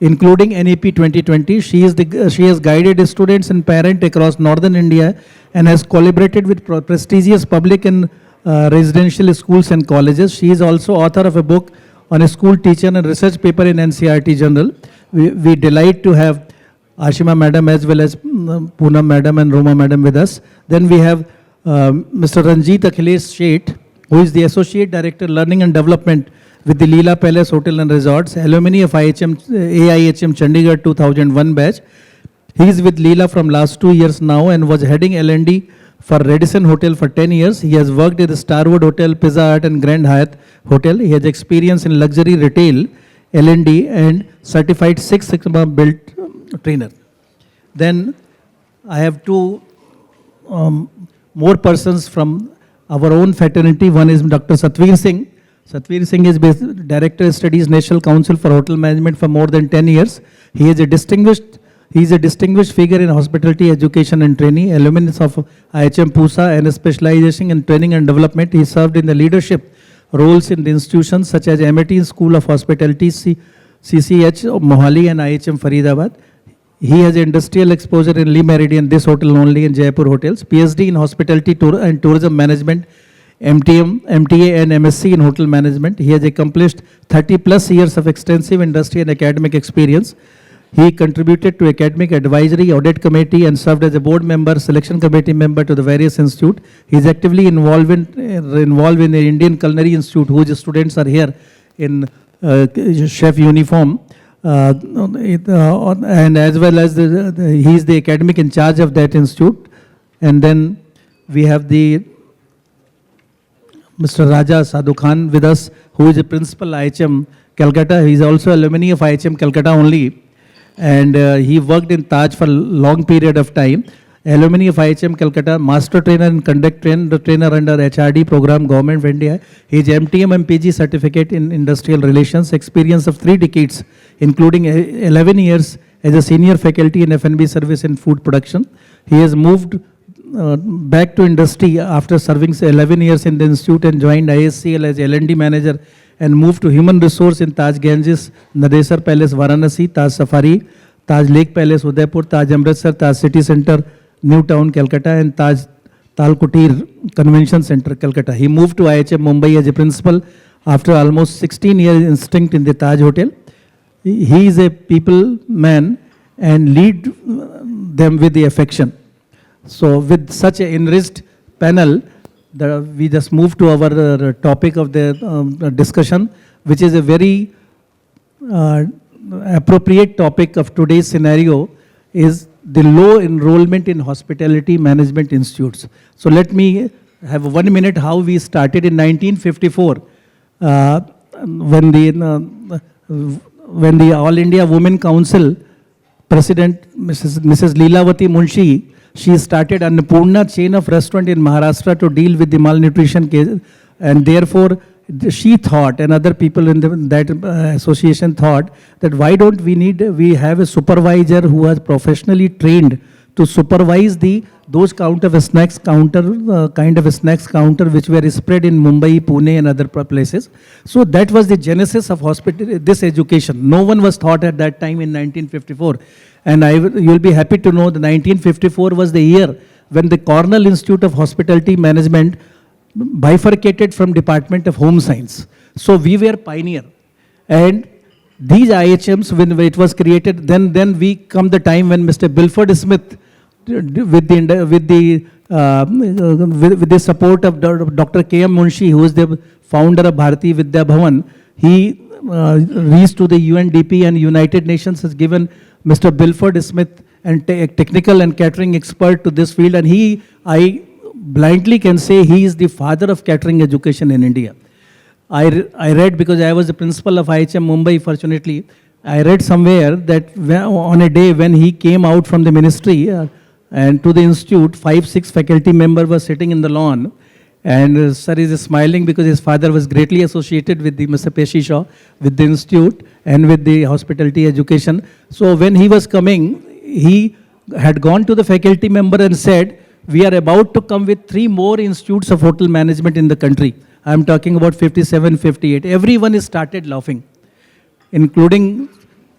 including NEP 2020. She has guided students and parents across northern India and has collaborated with prestigious public and residential schools and colleges. She is also author of a book on a school teacher and research paper in NCRT Journal. We delight to have Ashima madam as well as Poonam madam and Roma madam with us. Then we have Mr. Ranjit Akhilesh Sheth, who is the Associate Director Learning and Development with the Leela Palace Hotel and Resorts, alumni of AIHM Chandigarh 2001 batch. He is with Leela from last 2 years now and was heading L&D for Radisson Hotel for 10 years. He has worked at the Starwood Hotel, Pizza Hut and Grand Hyatt Hotel. He has experience in luxury retail, L&D and certified Six Sigma built trainer. Then I have two more persons from our own fraternity. One is Dr. Satvir Singh. Satvir Singh is Director of Studies, National Council for Hotel Management for more than 10 years. He is a distinguished figure in hospitality education and training, alumnus of IHM Pusa and specialization in training and development. He served in the leadership roles in the institutions such as MIT School of Hospitality, CCH Mohali and IHM Faridabad. He has industrial exposure in Lee Meridian, this hotel only, in Jaipur hotels. PhD in hospitality and tourism management, MTA and MSc in hotel management. He has accomplished 30 plus years of extensive industry and academic experience. He contributed to academic advisory audit committee and served as a board member, selection committee member to the various institutes. He is actively involved in the Indian Culinary Institute, whose students are here in chef uniform. And as well as he is the academic in charge of that institute. And then we have the Mr. Raja Sadhu Khan with us, who is a principal IHM Calcutta. He is also alumni of IHM Calcutta only. And he worked in Taj for a long period of time. Alumni of IHM Calcutta, master trainer and conduct trainer under HRD program, Government of India. He is MTM MPG certificate in industrial relations, experience of 3 decades, including 11 years as a senior faculty in F&B service and food production. He has moved back to industry after serving 11 years in the institute and joined ISCL as L&D manager and moved to human resource in Taj Ganges, Nadesar Palace, Varanasi, Taj Safari, Taj Lake Palace, Udaipur, Taj Amritsar, Taj City Center, New Town, Calcutta, and Taj Tal Kutir Convention Center, Calcutta. He moved to IHM Mumbai as a principal after almost 16 years instinct in the Taj Hotel. He is a people man and lead them with the affection. So with such an enriched panel, we just move to our topic of the discussion, which is a very appropriate topic of today's scenario, is the low enrollment in hospitality management institutes. So let me have 1 minute how we started in 1954 when the All India Women Council President Mrs. Leelavati Munshi, she started Annapurna chain of restaurant in Maharashtra to deal with the malnutrition case, and therefore she thought, and other people in that association thought, that why don't we have a supervisor who has professionally trained to supervise those kind of a snacks counter which were spread in Mumbai, Pune and other places. So that was the genesis of this education. No one was taught at that time in 1954. And you'll be happy to know that 1954 was the year when the Cornell Institute of Hospitality Management bifurcated from Department of Home Science. So we were pioneer. And these IHMs, when it was created, then we come the time when Mr. Bilford Smith, with the support of Dr. K.M. Munshi, who is the founder of Bharati Vidya Bhavan, he reached to the UNDP and United Nations, has given Mr. Bilford Smith and technical and catering expert to this field, and I blindly can say he is the father of catering education in India. I read, because I was the principal of IHM Mumbai, fortunately, I read somewhere that on a day when he came out from the ministry and to the institute, 5-6 faculty members were sitting in the lawn, and sir is smiling because his father was greatly associated with the Mr. Peshi Shaw, with the institute and with the hospitality education. So when he was coming, he had gone to the faculty member and said, we are about to come with 3 more institutes of hotel management in the country. I am talking about 57, 58. Everyone started laughing, including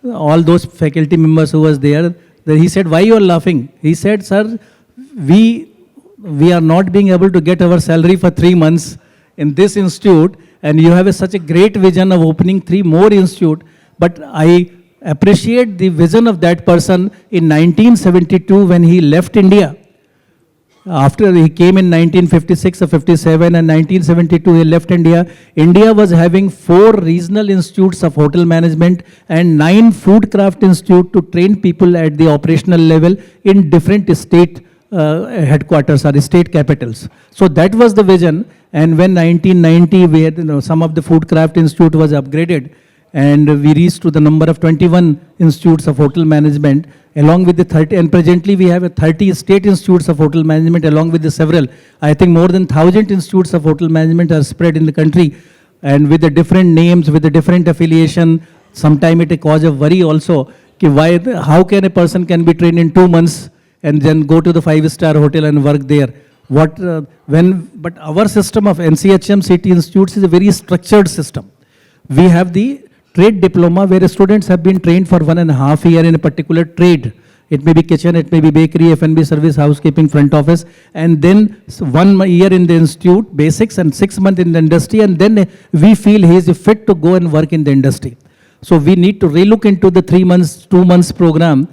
all those faculty members who was there. He said, why you are laughing? He said, sir, we are not being able to get our salary for 3 months in this institute, and you have such a great vision of opening 3 more institutes. But I appreciate the vision of that person in 1972 when he left India. After he came in 1956 or 57 and 1972 he left India. India was having 4 regional institutes of hotel management and 9 food craft institutes to train people at the operational level in different state headquarters or state capitals. So that was the vision. And when 1990 we had, some of the food craft institute was upgraded, and we reached to the number of 21 institutes of hotel management along with the 30, and presently we have 30 state institutes of hotel management along with the several, I think more than 1,000 institutes of hotel management are spread in the country, and with the different names, with the different affiliation. Sometime it a cause of worry also, how can a person can be trained in 2 months and then go to the 5-star hotel and work there. But our system of NCHM City Institutes is a very structured system. We have the trade diploma where students have been trained for 1.5 years in a particular trade. It may be kitchen, it may be bakery, F&B service, housekeeping, front office, and then 1 year in the institute, basics, and 6 months in the industry, and then we feel he is fit to go and work in the industry. So we need to relook into the 3 months, 2 months program,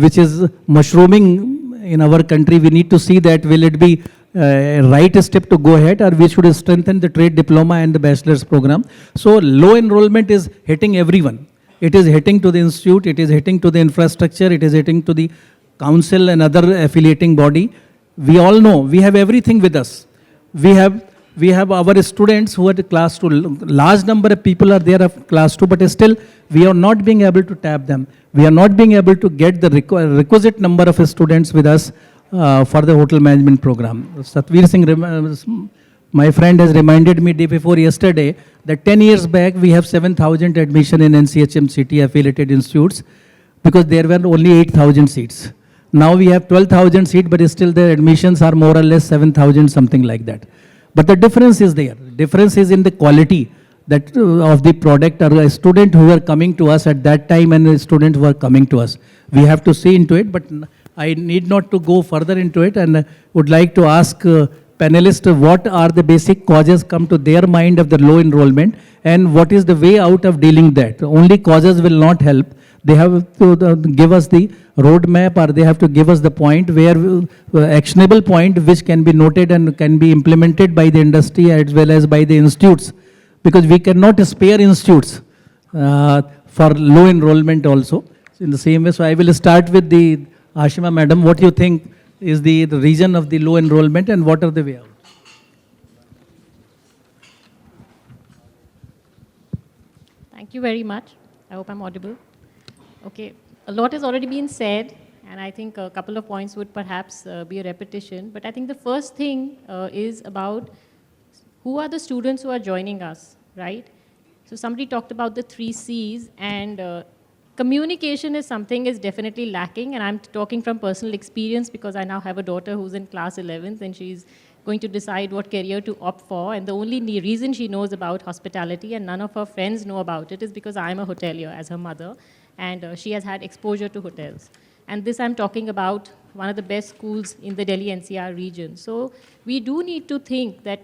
which is mushrooming in our country. We need to see that will it be right step to go ahead, or we should strengthen the trade diploma and the bachelor's program. So low enrollment is hitting everyone. It is hitting to the institute, it is hitting to the infrastructure, it is hitting to the council and other affiliating body. We all know we have everything with us. We have We have our students who are the class 2, large number of people are there of class 2, but still we are not being able to tap them. We are not being able to get the requisite number of students with us for the hotel management program. Satvir Singh, my friend has reminded me day before yesterday that 10 years back we have 7,000 admission in NCHMCT affiliated institutes because there were only 8,000 seats. Now we have 12,000 seats, but still the admissions are more or less 7,000, something like that. But the difference is there. Difference is in the quality that of the product, or a student who are coming to us at that time and the students who are coming to us. We have to see into it, but I need not to go further into it, and would like to ask panelists what are the basic causes come to their mind of the low enrollment, and what is the way out of dealing that. Only causes will not help. They have to give us the roadmap, or they have to give us the point where actionable point which can be noted and can be implemented by the industry as well as by the institutes, because we cannot spare institutes for low enrollment also. So in the same way, so I will start with the Ashima madam. What do you think is the reason of the low enrollment and what are the way out? Thank you very much. I hope I'm audible. Okay, a lot has already been said, and I think a couple of points would perhaps be a repetition. But I think the first thing is about who are the students who are joining us, right? So somebody talked about the 3 C's, and communication is something is definitely lacking, and I'm talking from personal experience because I now have a daughter who's in class 11th, and she's going to decide what career to opt for, and the only reason she knows about hospitality and none of her friends know about it is because I'm a hotelier as her mother, and she has had exposure to hotels. And this I'm talking about one of the best schools in the Delhi NCR region. So we do need to think that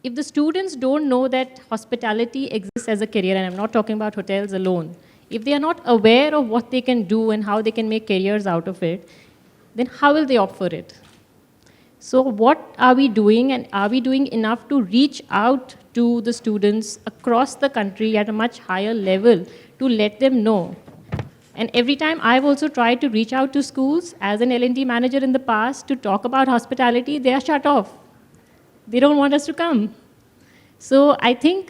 if the students don't know that hospitality exists as a career, and I'm not talking about hotels alone, if they are not aware of what they can do and how they can make careers out of it, then how will they opt for it? So what are we doing, and are we doing enough to reach out to the students across the country at a much higher level to let them know? And every time I've also tried to reach out to schools as an L&D manager in the past to talk about hospitality, they are shut off. They don't want us to come. So I think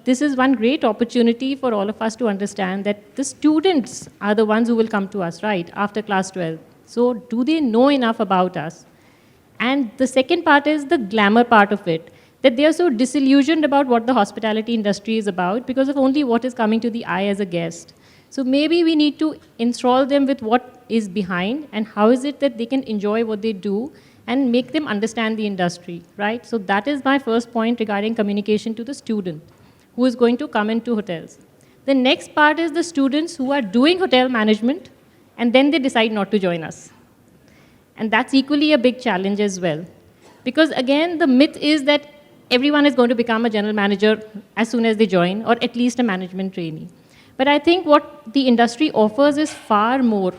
this is one great opportunity for all of us to understand that the students are the ones who will come to us, right, after class 12. So do they know enough about us? And the second part is the glamour part of it, that they are so disillusioned about what the hospitality industry is about because of only what is coming to the eye as a guest. So maybe we need to enthrall them with what is behind and how is it that they can enjoy what they do and make them understand the industry, right? So that is my first point regarding communication to the student who is going to come into hotels. The next part is the students who are doing hotel management and then they decide not to join us. And that's equally a big challenge as well. Because again, the myth is that everyone is going to become a general manager as soon as they join, or at least a management trainee. But I think what the industry offers is far more.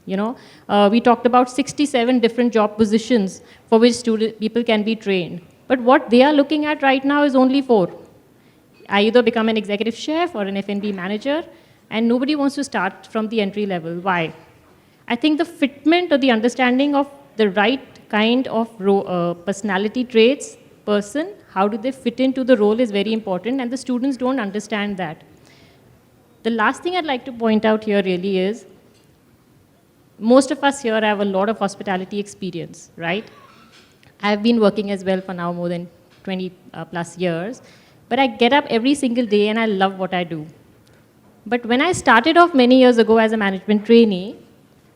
You know, we talked about 67 different job positions for which people can be trained. But what they are looking at right now is only 4. I either become an executive chef or an F&B manager, and nobody wants to start from the entry level. Why? I think the fitment or the understanding of the right kind of personality traits, person, how do they fit into the role is very important, and the students don't understand that. The last thing I'd like to point out here really is, most of us here have a lot of hospitality experience, right? I've been working as well for now more than 20 plus years, but I get up every single day and I love what I do. But when I started off many years ago as a management trainee,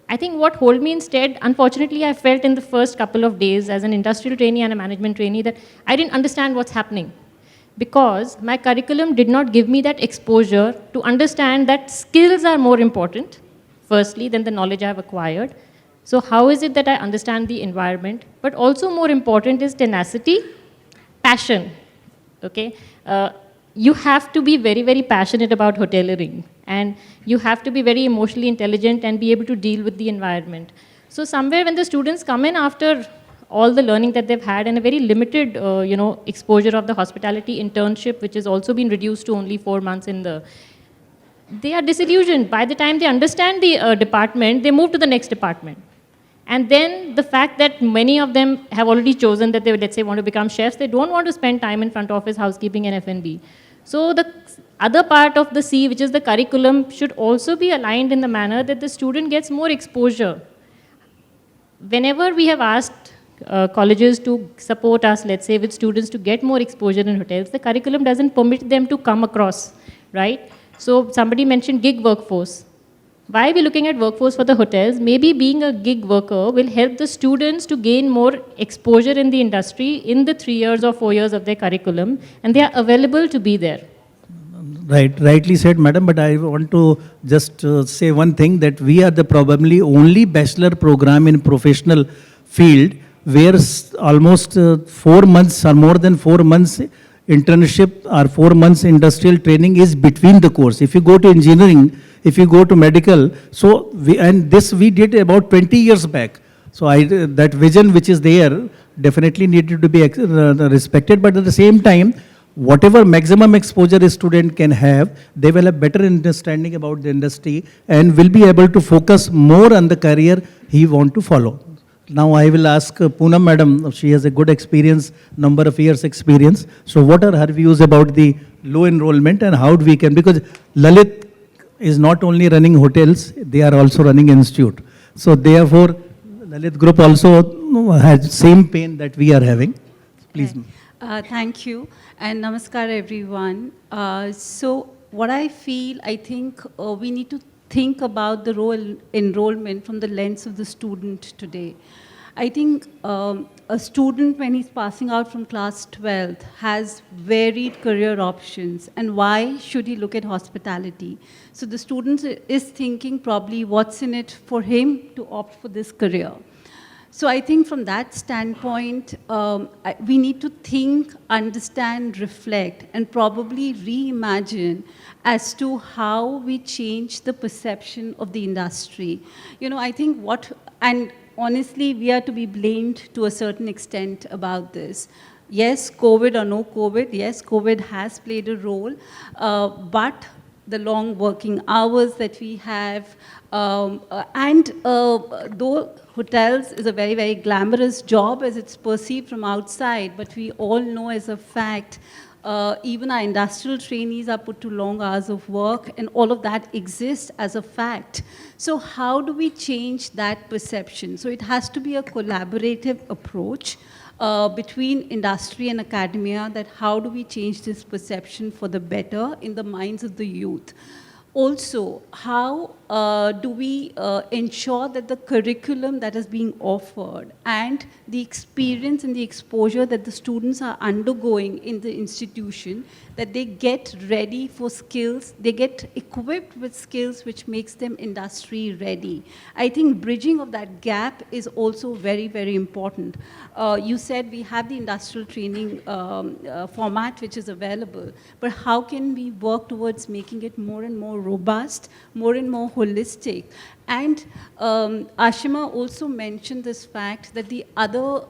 I think what hold me instead, unfortunately, I felt in the first couple of days as an industrial trainee and a management trainee that I didn't understand what's happening because my curriculum did not give me that exposure to understand that skills are more important, firstly, than the knowledge I have acquired. So how is it that I understand the environment? But also more important is tenacity, passion, okay? You have to be very, very passionate about hoteliering, and you have to be very emotionally intelligent and be able to deal with the environment. So somewhere when the students come in after all the learning that they've had and a very limited exposure of the hospitality internship, which has also been reduced to only 4 months they are disillusioned. By the time they understand the department, they move to the next department. And then the fact that many of them have already chosen that they, let's say, want to become chefs, they don't want to spend time in front office, housekeeping, and F&B. So the other part of the C, which is the curriculum, should also be aligned in the manner that the student gets more exposure. Whenever we have asked colleges to support us, let's say, with students to get more exposure in hotels, the curriculum doesn't permit them to come across, right? So somebody mentioned gig workforce. Why are we looking at workforce for the hotels? Maybe being a gig worker will help the students to gain more exposure in the industry in the 3 years or 4 years of their curriculum, and they are available to be there. Right, rightly said, madam, but I want to just say one thing, that we are the probably only bachelor program in professional field where almost 4 months or more than 4 months internship or 4 months industrial training is between the course. If you go to engineering, if you go to medical, so we did about 20 years back. So that vision which is there definitely needed to be respected, but at the same time, whatever maximum exposure a student can have, they will have better understanding about the industry and will be able to focus more on the career he want to follow. Now I will ask Poonam madam, she has a good experience, number of years experience. So what are her views about the low enrollment and how we can, because Lalit is not only running hotels, they are also running institute. So therefore, Lalit group also has same pain that we are having. Please. Thank you, and namaskar everyone. So what I feel, I think we need to think about the role enrollment from the lens of the student today. I think a student, when he's passing out from class 12th, has varied career options, and why should he look at hospitality? So the student is thinking probably what's in it for him to opt for this career. So I think from that standpoint, we need to think, understand, reflect, and probably reimagine as to how we change the perception of the industry. You know, I think and honestly, we are to be blamed to a certain extent about this. Yes, COVID or no COVID, yes, COVID has played a role, but the long working hours that we have, though hotels is a very, very glamorous job as it's perceived from outside, but we all know as a fact, even our industrial trainees are put to long hours of work, and all of that exists as a fact. So how do we change that perception? So it has to be a collaborative approach between industry and academia, that how do we change this perception for the better in the minds of the youth. Also, how do we ensure that the curriculum that is being offered and the experience and the exposure that the students are undergoing in the institution, that they get ready for skills, they get equipped with skills which makes them industry ready. I think bridging of that gap is also very, very important. You said we have the industrial training format which is available, but how can we work towards making it more and more robust, more and more holistic? And Ashima also mentioned this fact that the other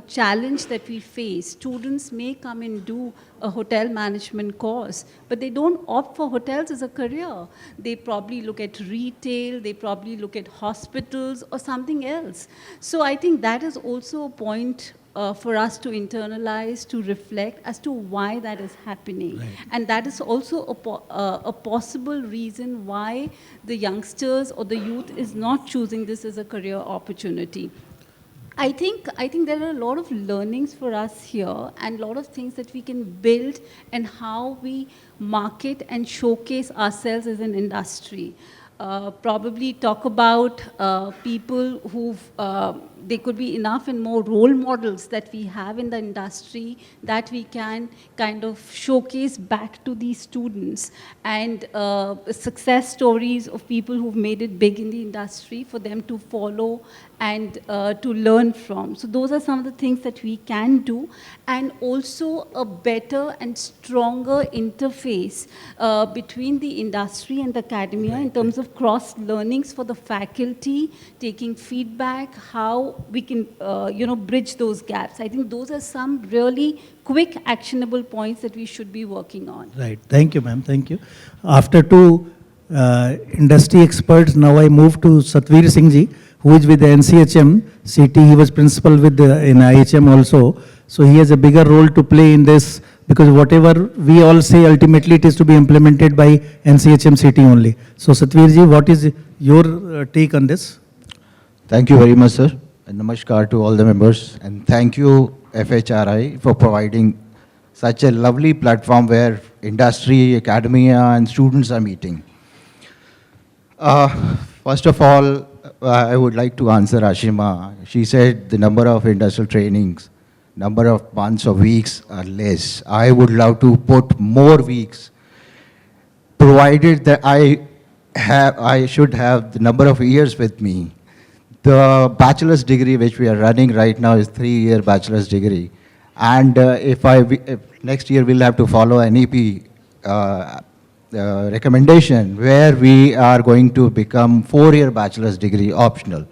challenge that we face, students may come and do a hotel management course, but they don't opt for hotels as a career. They probably look at retail, they probably look at hospitals or something else. So I think that is also a point for us to internalize, to reflect as to why that is happening. Right. And that is also a possible reason why the youngsters or the youth is not choosing this as a career opportunity. I think there are a lot of learnings for us here and a lot of things that we can build and how we market and showcase ourselves as an industry. Probably talk about people who've, there could be enough and more role models that we have in the industry that we can kind of showcase back to these students, and success stories of people who've made it big in the industry for them to follow and to learn from. So those are some of the things that we can do, and also a better and stronger interface between the industry and the academia in terms of cross learnings for the faculty, taking feedback, how we can bridge those gaps. I think those are some really quick actionable points that we should be working on. Right. Thank you, ma'am. Thank you. After two industry experts, now I move to Satvir Singh ji, who is with the NCHM CT. He was principal with in IHM also. So he has a bigger role to play in this, because whatever we all say, ultimately it is to be implemented by NCHM CT only. So Satvirji, what is your take on this? Thank you very much, sir. And namaskar to all the members. And thank you, FHRI, for providing such a lovely platform where industry, academia, and students are meeting. First of all, I would like to answer Ashima. She said the number of industrial trainings, number of months or weeks are less. I would love to put more weeks, provided that I should have the number of years with me. The bachelor's degree which we are running right now is 3-year bachelor's degree. And if next year we'll have to follow NEP recommendation where we are going to become 4-year bachelor's degree optional.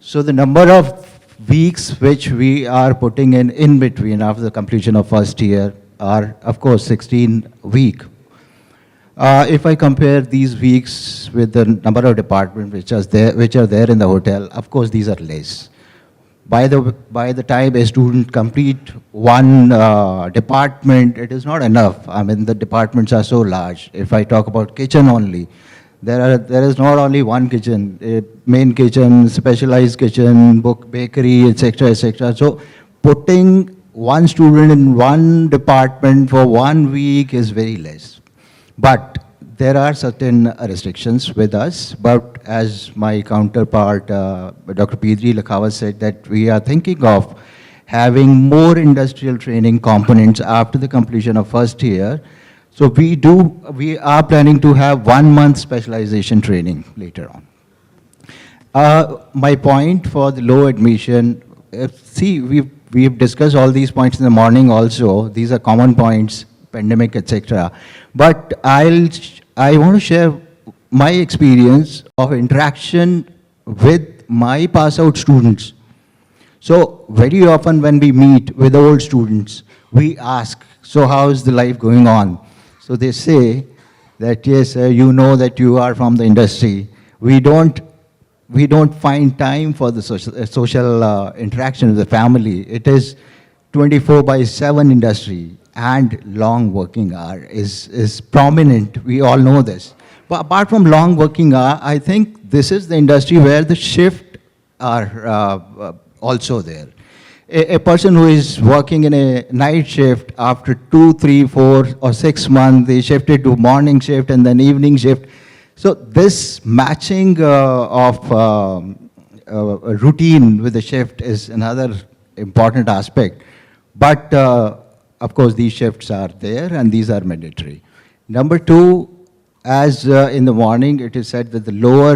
So the number of weeks which we are putting in between after the completion of first year are of course 16 weeks. If I compare these weeks with the number of departments which are there in the hotel, of course these are less. By the time a student complete one department, it is not enough. I mean, the departments are so large. If I talk about kitchen only, there is not only one kitchen, a main kitchen, specialized kitchen, bakery, etc., etc. So putting one student in one department for 1 week is very less. But there are certain restrictions with us, but as my counterpart, Dr. P3 Lakhawat said, that we are thinking of having more industrial training components after the completion of first year. So we are planning to have 1 month specialization training later on. My point for the low admission, see, we've discussed all these points in the morning also. These are common points, pandemic, etc. But I want to share my experience of interaction with my pass-out students. So very often when we meet with old students, we ask, so how is the life going on? So they say that, yes, you know that you are from the industry. We don't find time for the social interaction with the family. It is 24/7 industry. And long working hour is prominent. We all know this. But apart from long working hour, I think this is the industry where the shift are also there. A person who is working in a night shift, after 2, 3, 4, or 6 months, they shifted to morning shift and then evening shift. So this matching of routine with the shift is another important aspect. But of course, these shifts are there and these are mandatory. Number 2, as in the morning, it is said that the lower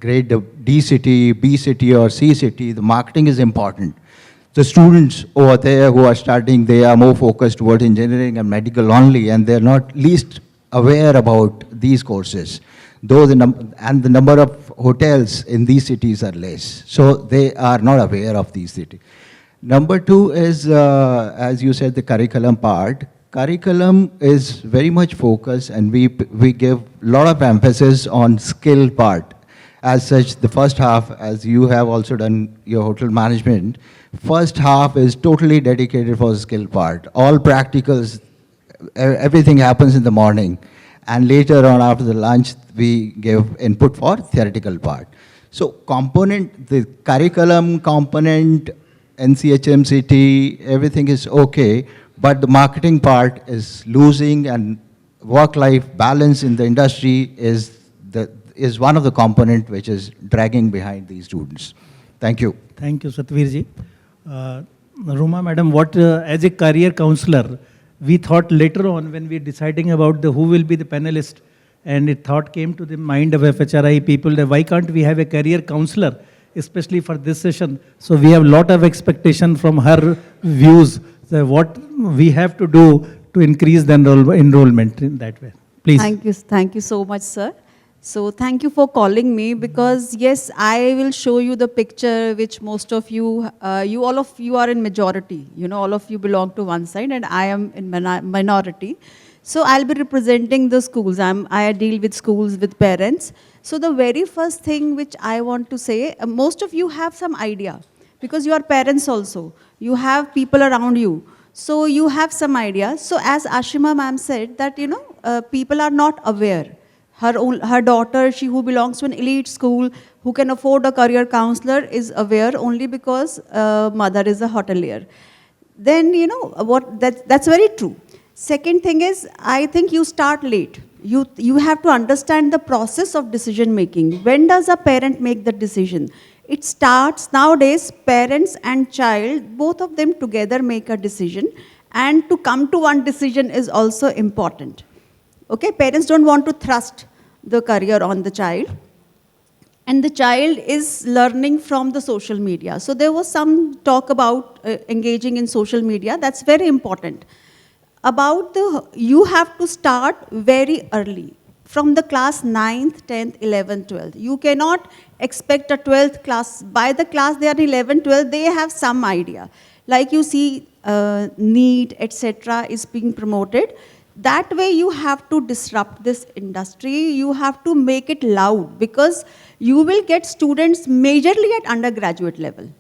grade D city, B city or C city, the marketing is important. The students over there who are studying, they are more focused towards engineering and medical only, and they're not least aware about these courses. Though the number of hotels in these cities are less, so they are not aware of these cities. Number 2 is, as you said, the curriculum part. Curriculum is very much focused, and we give a lot of emphasis on skill part. As such, the first half, as you have also done your hotel management, first half is totally dedicated for the skill part. All practicals, everything happens in the morning. And later on, after the lunch, we give input for theoretical part. So component, the curriculum component, NCHMCT, everything is okay, but the marketing part is losing, and work-life balance in the industry is one of the component which is dragging behind these students. Thank you. Thank you, Satvirji. Ruma madam, what as a career counselor, we thought later on when we were deciding about who will be the panelist, and a thought came to the mind of FHRI people that why can't we have a career counselor, especially for this session. So we have a lot of expectation from her views, what we have to do to increase the enrollment in that way. Please. Thank you so much, sir. So thank you for calling me, because yes, I will show you the picture which most of you, all of you are in majority. You know, all of you belong to one side and I am in minority. So I'll be representing the schools. I deal with schools, with parents. So the very first thing which I want to say, most of you have some idea because you are parents also. You have people around you. So you have some idea. So as Ashima ma'am said that, people are not aware. Her daughter, she who belongs to an elite school, who can afford a career counselor is aware only because mother is a hotelier. Then, that's very true. Second thing is, I think you start late. You have to understand the process of decision making. When does a parent make the decision? It starts nowadays, parents and child, both of them together make a decision. And to come to one decision is also important. Okay, parents don't want to thrust the career on the child. And the child is learning from the social media. So there was some talk about engaging in social media. That's very important. You have to start very early. From the class 9th, 10th, 11th, 12th. You cannot expect a 12th class. By the class they are 11, 12, they have some idea. Like you see, NEET, etc. is being promoted. That way you have to disrupt this industry. You have to make it loud because you will get students majorly at undergraduate level.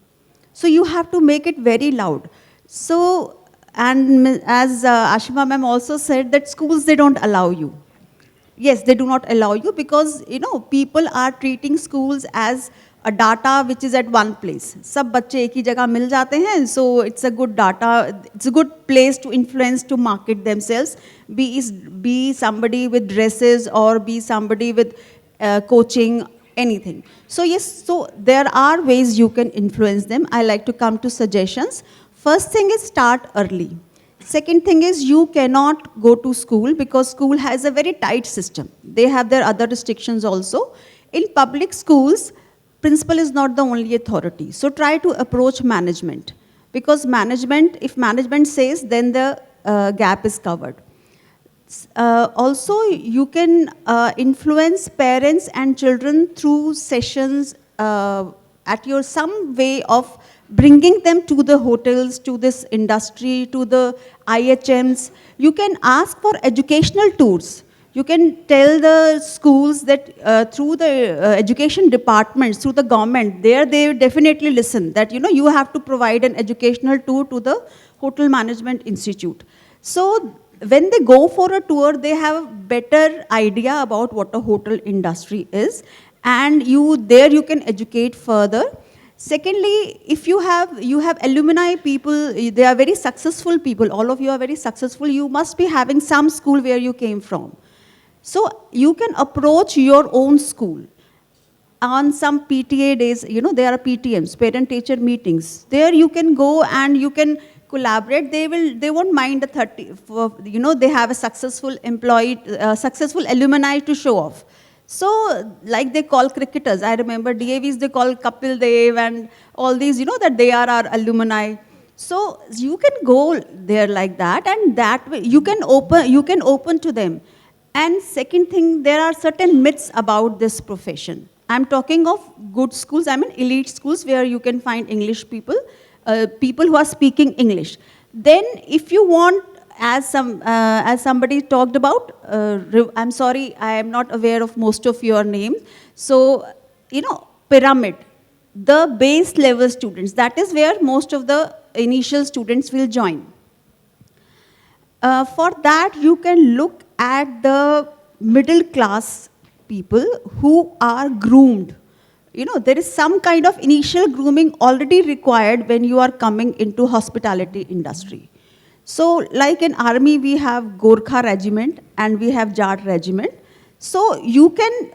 So you have to make it very loud. So, and as Ashima ma'am also said that schools, they don't allow you. Yes, they do not allow you because, people are treating schools as a data which is at one place. Sab bacche ek hi jagah mil jate hain, so it's a good data, it's a good place to influence, to market themselves, be somebody with dresses or be somebody with coaching, anything. So yes, so there are ways you can influence them. I like to come to suggestions. First thing is start early. Second thing is you cannot go to school because school has a very tight system. They have their other restrictions also. In public schools, principal is not the only authority. So try to approach management because if management says, then the gap is covered. Also, you can influence parents and children through sessions at your some way of bringing them to the hotels, to this industry, to the IHMs. You can ask for educational tours. You can tell the schools that through the education departments, through the government, they definitely listen that, you have to provide an educational tour to the Hotel Management Institute. So when they go for a tour, they have a better idea about what a hotel industry is. And you can educate further. Secondly, if you have alumni people, they are very successful people, all of you are very successful, you must be having some school where you came from. So you can approach your own school. On some PTA days, there are PTMs, parent-teacher meetings. There you can go and you can collaborate. They won't mind the 30, they have a successful successful alumni to show off. So, like they call cricketers, I remember DAVs, they call Kapil Dev and all these, that they are our alumni. So, you can go there like that, and that way you can open to them. And second thing, there are certain myths about this profession. I'm talking of good schools, I mean elite schools where you can find English people, people who are speaking English. Then, if you want, as somebody talked about, I'm sorry, I am not aware of most of your names. So, pyramid, the base level students, that is where most of the initial students will join. For that, you can look at the middle class people who are groomed. There is some kind of initial grooming already required when you are coming into hospitality industry. So, like in army, we have Gorkha regiment and we have Jat regiment. So, you can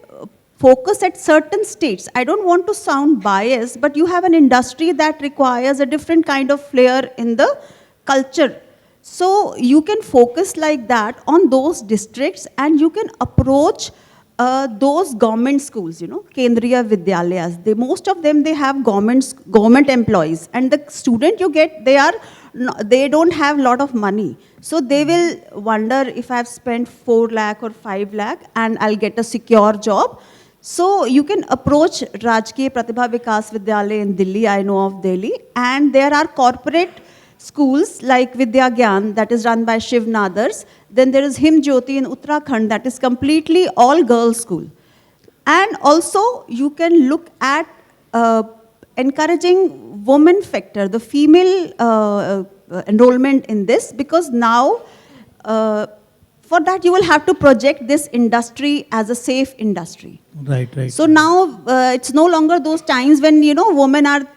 focus at certain states. I don't want to sound biased, but you have an industry that requires a different kind of flair in the culture. So, you can focus like that on those districts and you can approach those government schools, Kendriya Vidyalayas. Most of them, they have government employees. And the student you get, they don't have a lot of money. So they will wonder if I've spent 4 lakh or 5 lakh and I'll get a secure job. So you can approach Rajkiya Pratibha Vikas Vidyalaya in Delhi, I know of Delhi, and there are corporate schools like Vidya Gyan that is run by Shiv Nadars. Then there is Him Jyoti in Uttarakhand that is completely all girls school. And also you can look at encouraging women factor, the female enrollment in this, because now for that you will have to project this industry as a safe industry. Right, right. So now it's no longer those times when, you know,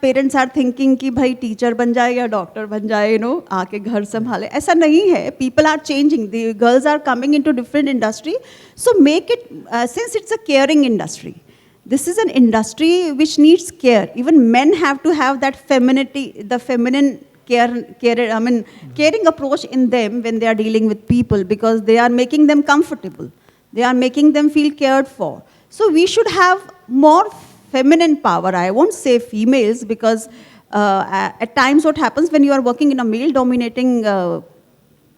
parents are thinking कि भाई teacher बन जाए या doctor बन जाए, you know, आके घर संभाले. ऐसा नहीं है. People are changing. The girls are coming into different industry. So make it, since it's a caring industry, this is an industry which needs care. Even men have to have that femininity, the feminine caring approach in them when they are dealing with people, because they are making them comfortable. They are making them feel cared for. So we should have more feminine power. I won't say females, because at times what happens when you are working in a male-dominating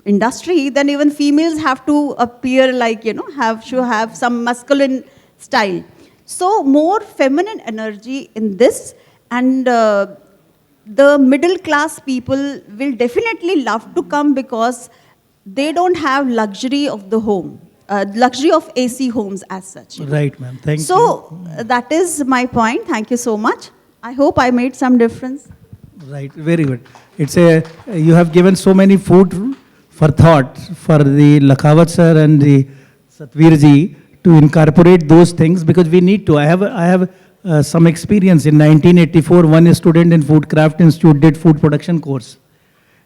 industry, then even females have to appear like, you know, should have some masculine style. So more feminine energy in this, and the middle class people will definitely love to come because they don't have luxury of the home, luxury of AC homes as such. Right, ma'am. Thank you. So that is my point. Thank you so much. I hope I made some difference. Right, very good. You have given so many food for thought for the Lakhawat sir and the Satvir ji to incorporate those things, because we need to. I have some experience. In 1984, one student in Food Craft Institute did food production course.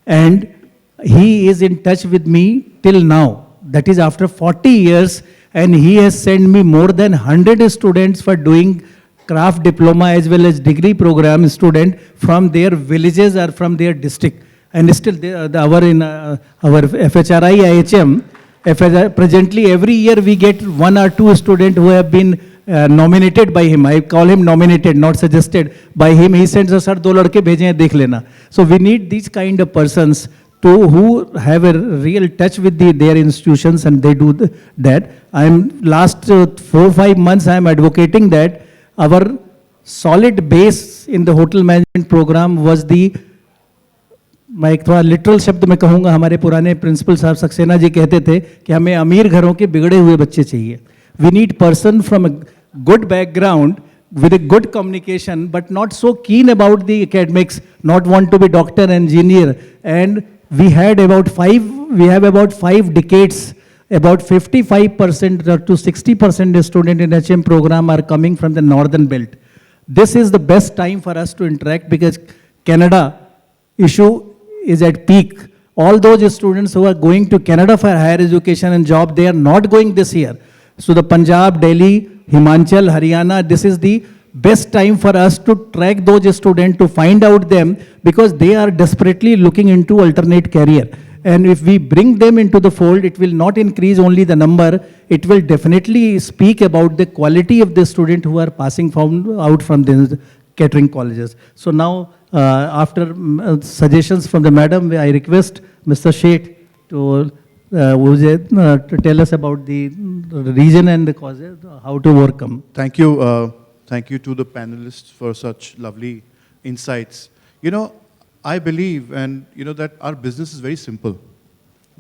And he is in touch with me till now. That is after 40 years. And he has sent me more than 100 students for doing craft diploma as well as degree program student from their villages or from their district. And still our FHRI IHM, presently every year we get 1 or 2 students who have been nominated by him. I call him nominated, not suggested by him. He sends us, sir, 2 ladke bheje hain, dekh lena. So we need these kind of persons who have a real touch with their institutions, and they do that. Last 4-5 months I am advocating that our solid base in the hotel management program was the, मैं एक थोड़ा literal शब्द में कहूँगा, हमारे पुराने principal साहब सक्सेना जी कहते थे कि हमें अमीर घरों के बिगड़े हुए बच्चे चाहिए. We need person from a good background with a good communication, but not so keen about the academics, not want to be doctor, engineer. And we have about 5 decades, about 55% to 60% student in HM program are coming from the northern belt. This is the best time for us to interact, because Canada issue is at peak. All those students who are going to Canada for higher education and job, they are not going this year. So the Punjab, Delhi, Himachal, Haryana, this is the best time for us to track those students, to find out them, because they are desperately looking into alternate career. And if we bring them into the fold, it will not increase only the number, it will definitely speak about the quality of the student who are passing out from the catering colleges. So now, after suggestions from the madam, I request Mr. Sheth to tell us about the reason and the causes, how to overcome. Thank you. Thank you to the panelists for such lovely insights. You know, I believe, and you know, that our business is very simple.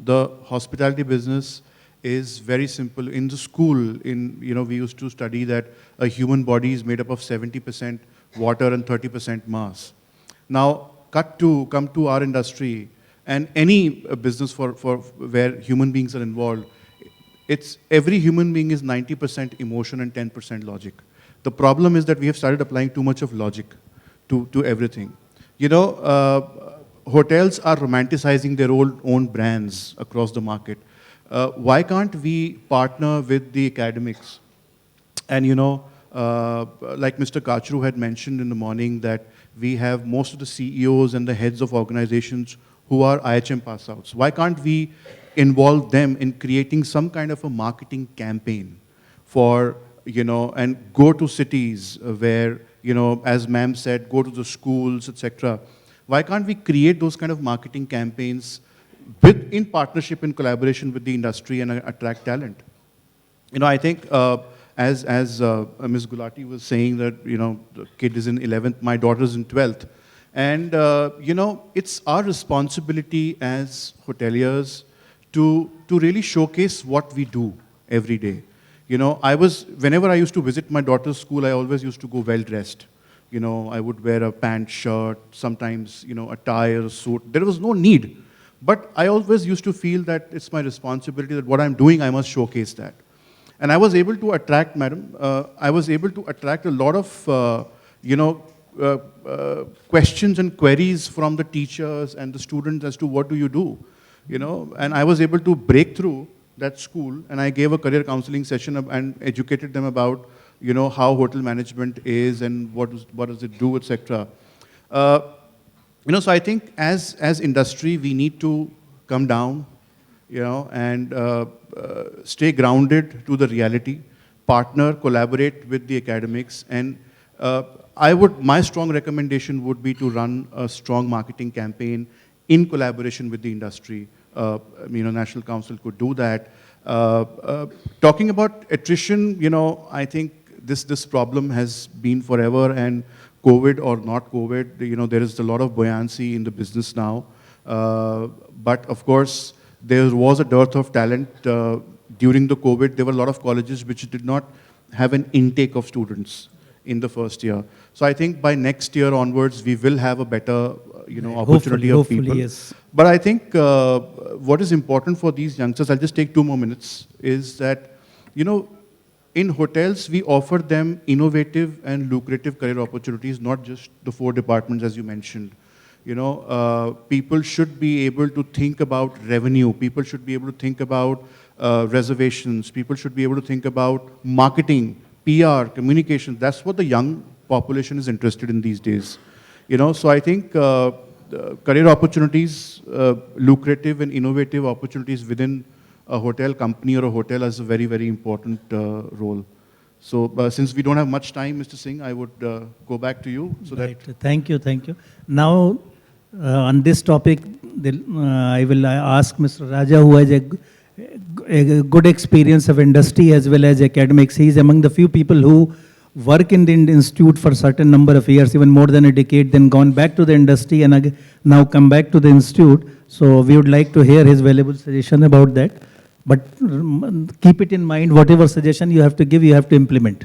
The hospitality business is very simple. In the school, we used to study that a human body is made up of 70% water and 30% mass. Now, come to our industry and any business for where human beings are involved. Every human being is 90% emotion and 10% logic. The problem is that we have started applying too much of logic to everything. You know, hotels are romanticizing their own brands across the market. Why can't we partner with the academics? And you know, like Mr. Kachru had mentioned in the morning, that we have most of the CEOs and the heads of organizations who are IHM pass-outs. Why can't we involve them in creating some kind of a marketing campaign for, you know, and go to cities where, you know, as ma'am said, go to the schools, etc. Why can't we create those kind of marketing campaigns in partnership, in collaboration with the industry, and attract talent? You know, I think as Ms. Gulati was saying that, you know, the kid is in 11th, my daughter's in 12th, And, it's our responsibility as hoteliers to really showcase what we do every day. Whenever I used to visit my daughter's school, I always used to go well-dressed. I would wear a pant, shirt, sometimes, a tie or a suit. There was no need. But I always used to feel that it's my responsibility that what I'm doing, I must showcase that. And I was able to attract, madam, I was able to attract a lot of, questions and queries from the teachers and the students as to what do you do, and I was able to break through that school, and I gave a career counseling session and educated them about, how hotel management is and what does it do, etc. So I think as industry, we need to come down, and stay grounded to the reality, partner, collaborate with the academics, and my strong recommendation would be to run a strong marketing campaign in collaboration with the industry. National Council could do that. Talking about attrition, I think this problem has been forever, and COVID or not COVID, there is a lot of buoyancy in the business now. But of course, there was a dearth of talent during the COVID. There were a lot of colleges which did not have an intake of students in the first year. So I think by next year onwards, we will have a better, opportunity of people. Yes. But I think what is important for these youngsters, I'll just take 2 more minutes, is that, in hotels, we offer them innovative and lucrative career opportunities, not just the 4 departments as you mentioned. People should be able to think about revenue. People should be able to think about reservations. People should be able to think about marketing, PR, communication. That's what the young population is interested in these days. So I think career opportunities, lucrative and innovative opportunities within a hotel company or a hotel has a very, very important role. So since we don't have much time, Mr. Singh, I would go back to you. So right. Thank you. Now, on this topic, I will ask Mr. Raja, who has a good experience of industry as well as academics. He is among the few people who work in the institute for a certain number of years, even more than a decade, then gone back to the industry and now come back to the institute. So we would like to hear his valuable suggestion about that. But keep it in mind, whatever suggestion you have to give, you have to implement.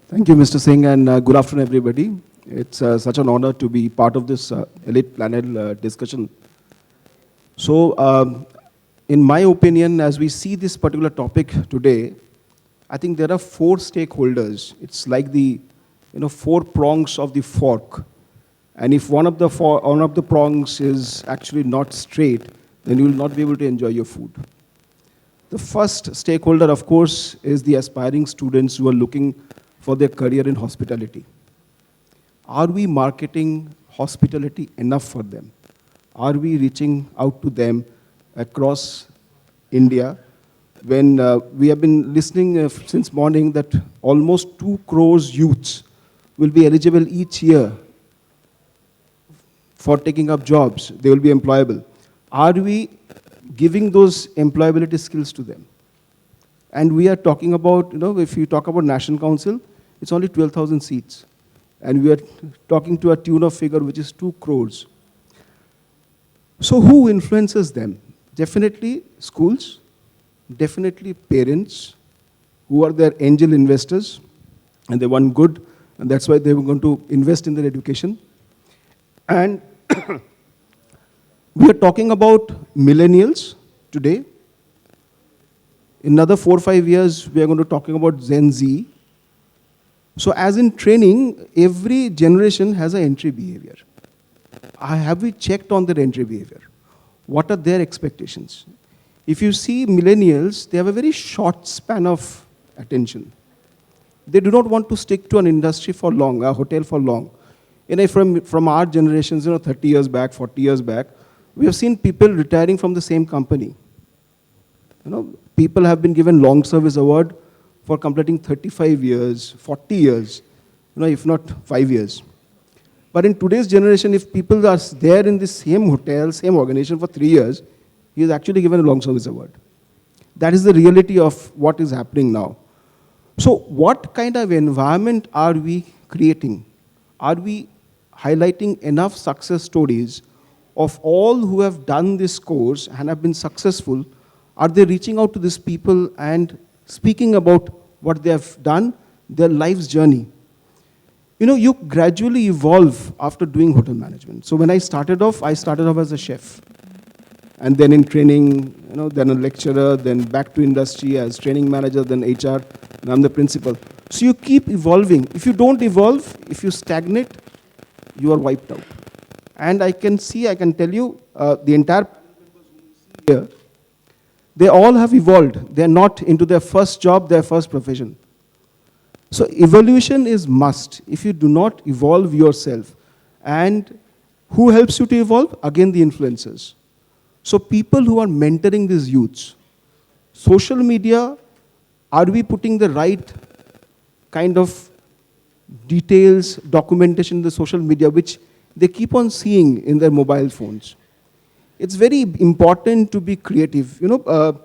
Thank you, Mr. Singh, and good afternoon, everybody. It's such an honor to be part of this elite panel discussion. So, in my opinion, as we see this particular topic today, I think there are 4 stakeholders. It's like the 4 prongs of the fork. And if one of the prongs is actually not straight, then you will not be able to enjoy your food. The first stakeholder, of course, is the aspiring students who are looking for their career in hospitality. Are we marketing hospitality enough for them? Are we reaching out to them across India? When we have been listening since morning that almost 2 crores youths will be eligible each year for taking up jobs. They will be employable. Are we giving those employability skills to them? And we are talking about, if you talk about National Council, it's only 12,000 seats. And we are talking to a tune of figure which is 2 crores. So who influences them? Definitely schools, definitely parents who are their angel investors, and they want good, and that's why they were going to invest in their education. And we are talking about millennials today. In another 4 or 5 years, we are going to talking about Gen Z. So as in training, every generation has an entry behavior. Have we checked on their entry behavior? What are their expectations? If you see millennials, they have a very short span of attention. They do not want to stick to an industry for long, a hotel for long. From our generations, 30 years back, 40 years back, we have seen people retiring from the same company. People have been given long service award for completing 35 years, 40 years, if not 5 years. But in today's generation, if people are there in the same hotel, same organization for 3 years, he is actually given a long service award. That is the reality of what is happening now. So what kind of environment are we creating? Are we highlighting enough success stories of all who have done this course and have been successful? Are they reaching out to these people and speaking about what they have done, their life's journey? You know, you gradually evolve after doing hotel management. So when I started off as a chef. And then in training, you know, then a lecturer, then back to industry as training manager, then HR, and I'm the principal. So you keep evolving. If you don't evolve, if you stagnate, you are wiped out. And I can tell you, the entire here, they all have evolved. They're not into their first job, their first profession. So evolution is must. If you do not evolve yourself, and who helps you to evolve? Again, the influencers. So people who are mentoring these youths, social media, are we putting the right kind of details, documentation in the social media, which they keep on seeing in their mobile phones? It's very important to be creative. You know, a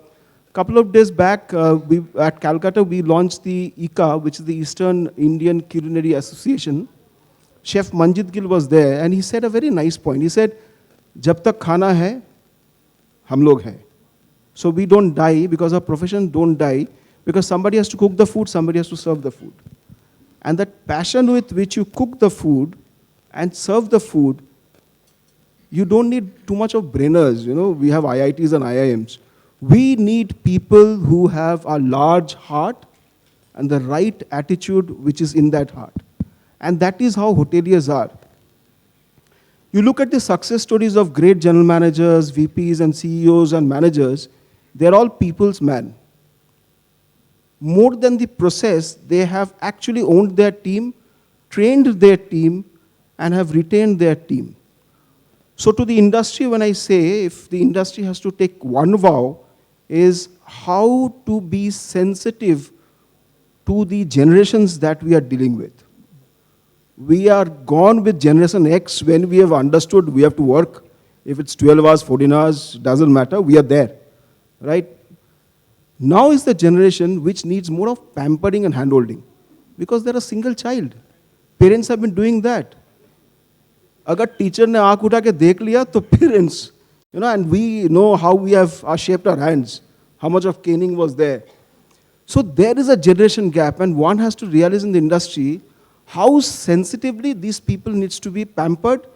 couple of days back, at Calcutta, we launched the ICA, which is the Eastern Indian Culinary Association. Chef Manjit Gill was there, and he said a very nice point. He said, "Jab tak khana hai, hum log hai." So we don't die because our profession don't die, because somebody has to cook the food, somebody has to serve the food. And that passion with which you cook the food and serve the food, you don't need too much of brainers. You know, we have IITs and IIMs. We need people who have a large heart and the right attitude which is in that heart. And that is how hoteliers are. You look at the success stories of great general managers, VPs and CEOs and managers, they're all people's man. More than the process, they have actually owned their team, trained their team, and have retained their team. So to the industry, when I say, if the industry has to take one vow, is how to be sensitive to the generations that we are dealing with. We are gone with Generation X when we have understood we have to work. If it's 12 hours, 14 hours, doesn't matter, we are there, right? Now is the generation which needs more of pampering and handholding, because they're a single child. Parents have been doing that. Agar teacher ne aankh utha ke dekh liya, to parents, you know, and we know how we have shaped our hands, how much of caning was there. So there is a generation gap, and one has to realize in the industry how sensitively these people needs to be pampered,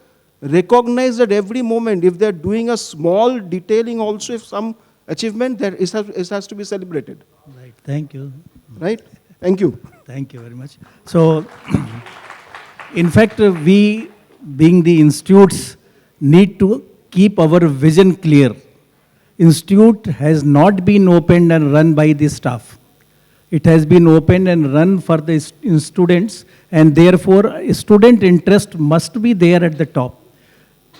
recognize at every moment. If they're doing a small detailing also, if some achievement, there it has to be celebrated. Right, thank you. Right, thank you. Thank you very much. So, in fact, we, being the institutes, need to keep our vision clear. Institute has not been opened and run by the staff. It has been opened and run for the students, and therefore student interest must be there at the top.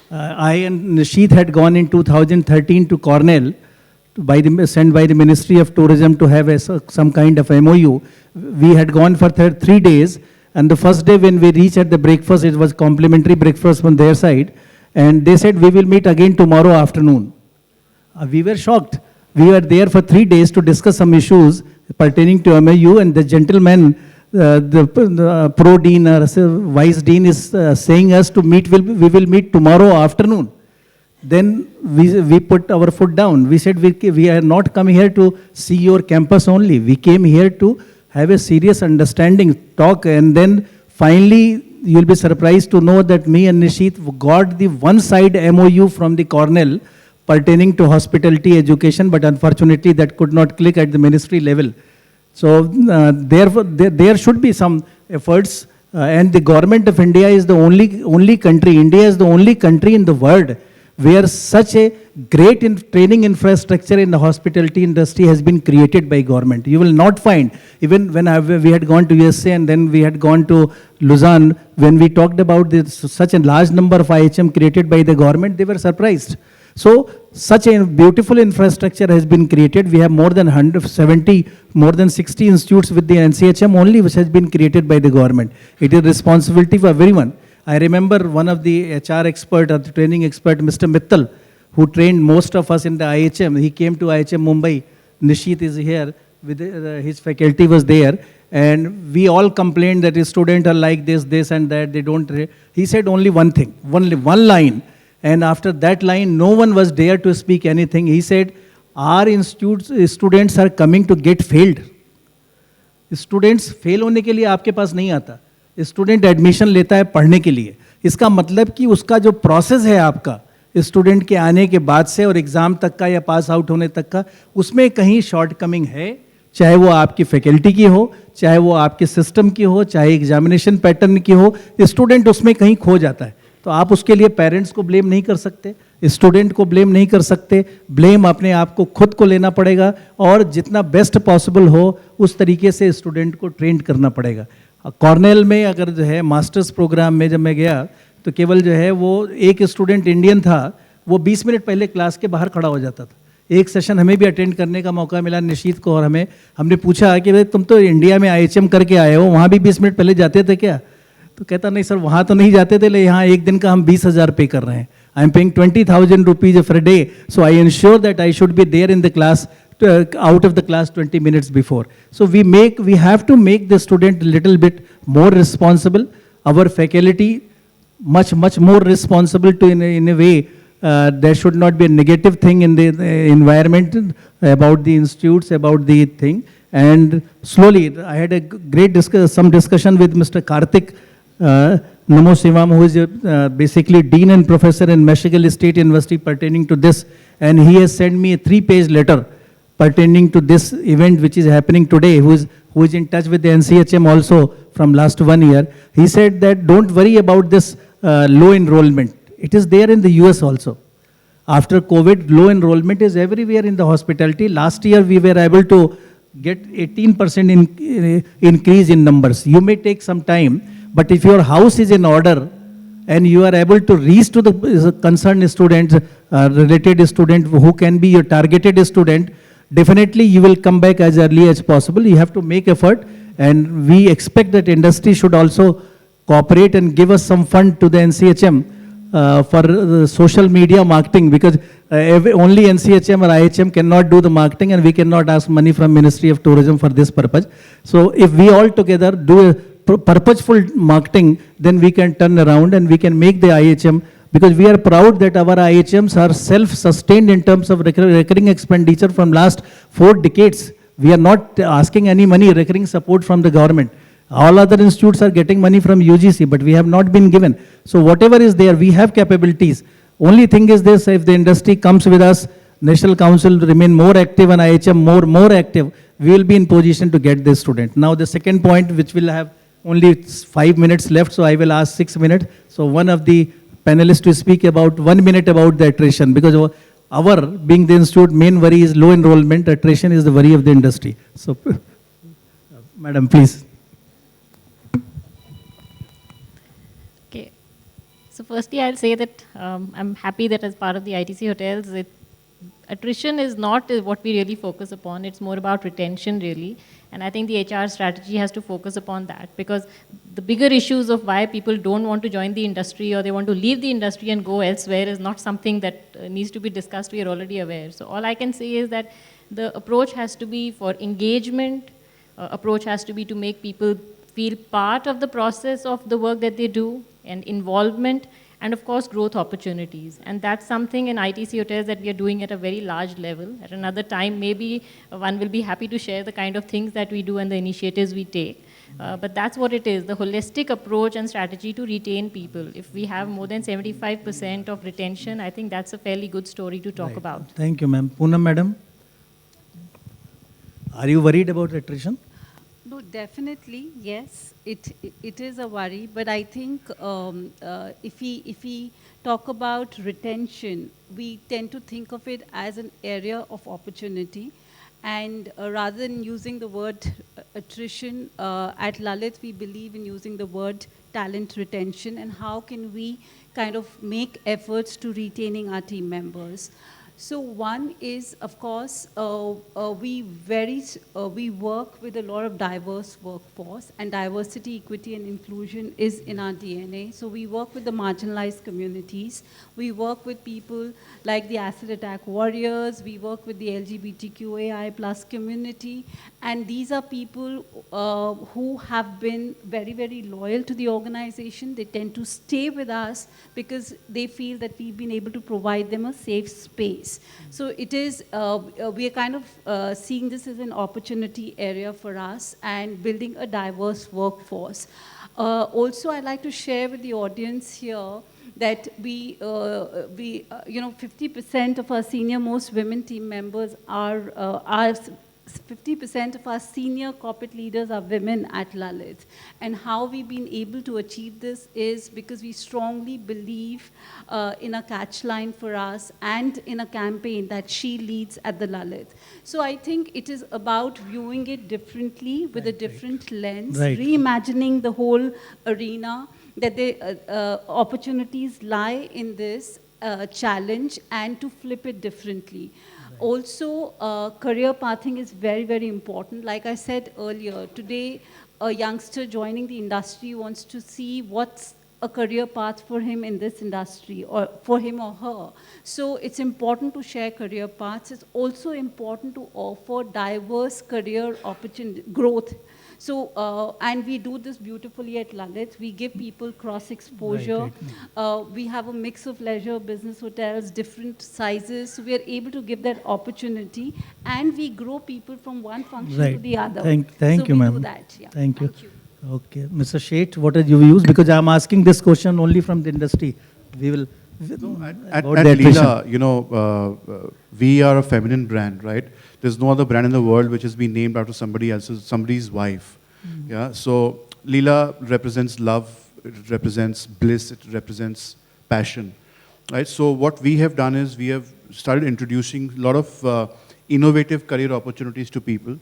I and Nishit had gone in 2013 to Cornell, sent by the Ministry of Tourism to have some kind of MOU. We had gone for 3 days, and the first day when we reached at the breakfast, it was complimentary breakfast from their side, and they said, "We will meet again tomorrow afternoon." We were shocked. We were there for 3 days to discuss some issues pertaining to MOU, and the gentleman, the pro dean or vice dean is saying us to meet, we will meet tomorrow afternoon. Then we put our foot down. We said, we are not coming here to see your campus only. We came here to have a serious understanding, talk, and then finally you'll be surprised to know that me and Nishit got the one-side MOU from the Cornell pertaining to hospitality education, but unfortunately that could not click at the ministry level. So therefore, there should be some efforts, and the government of India is the only country, India is the only country in the world where such a great training infrastructure in the hospitality industry has been created by government. You will not find, even when we had gone to USA and then we had gone to Lausanne, when we talked about such a large number of IHM created by the government, they were surprised. So such a beautiful infrastructure has been created. We have more than 170, more than 60 institutes with the NCHM only, which has been created by the government. It is responsibility for everyone. I remember one of the HR expert or the training expert, Mr. Mittal, who trained most of us in the IHM. He came to IHM Mumbai. Nishit is here. with his faculty was there, and we all complained that his students are like this and that, they don't. He said only one thing, only one line, and after that line, no one was dare to speak anything. He said, our institutes students are coming to get failed. Students fail होने के लिए आपके पास नहीं आता, student admission लेता है पढ़ने के लिए. इसका मतलब कि उसका जो प्रोसेस है आपका स्टूडेंट के आने के बाद से और एग्ज़ाम तक का या पास आउट होने तक का, उसमें कहीं शॉर्ट कमिंग है, चाहे वो आपकी फैकल्टी की हो, चाहे वो आपके सिस्टम की हो, चाहे एग्जामिनेशन पैटर्न की हो, स्टूडेंट उसमें कहीं खो जाता है. तो आप उसके लिए पेरेंट्स को ब्लेम नहीं कर सकते, स्टूडेंट को ब्लेम नहीं कर सकते, ब्लेम अपने आप को खुद को लेना पड़ेगा और जितना बेस्ट पॉसिबल हो उस तरीके से स्टूडेंट को ट्रेंड करना पड़ेगा. कॉर्नेल में अगर जो है मास्टर्स प्रोग्राम में जब मैं गया तो केवल जो है वो एक स्टूडेंट इंडियन था, वो 20 मिनट पहले क्लास के बाहर खड़ा हो जाता था. एक सेशन हमें भी अटेंड करने का मौका मिला निशीत को, और हमने पूछा कि भाई तुम तो इंडिया में IHM करके आए हो, वहाँ भी 20 मिनट पहले जाते थे क्या? तो कहता नहीं सर वहाँ तो नहीं जाते थे, लेकिन यहाँ एक दिन का हम 20,000 पे कर रहे हैं. I am paying 20,000 rupees for a day, so I ensure that I should be there in the class, out of the class 20 minutes before. So we have to make the student a little bit more responsible, our faculty much more responsible to in a way. There should not be a negative thing in the environment about the institutes, about the thing. And slowly, I had a great some discussion with Mr. Karthik Namo Sivam, who is basically Dean and Professor in Michigan State University pertaining to this. And he has sent me a 3-page letter pertaining to this event which is happening today, who is in touch with the NCHM also from last 1 year. He said that don't worry about this low enrollment. It is there in the US also. After COVID, low enrollment is everywhere in the hospitality. Last year, we were able to get 18% increase in numbers. You may take some time, but if your house is in order and you are able to reach to the concerned students, related student who can be your targeted student, definitely you will come back as early as possible. You have to make effort, and we expect that industry should also cooperate and give us some fund to the NCHM for social media marketing, because only NCHM or IHM cannot do the marketing, and we cannot ask money from Ministry of Tourism for this purpose. So if we all together do a purposeful marketing, then we can turn around and we can make the IHM, because we are proud that our IHMs are self-sustained in terms of recurring expenditure from last 4 decades. We are not asking any money, recurring support from the government. All other institutes are getting money from UGC, but we have not been given. So whatever is there, we have capabilities. Only thing is this, if the industry comes with us, National Council remain more active and IHM more active, we will be in position to get this student. Now the second point, which will have only 5 minutes left, so I will ask 6 minutes. So one of the panelists to speak about 1 minute about the attrition, because our, being the institute, main worry is low enrollment. Attrition is the worry of the industry. So, Madam, please. Okay. So firstly, I'll say that I'm happy that as part of the ITC hotels, attrition is not what we really focus upon. It's more about retention, really. And I think the HR strategy has to focus upon that, because the bigger issues of why people don't want to join the industry or they want to leave the industry and go elsewhere is not something that needs to be discussed. We are already aware. So all I can say is that the approach has to be for engagement. Approach has to be to make people feel part of the process of the work that they do, and involvement, and of course growth opportunities. And that's something in ITC hotels that we are doing at a very large level. At another time, maybe one will be happy to share the kind of things that we do and the initiatives we take. But that's what it is, the holistic approach and strategy to retain people. If we have more than 75% of retention, I think that's a fairly good story to talk about. Thank you, ma'am. Poonam, madam, are you worried about attrition? No, definitely, yes. It is a worry, but I think if we talk about retention, we tend to think of it as an area of opportunity. And rather than using the word attrition, at Lalit, we believe in using the word talent retention, and how can we kind of make efforts to retaining our team members. So one is, of course, we work with a lot of diverse workforce, and diversity, equity, and inclusion is in our DNA. So we work with the marginalized communities. We work with people like the acid attack warriors. We work with the LGBTQAI plus community, and these are people who have been very, very loyal to the organization. They tend to stay with us because they feel that we've been able to provide them a safe space. So it is, we are kind of seeing this as an opportunity area for us and building a diverse workforce. Also, I'd like to share with the audience here that we 50% of our senior most women team members are 50% of our senior corporate leaders are women at Lalit. And how we've been able to achieve this is because we strongly believe in a catch line for us and in a campaign that she leads at the Lalit. So I think it is about viewing it differently with a different lens, reimagining the whole arena, that the opportunities lie in this challenge and to flip it differently. Also, career pathing is very, very important. Like I said earlier, today a youngster joining the industry wants to see what's a career path for him in this industry, or for him or her. So it's important to share career paths. It's also important to offer diverse career opportunity, growth. So, and we do this beautifully at Lalit. We give people cross-exposure. We have a mix of leisure, business hotels, different sizes. So we are able to give that opportunity, and we grow people from one function to the other. Thank you, ma'am. Do that. Yeah. Thank you. Okay, Mr. Sheth, what did you use? Because I'm asking this question only from the industry. We will. At Leela, we are a feminine brand, right? There's no other brand in the world which has been named after somebody else's, somebody's wife. Yeah. So Leela represents love, it represents bliss, it represents passion, right? So what we have done is we have started introducing a lot of innovative career opportunities to people.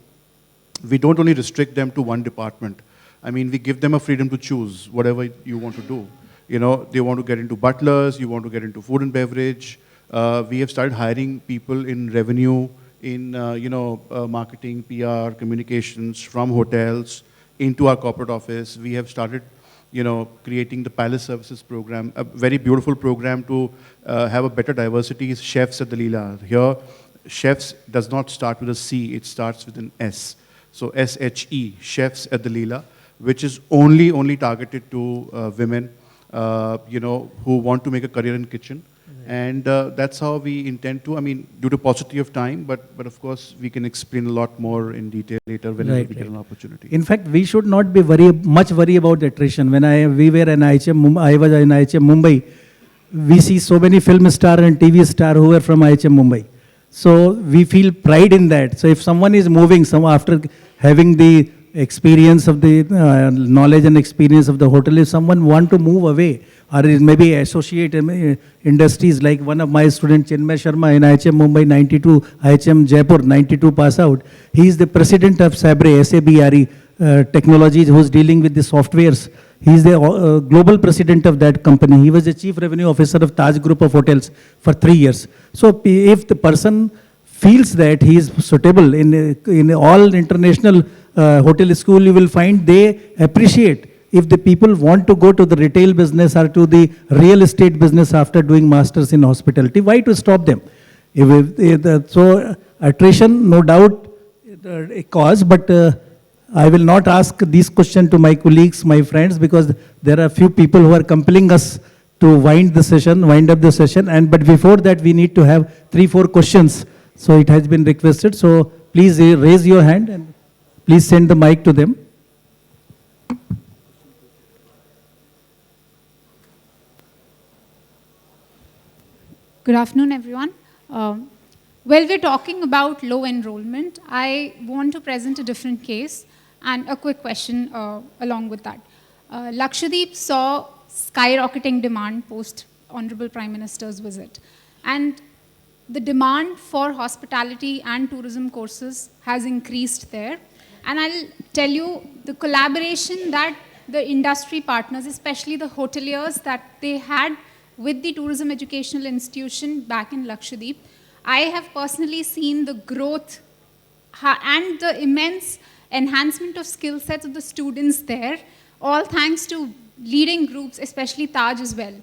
We don't only restrict them to one department. I mean, we give them a freedom to choose whatever you want to do. You know, they want to get into butlers, you want to get into food and beverage. We have started hiring people in revenue, in marketing, PR, communications, from hotels into our corporate office. We have started, creating the Palace Services program, a very beautiful program to have a better diversity. Chefs at the Leela. Here, chefs does not start with a C, it starts with an S. So SHE, Chefs at the Leela, which is only targeted to women, who want to make a career in kitchen. And that's how we intend to, due to paucity of time, but of course we can explain a lot more in detail later whenever we get an opportunity. In fact, we should not be much worry about attrition. When we were in IHM, I was in IHM Mumbai, we see so many film stars and TV stars who are from IHM Mumbai. So we feel pride in that. So if someone is moving, after having the experience of the knowledge and experience of the hotel, if someone want to move away, or is maybe associate industries, like one of my students, Chinmay Sharma in IHM Mumbai 92, IHM Jaipur 92 pass out, he is the president of Sabre, SABRE Technologies, who is dealing with the softwares. He is the global president of that company. He was the chief revenue officer of Taj Group of Hotels for 3 years. So if the person feels that he is suitable in all international hotel school, you will find they appreciate if the people want to go to the retail business or to the real estate business after doing masters in hospitality. Why to stop them? So attrition, no doubt, a cause, but I will not ask this question to my colleagues, my friends, because there are a few people who are compelling us to wind up the session. But before that, we need to have 3-4 questions. So it has been requested. So please raise your hand and please send the mic to them. Good afternoon, everyone. While we're talking about low enrollment, I want to present a different case and a quick question along with that. Lakshadweep saw skyrocketing demand post Honorable Prime Minister's visit. And the demand for hospitality and tourism courses has increased there. And I'll tell you the collaboration that the industry partners, especially the hoteliers, that they had with the tourism educational institution back in Lakshadweep. I have personally seen the growth and the immense enhancement of skill sets of the students there, all thanks to leading groups, especially Taj as well.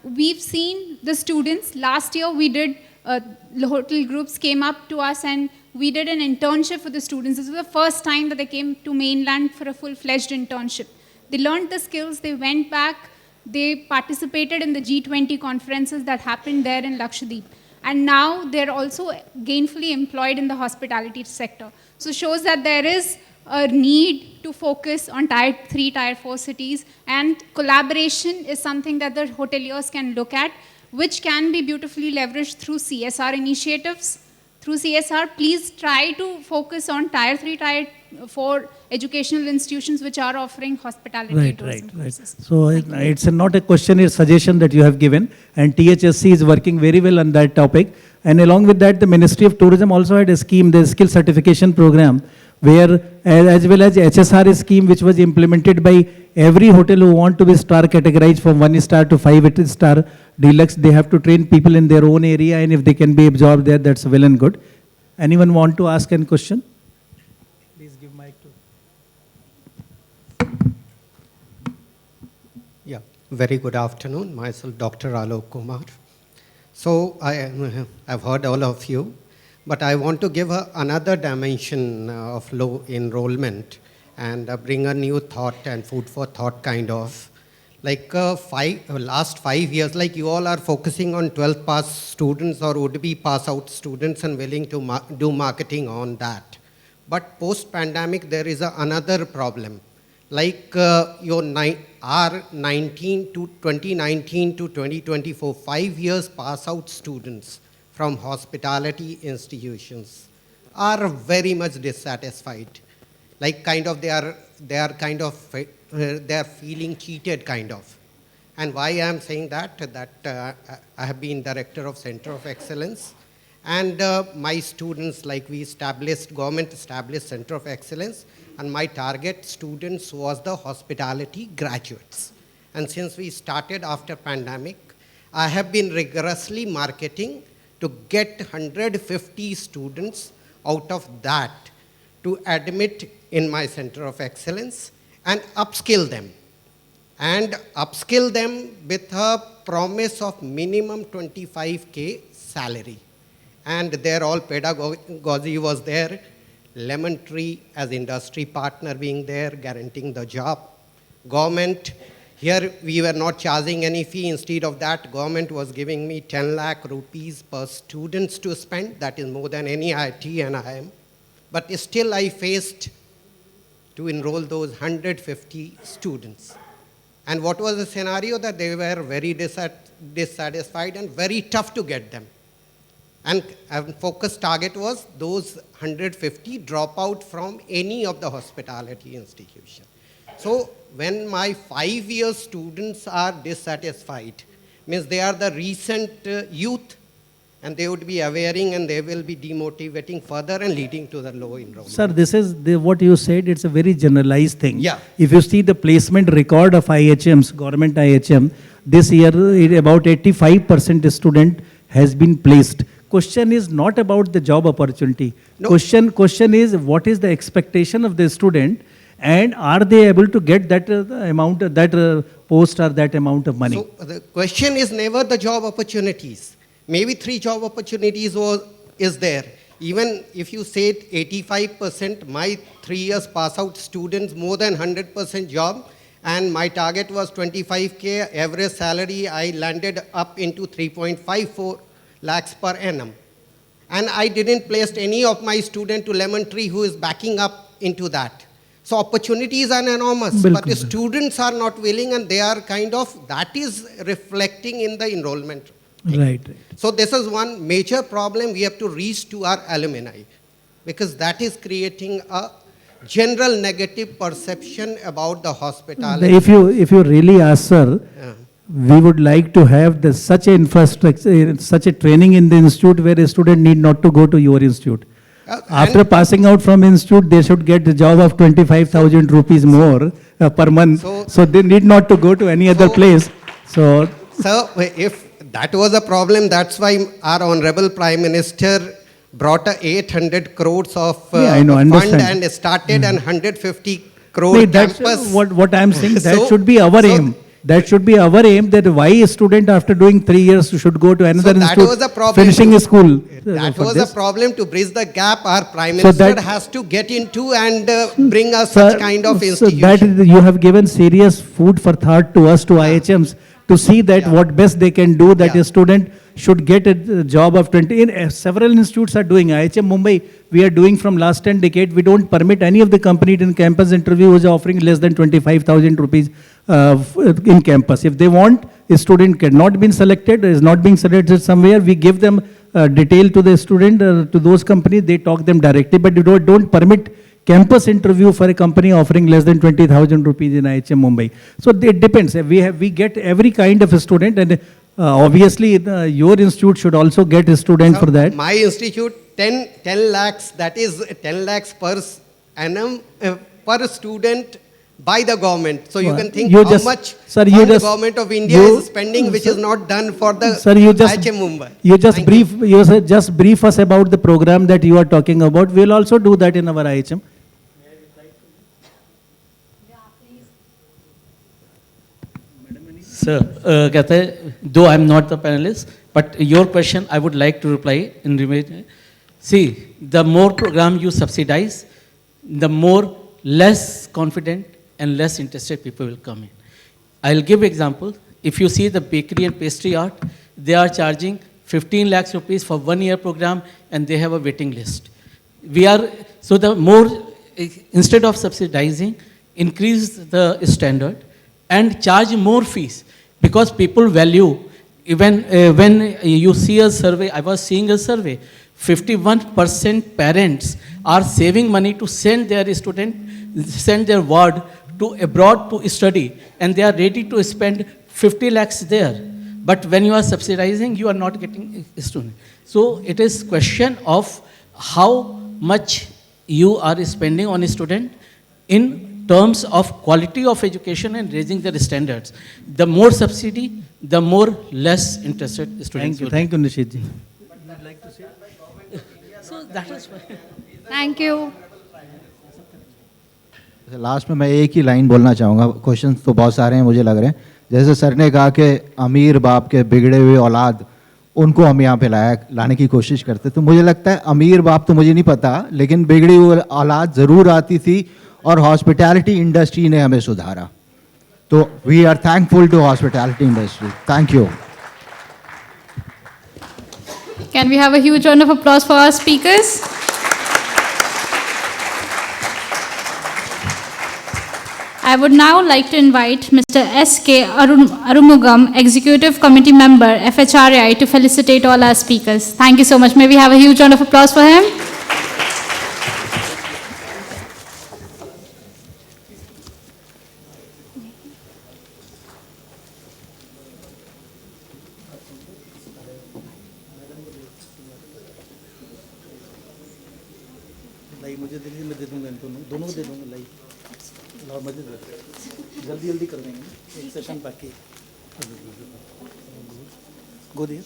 We've seen the students, last year we did, hotel groups came up to us and we did an internship for the students. This was the first time that they came to mainland for a full-fledged internship. They learned the skills, they went back, they participated in the G20 conferences that happened there in Lakshadweep. And now they're also gainfully employed in the hospitality sector. So it shows that there is a need to focus on Tier 3, Tier 4 cities, and collaboration is something that the hoteliers can look at, which can be beautifully leveraged through CSR initiatives. Through CSR, please try to focus on Tier 3, Tier 4 educational institutions which are offering hospitality tours and cruises. So it's not a question, it's a suggestion that you have given, and THSC is working very well on that topic. And along with that, the Ministry of Tourism also had a scheme, the skill certification program, where as well as HSR scheme which was implemented by every hotel who want to be star categorized from 1 star to 5 star deluxe, they have to train people in their own area, and if they can be absorbed there, that's well and good. Anyone want to ask a question? Please give mic to. Yeah, very good afternoon. Myself, Dr. Alok Kumar. So I've heard all of you, but I want to give another dimension of low enrollment and bring a new thought and food for thought kind of. Like last 5 years, like you all are focusing on 12th pass students or would-be pass out students and willing to do marketing on that. But post-pandemic, there is another problem. Like your 2019 to 2024, 5 years pass out students from hospitality institutions are very much dissatisfied. Like kind of they are feeling cheated kind of. And why I am saying that I have been director of Center of Excellence, and my students, like government established Center of Excellence, and my target students was the hospitality graduates. And since we started after pandemic, I have been rigorously marketing to get 150 students out of that to admit in my Center of Excellence and upskill them. And upskill them with a promise of minimum 25K salary. And there all pedagogy was there, Lemon Tree as industry partner being there, guaranteeing the job. Government, here we were not charging any fee. Instead of that, government was giving me 10 lakh rupees per students to spend. That is more than any IIT and IIM. But still I faced to enroll those 150 students. And what was the scenario? That they were very dissatisfied and very tough to get them. And focus target was those 150 drop out from any of the hospitality institution. So when my 5-year students are dissatisfied, means they are the recent youth, and they would be awareing and they will be demotivating further and leading to the low enrollment. Sir, this is what you said, it's a very generalized thing. Yeah. If you see the placement record of IHMs, government IHM, this year about 85% student has been placed. Question is not about the job opportunity. No. Question is what is the expectation of the student, and are they able to get that amount, that post or that amount of money? So the question is never the job opportunities. Maybe 3 job opportunities is there. Even if you say 85%, my 3 years pass out students, more than 100% job, and my target was 25K average salary, I landed up into 3.54 lakhs per annum. And I didn't place any of my student to Lemon Tree who is backing up into that. So opportunities are enormous, but the students are not willing, and they are kind of, that is reflecting in the enrollment. Right. So this is one major problem we have to reach to our alumni, because that is creating a general negative perception about the hospitality. If you really ask, sir, we would like to have such a infrastructure, such a training in the institute where a student need not to go to your institute. After passing out from institute, they should get the job of 25,000 rupees more per month. So they need not to go to any other place. So if That was a problem. That's why our Honorable Prime Minister brought a 800 crores of I know, fund understand. and started an 150 crore No, that's campus. what I'm saying. That So- should be our so aim. That should be our aim. That why a student after doing 3 years should go to another that institute, was a problem finishing to- a school. That for was this. a problem to bridge the gap. Our Prime So Minister that- has to get into and bring us such kind of So institution. that is, you have given serious food for thought to us, to IHMs, to see that what best they can do, that a student should get a job of 20. Several institutes are doing. IHM Mumbai, we are doing from last 10 decades. We don't permit any of the company in campus interview who is offering less than 25,000 rupees in campus. If they want, a student cannot be selected, is not being selected somewhere, we give them detail to the student, to those companies, they talk them directly, but you don't permit campus interview for a company offering less than 20,000 rupees in IHM Mumbai. So it depends. We get every kind of a student, and obviously your institute should also get a student for that. My institute, 10 lakhs, that is 10 lakhs per annum per student by the government. So you Well, can think you how just- much sir, fund you the just- government of India you- is spending, which is not done for the Sir, you just IHM Mumbai. You just brief us about the program that you are talking about. We will also do that in our IHM. Sir, कहते हैं, though I am not the panelist, but your question I would like to reply in remain. See, the more program you subsidize, the more less confident and less interested people will come in. I'll give example. If you see the bakery and pastry art, they are charging 15 lakhs rupees for 1 year program and they have a waiting list. So the more, instead of subsidizing, increase the standard and charge more fees because people value. Even when you see a survey, I was seeing a survey, 51% parents are saving money to send their send their ward to abroad to study, and they are ready to spend 50 lakhs there. But when you are subsidizing, you are not getting a student. So it is question of how much you are spending on a student in terms of quality of education and raising their standards. The more subsidy, the more less interested students. Thank you, Nishit ji. So that is why. Thank you. Last में मैं एक ही line बोलना चाहूँगा. Questions तो बहुत सारे हैं मुझे लग रहे हैं. जैसे सर ने कहा कि अमीर बाप के बिगड़े हुए औलाद उनको हम यहाँ पे लाने की कोशिश करते. तो मुझे लगता है अमीर बाप तो मुझे नहीं पता, लेकिन बिगड़ी हुई औलाद ज़रूर आती थी और हॉस्पिटैलिटी इंडस्ट्री ने हमें सुधारा. तो we are thankful to hospitality industry. Thank you. Can we have a huge round of applause for our speakers? I would now like to invite Mr. S.K. Arumugam, Executive Committee Member, FHRAI, to felicitate all our speakers. Thank you so much. May we have a huge round of applause for him? लाई मुझे दे दीजिए, मैं दे दूंगा इनको, दोनों को दे दूंगा लाई. लाओ मुझे दे दो. जल्दी जल्दी कर देंगे, एक सेशन बाकी. गो दिया.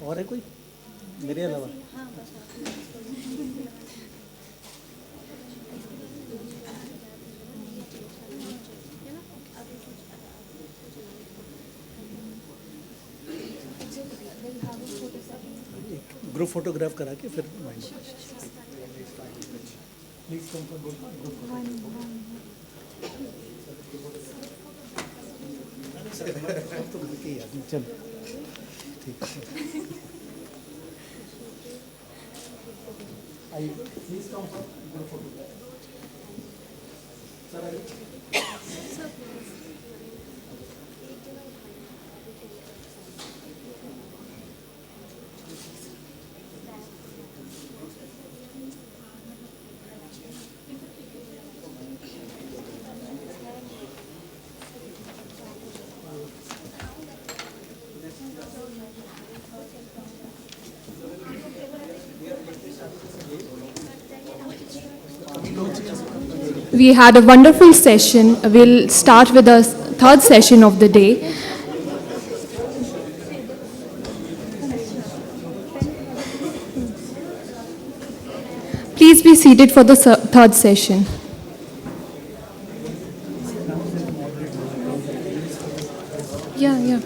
और है कोई मेरे अलावा? ग्रुप फोटोग्राफ करा के फिर प्लीज कम फॉर तो चलो ठीक है. Please come for group photograph. Sir We had a wonderful session. We'll start with the third session of the day. Please be seated for the third session. Yeah.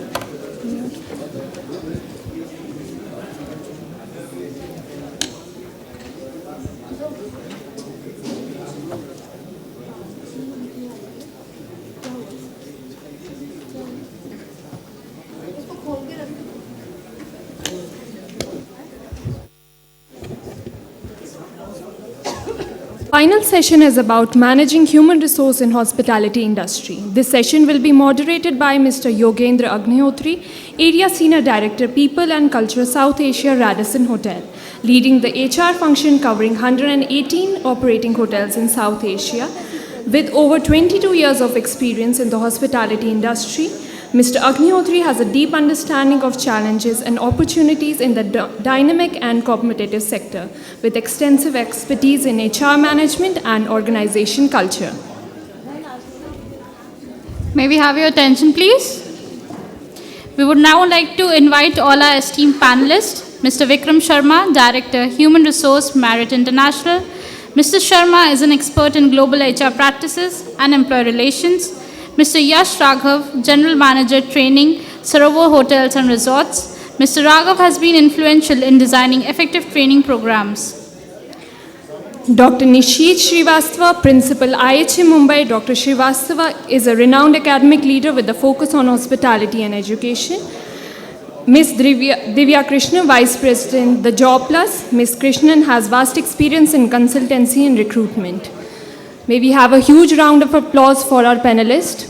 Final session is about managing human resource in hospitality industry. This session will be moderated by Mr. Yogendra Agnihotri, Area Senior Director, People and Culture, South Asia, Radisson Hotel, leading the HR function covering 118 operating hotels in South Asia. With over 22 years of experience in the hospitality industry, Mr. Agnihotri has a deep understanding of challenges and opportunities in the dynamic and competitive sector, with extensive expertise in HR management and organization culture. May we have your attention, please? We would now like to invite all our esteemed panelists, Mr. Vikram Sharma, Director, Human Resource, Merit International. Mr. Sharma is an expert in global HR practices and employee relations. Mr. Yash Raghav, General Manager, Training, Sarovar Hotels and Resorts. Mr. Raghav has been influential in designing effective training programs. Dr. Nishit Srivastava, Principal IHM Mumbai. Dr. Srivastava is a renowned academic leader with a focus on hospitality and education. Ms. Divya Krishna, Vice President, The Job Plus. Ms. Krishnan has vast experience in consultancy and recruitment. May we have a huge round of applause for our panelists.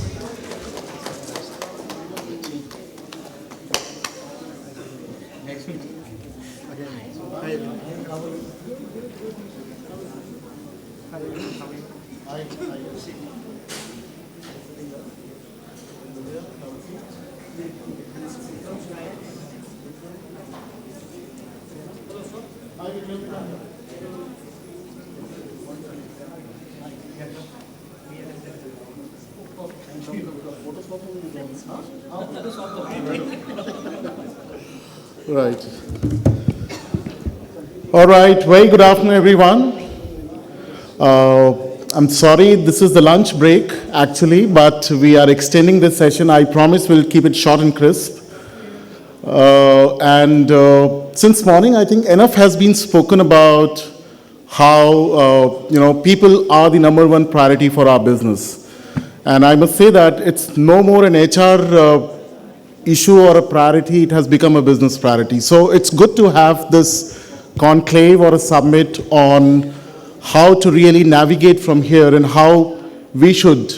Right. All right. Very good afternoon, everyone. I'm sorry, this is the lunch break, actually, but we are extending this session. I promise we'll keep it short and crisp. Since morning, I think enough has been spoken about how people are the number one priority for our business. And I must say that it's no more an HR issue or a priority, it has become a business priority. So it's good to have this conclave or a summit on how to really navigate from here and how we should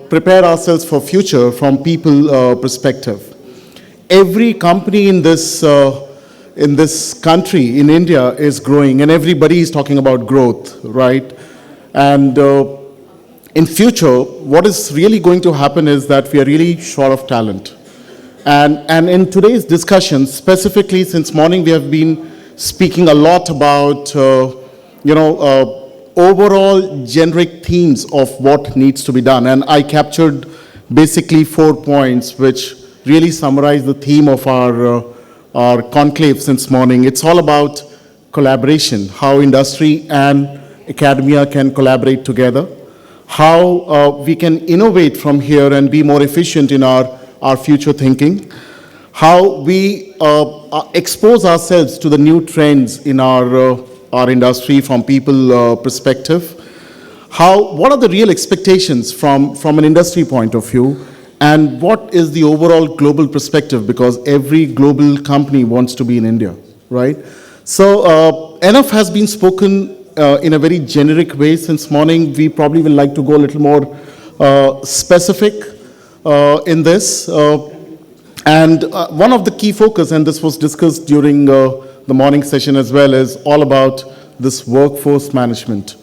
prepare ourselves for future from people perspective. Every company in this country, in India, is growing, and everybody is talking about growth, right? And in future, what is really going to happen is that we are really short of talent. And in today's discussion, specifically since morning, we have been speaking a lot about, overall generic themes of what needs to be done. And I captured basically 4 points, which really summarize the theme of our conclave since morning. It's all about collaboration, how industry and academia can collaborate together, how we can innovate from here and be more efficient in our future thinking, how we expose ourselves to the new trends in our industry from people perspective, what are the real expectations from an industry point of view, and what is the overall global perspective, because every global company wants to be in India, right? So enough has been spoken in a very generic way since morning. We probably will like to go a little more specific in this. One of the key focus, and this was discussed during the morning session as well, is all about this workforce management.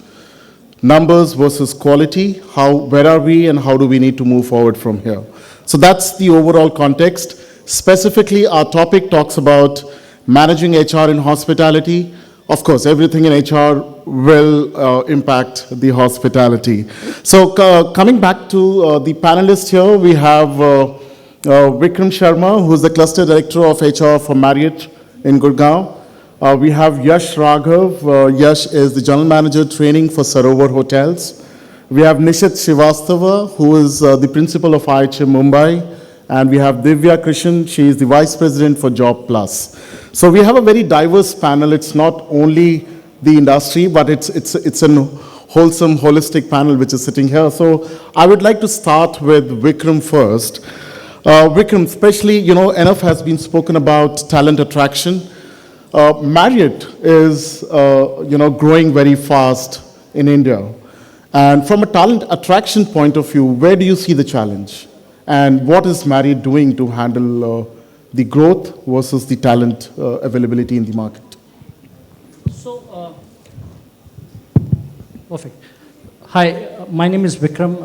Numbers versus quality, where are we and how do we need to move forward from here? So that's the overall context. Specifically, our topic talks about managing HR in hospitality, Of course, everything in HR will impact the hospitality. So coming back to the panelists here, we have Vikram Sharma, who is the Cluster Director of HR for Marriott in Gurgaon. We have Yash Raghav. Yash is the General Manager Training for Sarovar Hotels. We have Nishit Srivastava, who is the Principal of IHM Mumbai. And we have Divya Krishan, she is the Vice President for Job Plus. So we have a very diverse panel. It's not only the industry, but it's a wholesome, holistic panel which is sitting here. So I would like to start with Vikram first. Vikram, especially, enough has been spoken about talent attraction. Marriott is, growing very fast in India. And from a talent attraction point of view, where do you see the challenge? And what is Marriott doing to handle the growth versus the talent availability in the market? So, perfect. Hi, my name is Vikram,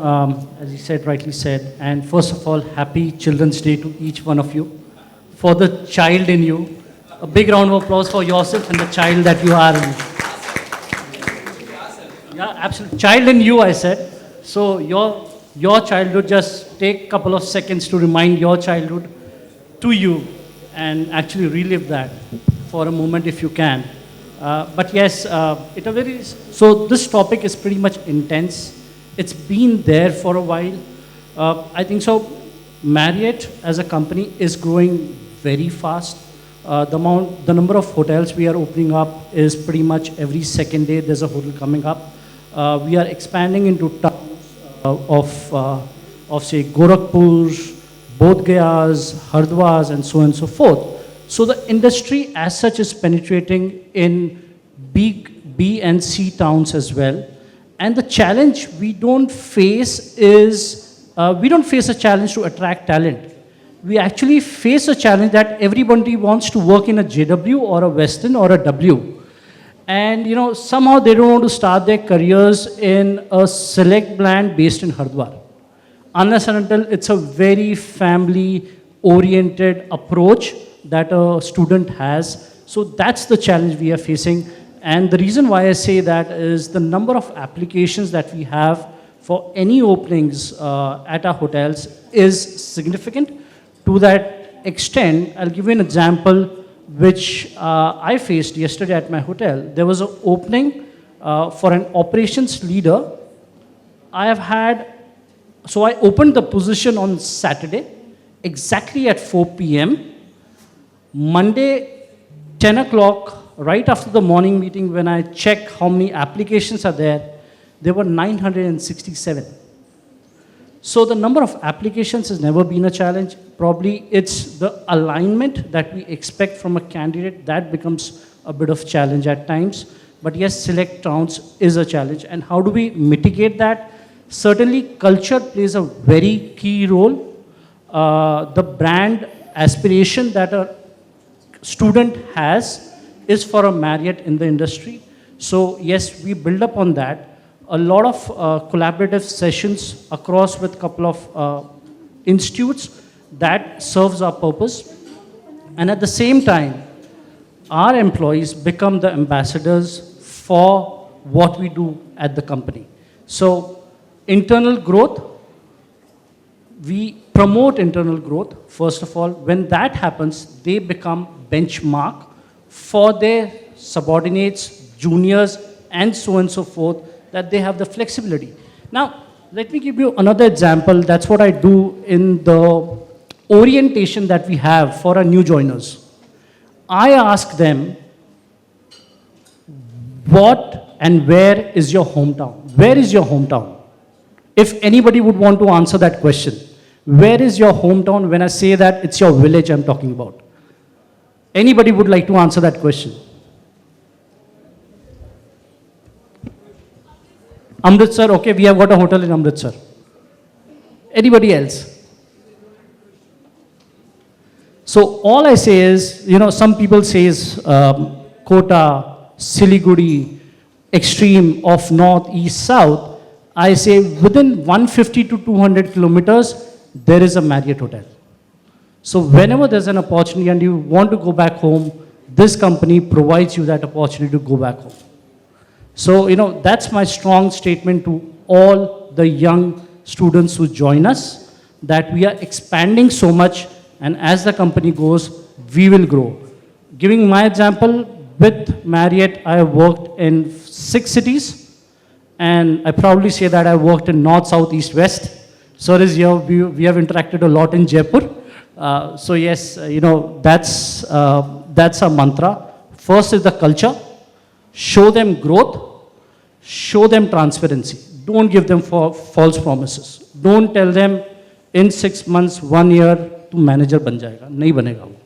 as you said, rightly said. And first of all, happy Children's Day to each one of you. For the child in you, a big round of applause for yourself and the child that you are. Yeah, absolutely. Child in you, I said. So your childhood, just take a couple of seconds to remind your childhood to you and actually relive that for a moment if you can. But yes, so this topic is pretty much intense. It's been there for a while. I think so. Marriott as a company is growing very fast. The number of hotels we are opening up is pretty much every second day there's a hotel coming up. We are expanding into towns of say Gorakhpur, Bodh Gayas, Hardwas, and so on and so forth. So the industry as such is penetrating in big B and C towns as well. And the challenge we don't face is, we don't face a challenge to attract talent. We actually face a challenge that everybody wants to work in a JW or a Westin or a W. And somehow they don't want to start their careers in a select brand based in Hardwar. Unless and until it's a very family-oriented approach that a student has. So that's the challenge we are facing. And the reason why I say that is the number of applications that we have for any openings at our hotels is significant. To that extent, I'll give you an example which I faced yesterday at my hotel. There was an opening for an operations leader. I opened the position on Saturday, exactly at 4 p.m. Monday, 10 o'clock, right after the morning meeting, when I check how many applications are there were 967. So the number of applications has never been a challenge. Probably it's the alignment that we expect from a candidate that becomes a bit of challenge at times. But yes, select towns is a challenge. And how do we mitigate that? Certainly culture plays a very key role. The brand aspiration that a student has is for a Marriott in the industry. So yes, we build up on that. A lot of collaborative sessions across with a couple of institutes that serves our purpose. And at the same time, our employees become the ambassadors for what we do at the company. So internal growth, we promote internal growth. First of all, when that happens, they become benchmark for their subordinates, juniors, and so on and so forth, that they have the flexibility. Now, let me give you another example. That's what I do in the orientation that we have for our new joiners. I ask them, what and where is your hometown? Where is your hometown? If anybody would want to answer that question, where is your hometown? When I say that, it's your village I'm talking about. Anybody would like to answer that question? Amritsar, okay, we have got a hotel in Amritsar. Anybody else? So all I say is, some people says Kota, Siliguri, extreme of north, east, south. I say within 150 to 200 kilometers, there is a Marriott hotel. So whenever there's an opportunity and you want to go back home, this company provides you that opportunity to go back home. So, that's my strong statement to all the young students who join us, that we are expanding so much, and as the company goes, we will grow. Giving my example, with Marriott, I have worked in 6 cities, and I proudly say that I worked in North, South, East, West. So is here, we have interacted a lot in Jaipur. So yes, that's our mantra. First is the culture. Show them growth. Show them transparency. Don't give them false promises. Don't tell them in 6 months, 1 year, tu manager ban jayega. Nahi banega wo.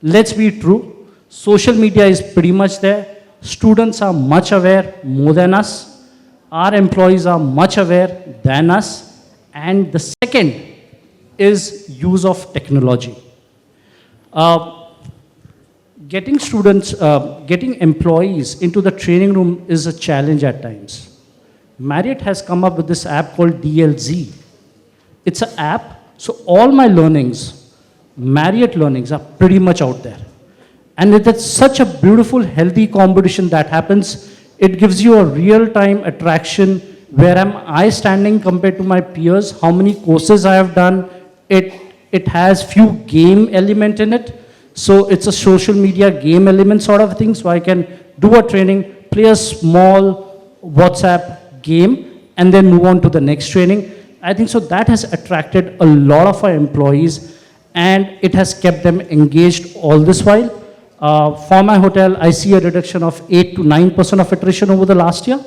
Let's be true. Social media is pretty much there. Students are much aware more than us. Our employees are much aware than us. And the second is use of technology. Getting employees into the training room is a challenge at times. Marriott has come up with this app called DLZ. It's an app, so all my learnings, Marriott learnings, are pretty much out there. And it's such a beautiful, healthy competition that happens. It gives you a real-time attraction. Where am I standing compared to my peers? How many courses I have done? It has few game element in it. So it's a social media game element sort of thing. So I can do a training, play a small WhatsApp game, and then move on to the next training. I think so that has attracted a lot of our employees, and it has kept them engaged all this while. For my hotel, I see a reduction of 8 to 9% of attrition over the last year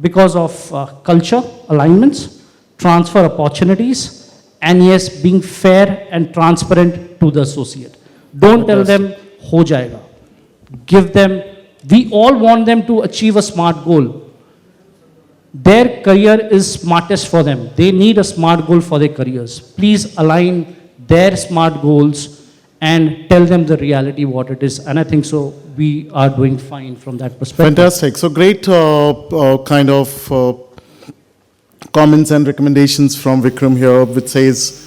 because of culture alignments, transfer opportunities, and yes, being fair and transparent to the associate. Don't tell them, ho jayega. Give them, we all want them to achieve a SMART goal. Their career is smartest for them. They need a SMART goal for their careers. Please align their SMART goals and tell them the reality what it is. And I think so we are doing fine from that perspective. Fantastic. So great kind of comments and recommendations from Vikram here, which says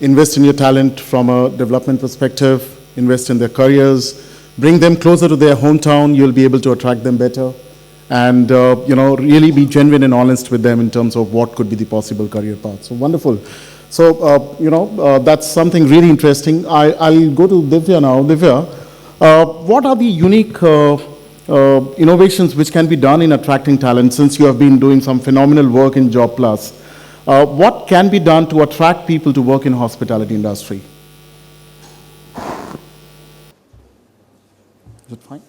invest in your talent from a development perspective, invest in their careers, bring them closer to their hometown, you'll be able to attract them better, and really be genuine and honest with them in terms of what could be the possible career path. So wonderful. So, that's something really interesting. I'll go to Divya now. Divya, what are the unique innovations which can be done in attracting talent, since you have been doing some phenomenal work in Job Plus? What can be done to attract people to work in hospitality industry? Is it fine?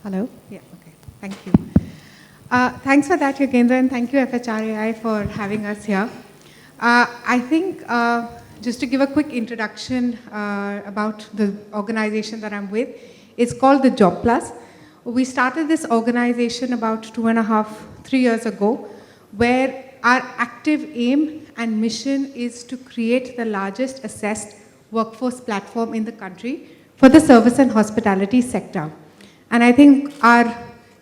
Hello? Yeah, okay. Thank you. Thanks for that, Yogendra, and thank you, FHRAI, for having us here. I think, just to give a quick introduction about the organization that I'm with, it's called the Job Plus. We started this organization about 2.5, 3 years ago, where our active aim and mission is to create the largest assessed workforce platform in the country for the service and hospitality sector. And I think our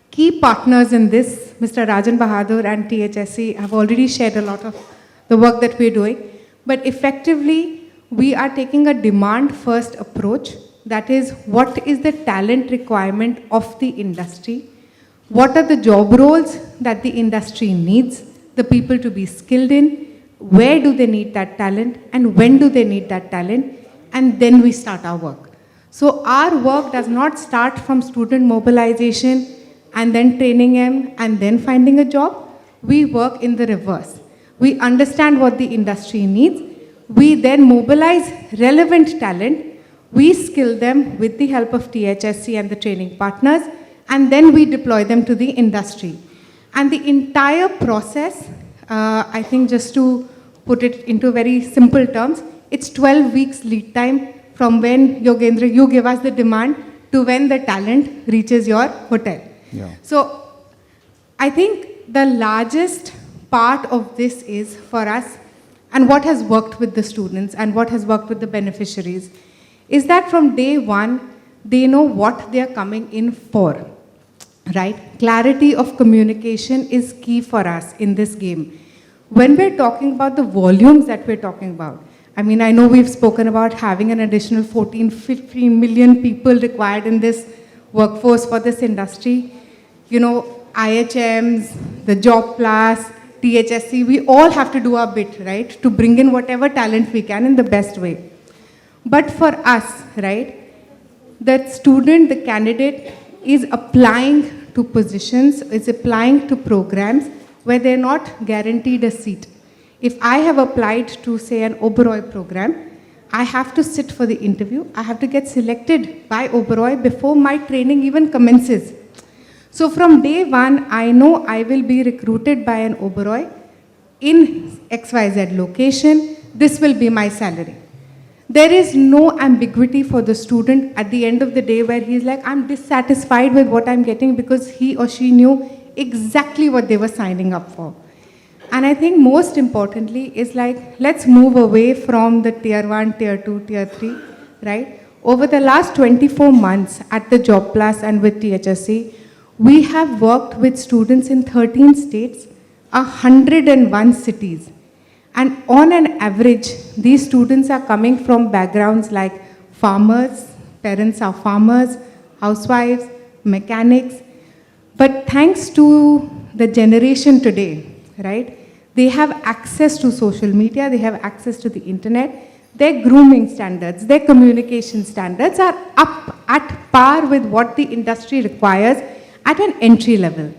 key partners in this, Mr. Rajan Bahadur and THSC, have already shared a lot of the work that we're doing. But effectively, we are taking a demand-first approach. That is, what is the talent requirement of the industry? What are the job roles that the industry needs the people to be skilled in? Where do they need that talent? And when do they need that talent? And then we start our work. So our work does not start from student mobilization and then training them and then finding a job. We work in the reverse. We understand what the industry needs. We then mobilize relevant talent. We skill them with the help of THSC and the training partners, and then we deploy them to the industry. And the entire process, I think just to put it into very simple terms, it's 12 weeks lead time from when, Yogendra, you give us the demand to when the talent reaches your hotel. Yeah. So I think the largest part of this is for us, and what has worked with the students and what has worked with the beneficiaries, is that from day one, they know what they are coming in for. right? Clarity of communication is key for us in this game. When we're talking about the volumes that we're talking about, I mean, I know we've spoken about having an additional 14, 15 million people required in this workforce for this industry. You know, IHMs, the Job Plus, THSC, we all have to do our bit, right, to bring in whatever talent we can in the best way. But for us, right, the student, the candidate is applying to positions, is applying to programs where they're not guaranteed a seat. If I have applied to, say, an Oberoi program, I have to sit for the interview. I have to get selected by Oberoi before my training even commences. So from day one, I know I will be recruited by an Oberoi in XYZ location. This will be my salary. There is no ambiguity for the student at the end of the day where he's like, I'm dissatisfied with what I'm getting because he or she knew exactly what they were signing up for. And I think most importantly is like, let's move away from the tier 1, tier 2, tier 3, right? Over the last 24 months at the Job Plus and with THSC, we have worked with students in 13 states, 101 cities. And on an average, these students are coming from backgrounds like farmers, parents are farmers, housewives, mechanics. But thanks to the generation today, right, they have access to social media, they have access to the internet, their grooming standards, their communication standards are up at par with what the industry requires at an entry level,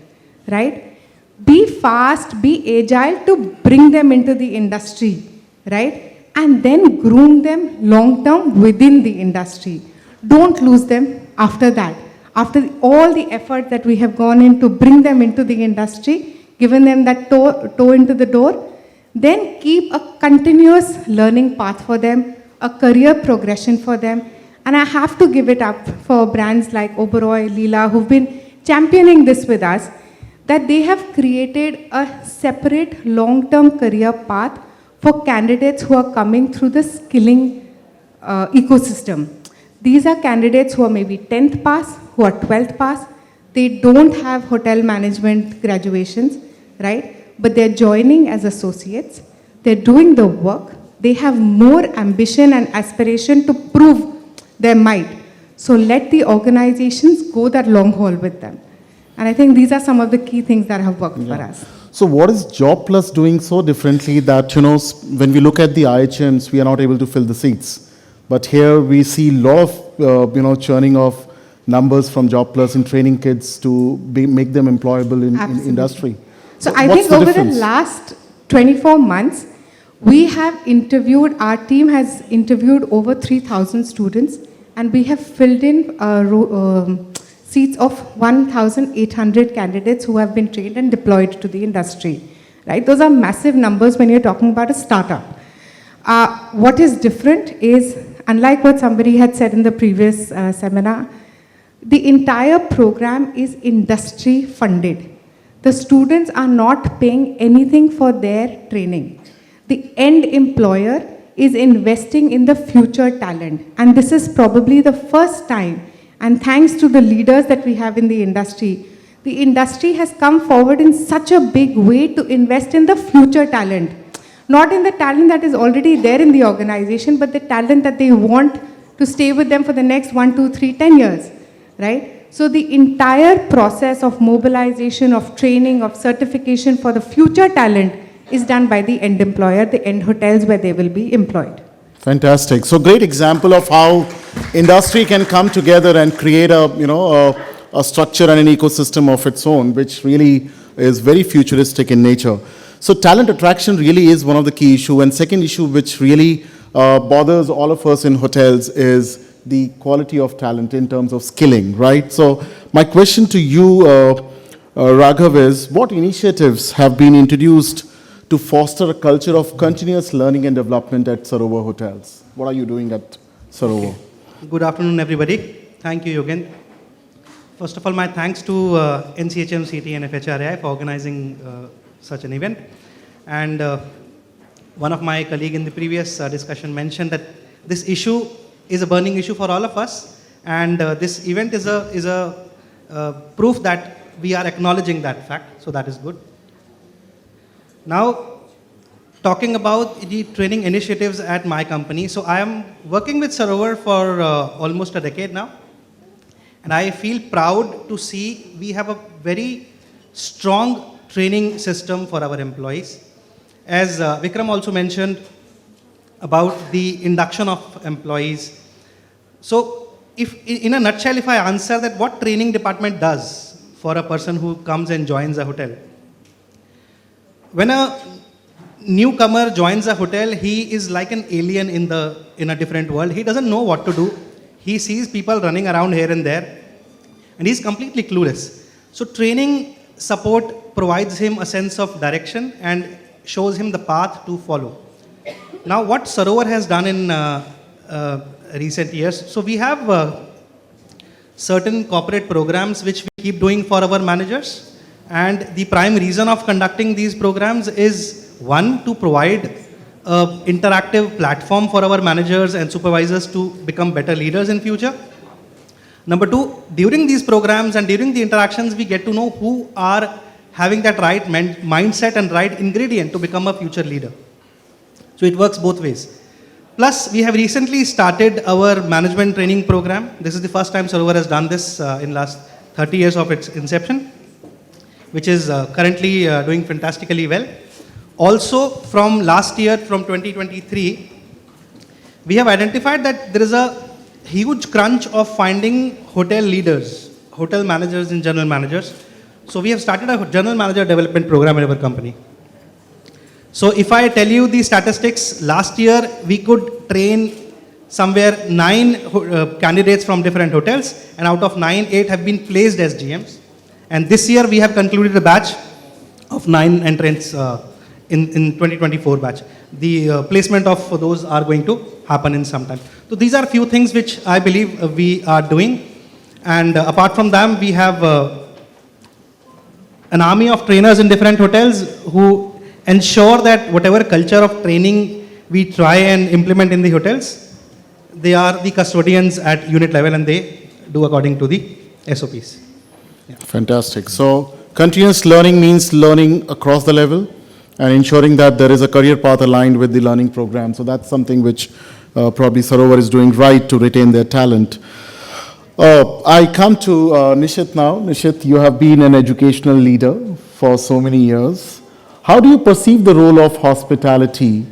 right? Be fast, be agile to bring them into the industry, right? And then groom them long term within the industry. Don't lose them after that. After all the effort that we have gone in to bring them into the industry, given them that toe into the door, then keep a continuous learning path for them, a career progression for them. And I have to give it up for brands like Oberoi, Leela, who've been championing this with us, that they have created a separate long-term career path for candidates who are coming through the skilling ecosystem. These are candidates who are maybe 10th pass, who are 12th pass. They don't have hotel management graduations, right? But they're joining as associates. They're doing the work. They have more ambition and aspiration to prove their might. So let the organizations go that long haul with them. And I think these are some of the key things that have worked for us. So what is Job Plus doing so differently that, you know, when we look at the IHMs, we are not able to fill the seats. But here we see a lot of, churning of numbers from Job Plus in training kids to make them employable in industry. So I think over the last 24 months, we have interviewed, our team has interviewed over 3,000 students, and we have filled in seats of 1,800 candidates who have been trained and deployed to the industry, right? Those are massive numbers when you're talking about a startup. What is different is, unlike what somebody had said in the previous seminar, the entire program is industry funded. The students are not paying anything for their training. The end employer is investing in the future talent. And this is probably the first time, and thanks to the leaders that we have in the industry has come forward in such a big way to invest in the future talent. Not in the talent that is already there in the organization, but the talent that they want to stay with them for the next 1, 2, 3, 10 years, right? So the entire process of mobilization, of training, of certification for the future talent is done by the end employer, the end hotels where they will be employed. Fantastic. So great example of how industry can come together and create a structure and an ecosystem of its own, which really is very futuristic in nature. So talent attraction really is one of the key issues. And second issue which really bothers all of us in hotels is the quality of talent in terms of skilling, right? So my question to you, Raghav, is what initiatives have been introduced to foster a culture of continuous learning and development at Sarovar Hotels? What are you doing at Sarovar? Good afternoon, everybody. Thank you, Yogen. First of all, my thanks to NCHM, CT, and FHRAI for organizing such an event. And one of my colleagues in the previous discussion mentioned that this issue is a burning issue for all of us. And this event is a proof that we are acknowledging that fact, so that is good. Now, talking about the training initiatives at my company. So I am working with Sarovar for almost a decade now. And I feel proud to see we have a very strong training system for our employees. As Vikram also mentioned about the induction of employees. So if, in a nutshell, if I answer that what training department does for a person who comes and joins a hotel. When a newcomer joins a hotel, he is like an alien in a different world. He doesn't know what to do. He sees people running around here and there, and he's completely clueless. So training support provides him a sense of direction and shows him the path to follow. Now, what Sarovar has done in recent years, so we have certain corporate programs which we keep doing for our managers, and the prime reason of conducting these programs is, one, to provide an interactive platform for our managers and supervisors to become better leaders in future. Number two, during these programs and during the interactions, we get to know who are having that right mindset and right ingredient to become a future leader. So it works both ways. Plus, we have recently started our management training program. This is the first time Sarovar has done this in last 30 years of its inception, which is currently doing fantastically well. Also, from last year, from 2023, we have identified that there is a huge crunch of finding hotel leaders, hotel managers and general managers. So we have started a general manager development program in our company. So if I tell you the statistics, last year we could train somewhere 9 candidates from different hotels, and out of 9, 8 have been placed as GMs. And this year we have concluded a batch of 9 entrants in 2024 batch. The placement of those are going to happen in some time. So these are a few things which I believe we are doing. And apart from them, we have an army of trainers in different hotels who ensure that whatever culture of training we try and implement in the hotels, they are the custodians at unit level and they do according to the SOPs. Yeah. Fantastic. So continuous learning means learning across the level and ensuring that there is a career path aligned with the learning program. So that's something which probably Sarovar is doing right to retain their talent. I come to Nishit now. Nishit, you have been an educational leader for so many years. How do you perceive the role of hospitality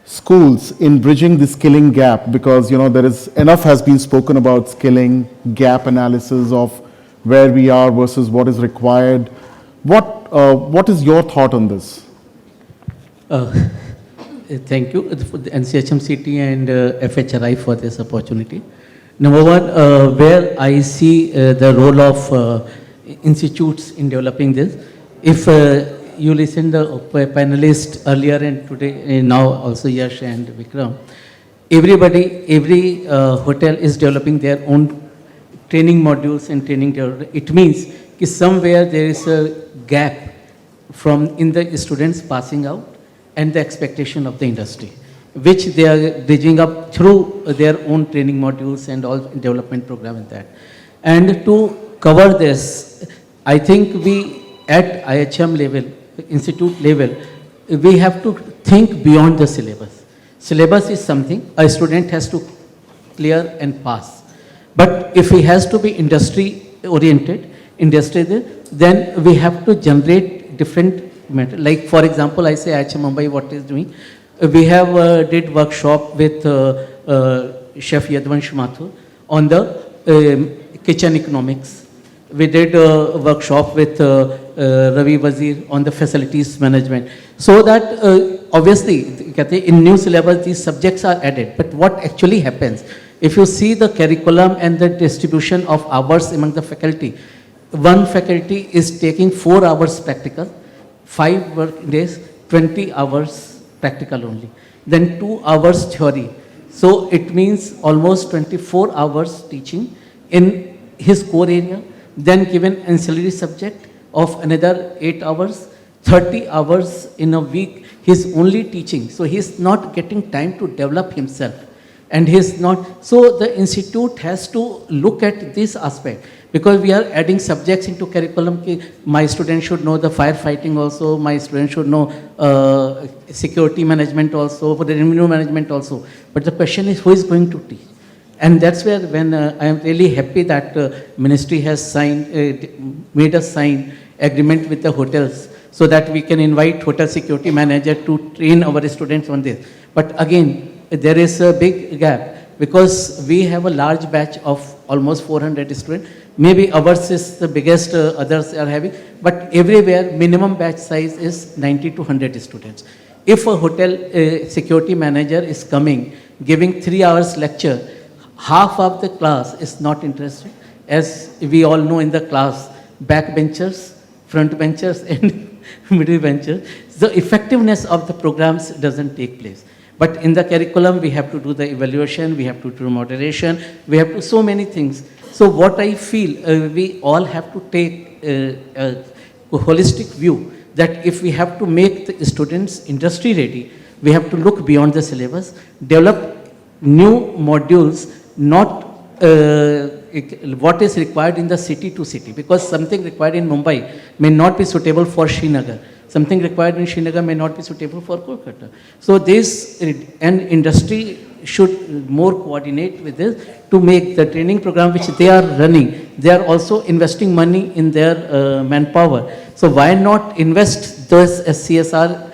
schools in bridging the skilling gap? Because, you know, there is enough has been spoken about skilling, gap analysis of where we are versus what is required. What is your thought on this? Thank you for the NCHMCT and FHRI for this opportunity. Number one, where I see the role of institutes in developing this. If you listen to the panelists earlier and today, now also Yash and Vikram, every hotel is developing their own training modules and training. It means that somewhere there is a gap from in the students passing out and the expectation of the industry, which they are bridging up through their own training modules and all development program and that. And to cover this, I think we at IHM level, institute level, we have to think beyond the syllabus. Syllabus is something a student has to clear and pass. But if he has to be industry oriented, then we have to generate different matter. Like for example, I say IHM Mumbai what is doing. We have did workshop with Chef Yadvansh Mathur on the kitchen economics. We did a workshop with Ravi Wazir on the facilities management. So that obviously in new syllabus these subjects are added. But what actually happens, if you see the curriculum and the distribution of hours among the faculty, one faculty is taking 4 hours practical, 5 work days, 20 hours practical only. Then 2 hours theory. So it means almost 24 hours teaching in his core area, then given ancillary subject of another 8 hours, 30 hours in a week, he's only teaching. So he's not getting time to develop himself. And he's not, so the institute has to look at this aspect, Because we are adding subjects into curriculum. My student should know the firefighting also, my student should know security management also, for the revenue management also. But the question is, who is going to teach? And that's where when I am really happy that ministry has signed, made us sign agreement with the hotels so that we can invite hotel security manager to train our students on this. But again, there is a big gap because we have a large batch of almost 400 students. Maybe ours is the biggest, others are having, but everywhere minimum batch size is 90 to 100 students. If a hotel security manager is coming, giving 3 hours lecture, half of the class is not interested. As we all know in the class, back benchers, front benchers and middle benchers. The effectiveness of the programs doesn't take place. But in the curriculum, we have to do the evaluation, we have to do moderation, we have to so many things. So what I feel, we all have to take a holistic view that if we have to make the students industry ready, we have to look beyond the syllabus, develop new modules, not what is required in the city to city, because something required in Mumbai may not be suitable for Srinagar. Something required in Srinagar may not be suitable for Kolkata. So this, and industry should more coordinate with this to make the training program which they are running. They are also investing money in their manpower. So why not invest those as CSR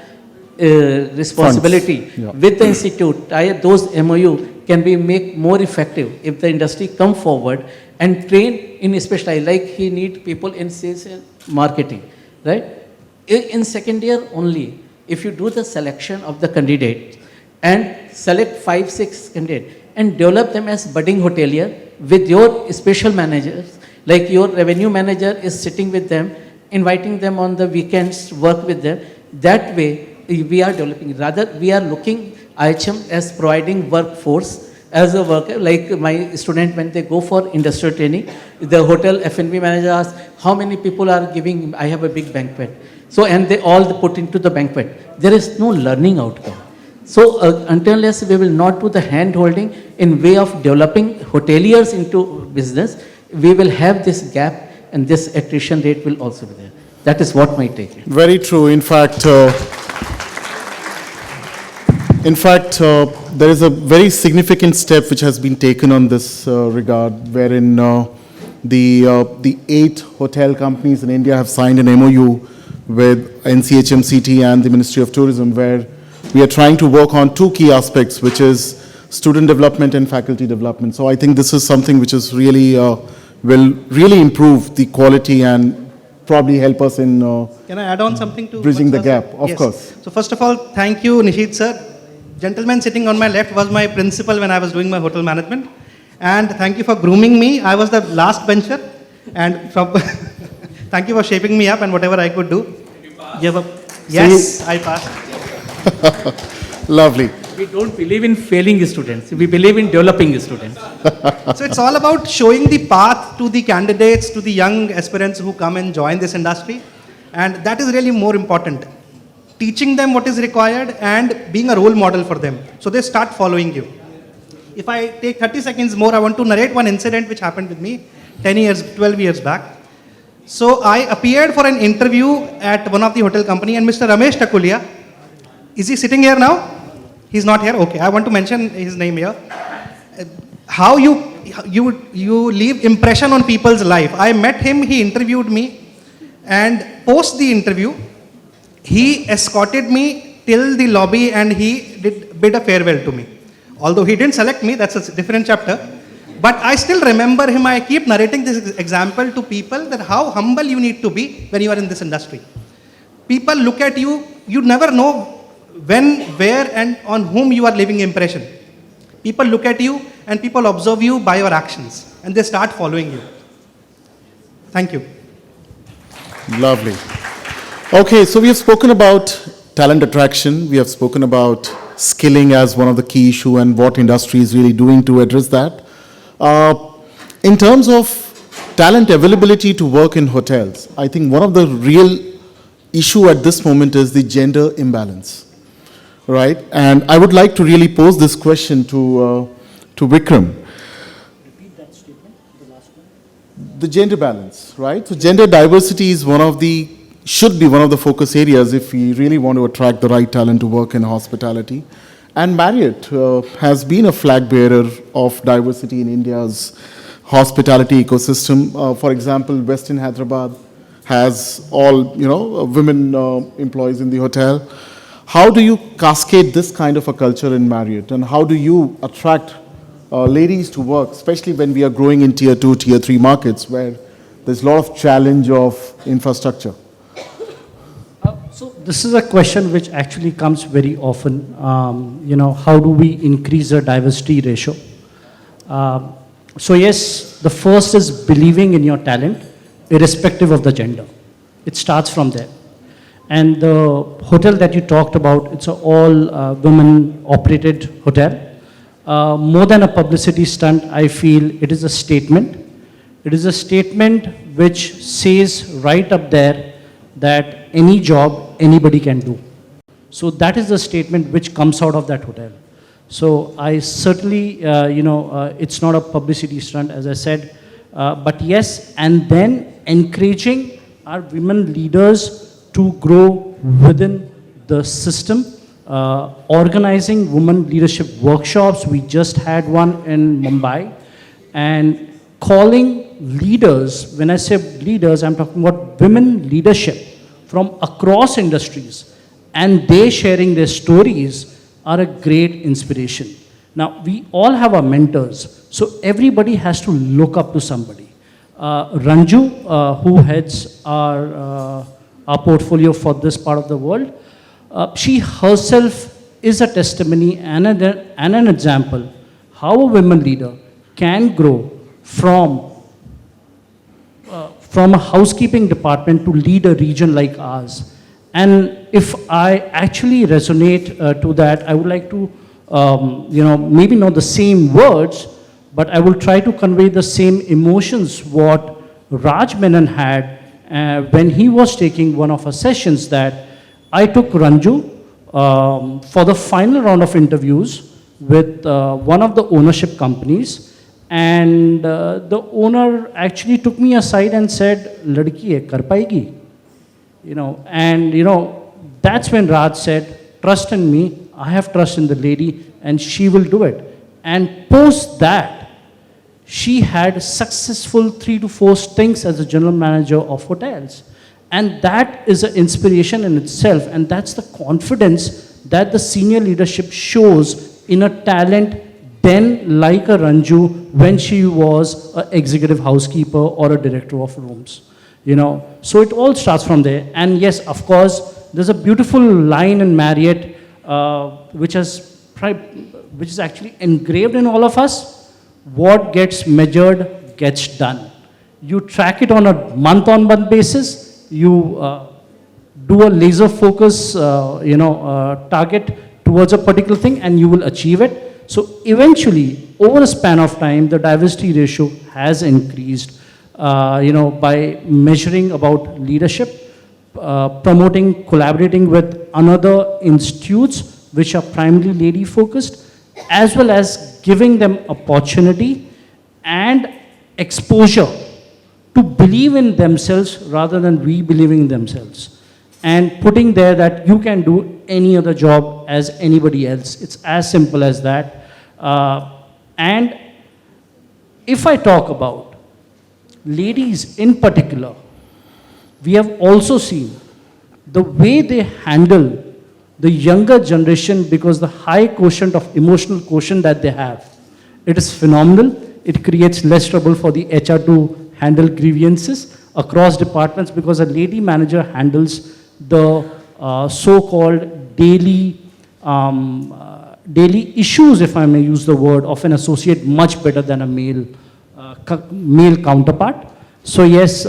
responsibility with the institute? Those MOU can be make more effective if the industry come forward and train in specialized, like he need people in sales and marketing, right? In second year only, if you do the selection of the candidates and select 5-6 candidates and develop them as budding hotelier with your special managers, like your revenue manager is sitting with them, inviting them on the weekends, work with them. That way we are developing. Rather, we are looking IHM as providing workforce as a worker, like my student when they go for industrial training, the hotel F&B manager asks, how many people are giving, I have a big banquet. So, and they all put into the banquet. There is no learning outcome. So, until unless we will not do the hand holding in way of developing hoteliers into business, we will have this gap and this attrition rate will also be there. That is what my take is. Very true. In fact, there is a very significant step which has been taken on this regard, wherein the 8 hotel companies in India have signed an MOU with NCHMCT and the Ministry of Tourism, where we are trying to work on 2 key aspects, which is student development and faculty development. So I think this is something which is really will really improve the quality and probably help us in Can I add on something to bridging the gap? Of course. So first of all, thank you, Nishit sir. Gentleman sitting on my left was my principal when I was doing my hotel management. And thank you for grooming me. I was the last bencher. And from thank you for shaping me up and whatever I could do. Yes, I passed. Lovely. We don't believe in failing students. We believe in developing students. So it's all about showing the path to the candidates, to the young aspirants who come and join this industry. And that is really more important. Teaching them what is required and being a role model for them. So they start following you. If I take 30 seconds more, I want to narrate one incident which happened with me 12 years back. So I appeared for an interview at one of the hotel company, and Mr. Ramesh Takulia, is he sitting here now? He's not here? Okay, I want to mention his name here. How you leave impression on people's life. I met him, he interviewed me, and post the interview, he escorted me till the lobby and he bid a farewell to me. Although he didn't select me, that's a different chapter. But I still remember him. I keep narrating this example to people that how humble you need to be when you are in this industry. People look at you, you never know when, where and on whom you are leaving impression. People look at you and people observe you by your actions and they start following you. Thank you. Lovely. Okay, so we have spoken about talent attraction. We have spoken about skilling as one of the key issue and what industry is really doing to address that. In terms of talent availability to work in hotels, I think one of the real issue at this moment is the gender imbalance, right? And I would like to really pose this question to Vikram. Repeat that statement, the last one. the gender balance, right? So gender diversity is should be one of the focus areas if we really want to attract the right talent to work in hospitality. And Marriott has been a flag bearer of diversity in India's hospitality ecosystem. For example, Westin Hyderabad has all, women employees in the hotel. How do you cascade this kind of a culture in Marriott, and how do you attract ladies to work, especially when we are growing in tier 2, tier 3 markets where there's a lot of challenge of infrastructure? So this is a question which actually comes very often. How do we increase the diversity ratio? So yes, the first is believing in your talent, irrespective of the gender. It starts from there. And the hotel that you talked about, it's an all women-operated hotel. More than a publicity stunt, I feel it is a statement. It is a statement which says right up there that any job anybody can do. So that is the statement which comes out of that hotel. So I certainly, it's not a publicity stunt, as I said, but yes, and then encouraging our women leaders to grow within the system, organizing women leadership workshops. We just had one in Mumbai, and calling leaders, when I say leaders, I'm talking about women leadership from across industries, and they sharing their stories are a great inspiration. Now, we all have our mentors, so everybody has to look up to somebody. Ranju, who heads our portfolio for this part of the world, she herself is a testimony and an example how a women leader can grow from a housekeeping department to lead a region like ours. And if I actually resonate to that, I would like to, maybe not the same words, but I will try to convey the same emotions what Raj Menon had when he was taking one of our sessions, that I took Ranju for the final round of interviews with one of the ownership companies. And the owner actually took me aside and said, "Ladki hai, kar paegi?" That's when Raj said, "Trust in me, I have trust in the lady, and she will do it." And post that, she had successful 3 to 4 stints as a general manager of hotels. And that is an inspiration in itself, and that's the confidence that the senior leadership shows in a talent then like a Ranju when she was an executive housekeeper or a director of rooms. So it all starts from there. And yes, of course, there's a beautiful line in Marriott which is actually engraved in all of us. What gets measured gets done. You track it on a month-on-month basis. You do a laser focus, target towards a particular thing, and you will achieve it. So eventually, over a span of time, the diversity ratio has increased, by measuring about leadership, promoting, collaborating with another institutes which are primarily lady focused, as well as giving them opportunity and exposure to believe in themselves rather than we believing in themselves, and putting there that you can do any other job as anybody else. It's as simple as that. And if I talk about ladies in particular, we have also seen the way they handle the younger generation, because the high quotient of emotional quotient that they have, it is phenomenal. It creates less trouble for the HR to handle grievances across departments, because a lady manager handles the so-called daily issues, if I may use the word, of an associate much better than a male counterpart. So yes,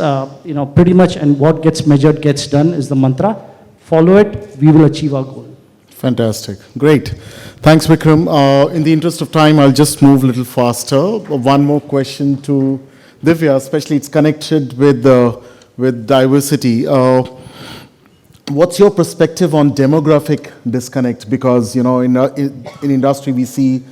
pretty much, and what gets measured gets done is the mantra. Follow it, we will achieve our goal. Fantastic. Great. Thanks, Vikram. In the interest of time, I'll just move a little faster. One more question to Divya, especially it's connected with diversity. What's your perspective on demographic disconnect? Because, in industry, we see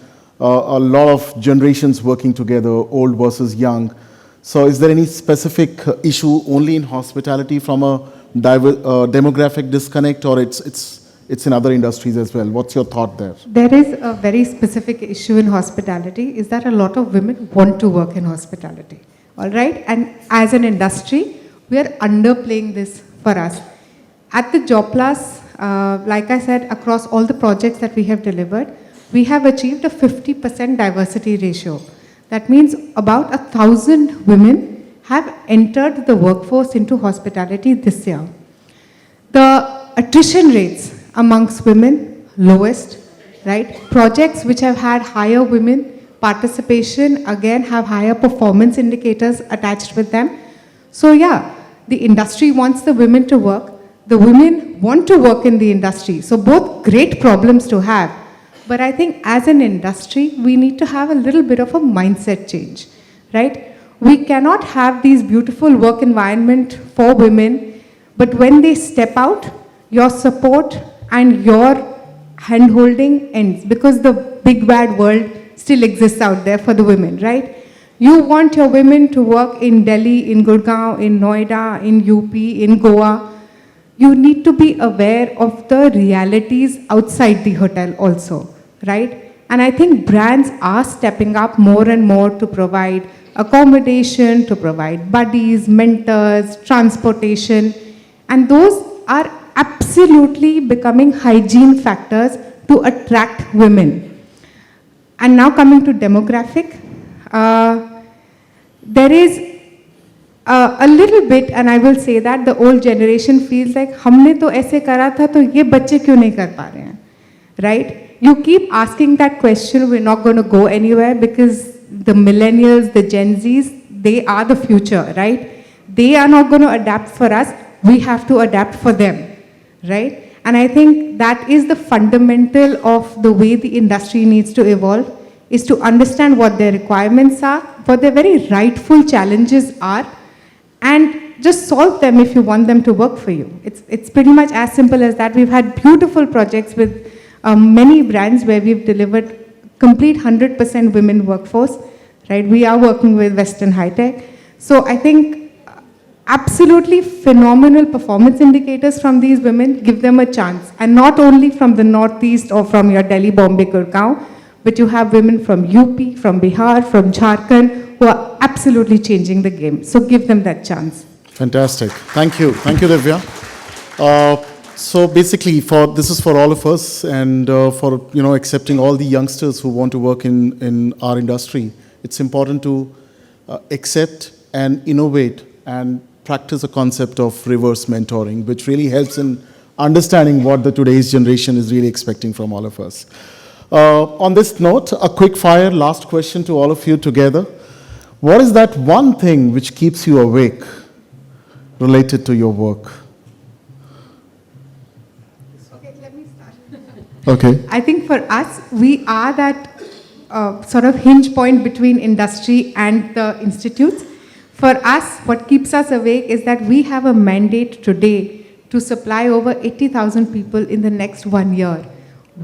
a lot of generations working together, old versus young. So is there any specific issue only in hospitality from a demographic disconnect, or it's in other industries as well? What's your thought there? There is a very specific issue in hospitality, is that a lot of women want to work in hospitality, all right? And as an industry, we are underplaying this for us. At the Job Plus, like I said, across all the projects that we have delivered, we have achieved a 50% diversity ratio. That means about 1,000 women have entered the workforce into hospitality this year. The attrition rates amongst women, lowest, right? Projects which have had higher women participation, again, have higher performance indicators attached with them. So yeah, the industry wants the women to work. The women want to work in the industry. So both great problems to have. But I think as an industry, we need to have a little bit of a mindset change, right? We cannot have these beautiful work environment for women, but when they step out, your support and your hand-holding ends, because the big bad world still exists out there for the women, right? You want your women to work in Delhi, in Gurgaon, in Noida, in UP, in Goa. You need to be aware of the realities outside the hotel also, right? And I think brands are stepping up more and more to provide accommodation, to provide buddies, mentors, transportation, and those are absolutely becoming hygiene factors to attract women. And now coming to demographic, there is a little bit, and I will say that the old generation feels like हमने तो ऐसे करा था तो ये बच्चे क्यों नहीं कर पा रहे हैं, right? You keep asking that question, we're not going to go anywhere, because the millennials, the Gen Zs, they are the future, right? They are not going to adapt for us, we have to adapt for them, right? And I think that is the fundamental of the way the industry needs to evolve, is to understand what their requirements are, what their very rightful challenges are, and just solve them if you want them to work for you. It's pretty much as simple as that. We've had beautiful projects with many brands where we've delivered complete 100% women workforce, right? We are working with Western High Tech. So I think absolutely phenomenal performance indicators from these women. Give them a chance. And not only from the Northeast or from your Delhi, Bombay, Gurgaon, but you have women from UP, from Bihar, from Jharkhand, who are absolutely changing the game. So give them that chance. Fantastic. Thank you. Thank you, Divya. So basically, this is for all of us, and for accepting all the youngsters who want to work in our industry. It's important to accept and innovate and practice a concept of reverse mentoring, which really helps in understanding what the today's generation is really expecting from all of us. On this note, a quick fire last question to all of you together. What is that one thing which keeps you awake related to your work? Okay, let me start. Okay. I think for us, we are that sort of hinge point between industry and the institutes. For us, what keeps us awake is that we have a mandate today to supply over 80,000 people in the next 1 year.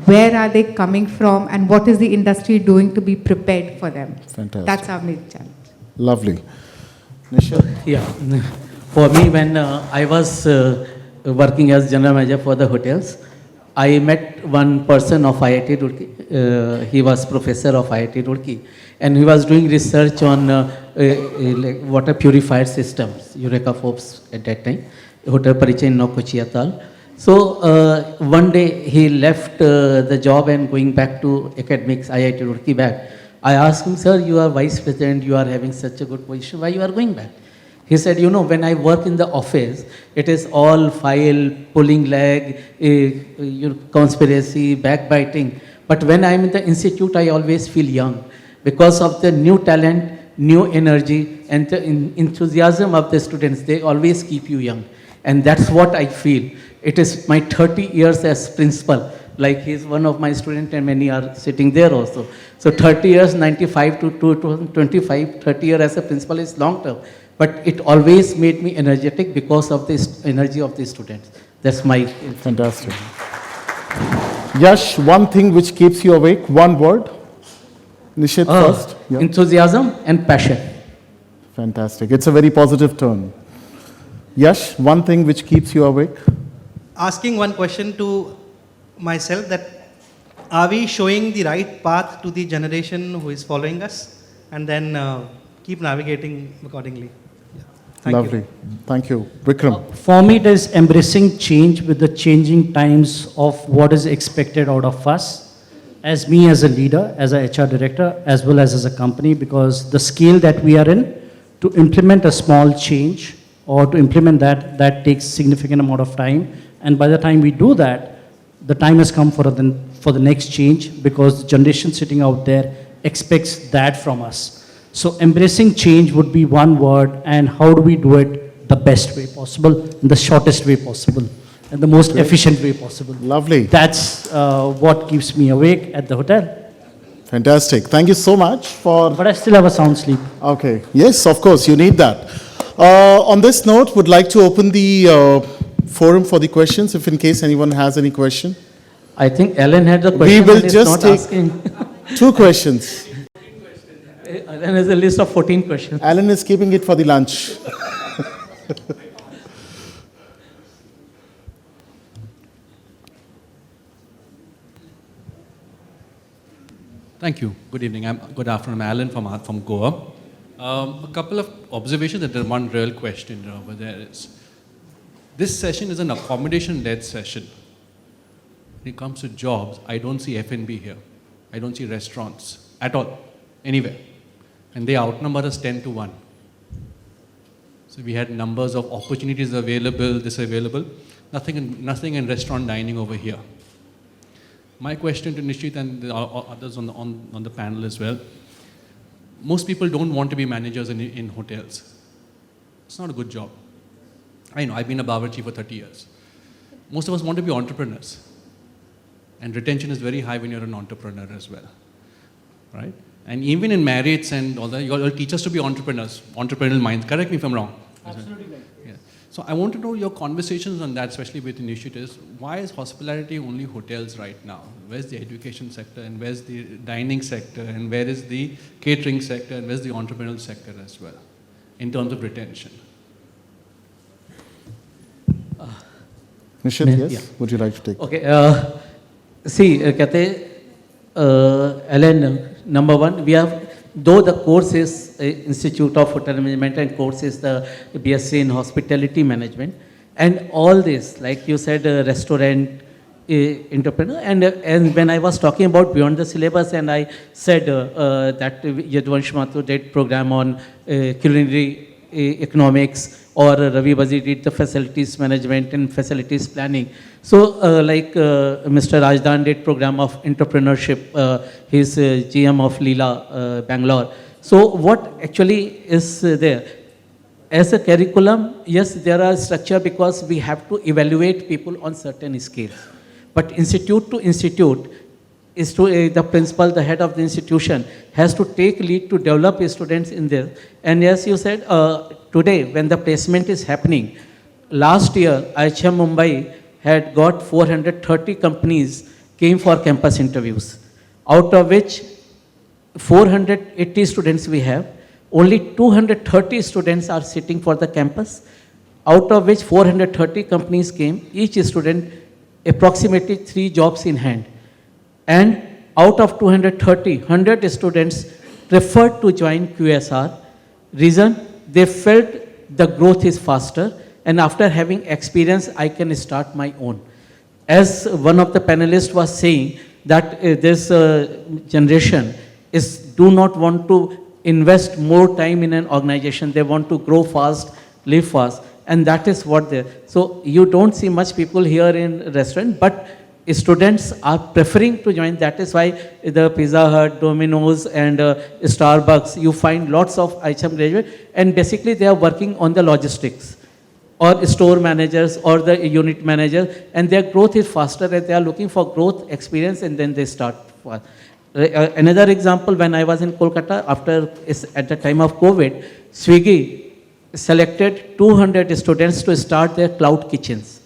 Where are they coming from, and what is the industry doing to be prepared for them? Fantastic. That's our main challenge. Lovely. Nishal? Yeah. For me, when I was working as general manager for the hotels, I met one person of IIT Roorkee. He was professor of IIT Roorkee, and he was doing research on like water purifier systems, Eureka Forbes at that time, Hotel Parichai in Kochiatal. So one day he left the job and going back to academics, IIT Roorkee back. I asked him, sir, you are vice president, you are having such a good position, why you are going back? He said, when I work in the office, it is all file, pulling leg, conspiracy, backbiting. But when I'm in the institute, I always feel young because of the new talent, new energy, and the enthusiasm of the students. They always keep you young. And that's what I feel. It is my 30 years as principal. Like he's one of my students and many are sitting there also. So 30 years, 95 to 2025, 30 years as a principal is long term. But it always made me energetic because of this energy of the students. That's my... Fantastic. Yash, one thing which keeps you awake, one word. Nishit first. Yeah. Enthusiasm and passion. Fantastic. It's a very positive tone. Yash, one thing which keeps you awake? Asking one question to myself, that are we showing the right path to the generation who is following us, and then keep navigating accordingly. Yeah. Thank Lovely. you. Thank you. Vikram. For me, it is embracing change with the changing times of what is expected out of us. As me as a leader, as a HR director, as well as a company, because the scale that we are in, to implement a small change or to implement that takes significant amount of time. And by the time we do that, the time has come for the next change, because the generation sitting out there expects that from us. So embracing change would be one word, and how do we do it the best way possible, in the shortest way possible, and the most efficient way possible. Lovely. That's what keeps me awake at the hotel. Fantastic. Thank you so much for... But I still have a sound sleep. Okay. Yes, of course, you need that. On this note, would like to open the forum for the questions, if in case anyone has any question. I think Alan had the question. We will and is just not take asking. 2 questions. Alan has a list of 14 questions. Alan is keeping it for the lunch. Thank you. Good evening. Good afternoon. I'm Alan from Goa. A couple of observations and then one real question over there is, this session is an accommodation-led session. When it comes to jobs, I don't see F&B here. I don't see restaurants at all, anywhere. And they outnumber us 10 to 1. So we had numbers of opportunities available, nothing in restaurant dining over here. My question to Nishit and the others on the panel as well, most people don't want to be managers in hotels. It's not a good job. I know, I've been a Bawarchi for 30 years. Most of us want to be entrepreneurs. And retention is very high when you're an entrepreneur as well, right? And even in marriage and all that, you'll teach us to be entrepreneurs, entrepreneurial minds. Correct me if I'm wrong. Absolutely right. Yeah. So I want to know your conversations on that, especially with initiatives. Why is hospitality only hotels right now? Where's the education sector, and where's the dining sector, and where is the catering sector, and where's the entrepreneurial sector as well, in terms of retention? Nishit, yes? Yeah. Would you like to take? Okay. Alan, number one, we have, though the course is Institute of Hotel Management and course is the BSc in Hospitality Management, and all this, like you said, restaurant entrepreneur, and when I was talking about beyond the syllabus, and I said that Yadvansh Mathur did program on culinary economics, or Ravi Bazi did the facilities management and facilities planning. So Mr. Rajdan did program of entrepreneurship, he's GM of Leela, Bangalore. So what actually is there? As a curriculum, yes, there are structure because we have to evaluate people on certain scales. But institute to institute, is to the principal, the head of the institution, has to take lead to develop students in there. And as you said, today when the placement is happening, last year IHM Mumbai had got 430 companies came for campus interviews, out of which 480 students we have, only 230 students are sitting for the campus, out of which 430 companies came, each student approximately 3 jobs in hand. And out of 230, 100 students preferred to join QSR. Reason? They felt the growth is faster, and after having experience, I can start my own. As one of the panelists was saying, that this generation do not want to invest more time in an organization. They want to grow fast, live fast, and that is what they. So you don't see much people here in restaurant, but students are preferring to join. That is why the Pizza Hut, Domino's, and Starbucks, you find lots of IHM graduates, and basically they are working on the logistics, or store managers, or the unit managers, and their growth is faster, and they are looking for growth experience, and then they start. Another example, when I was in Kolkata, at the time of COVID, Swiggy selected 200 students to start their cloud kitchens,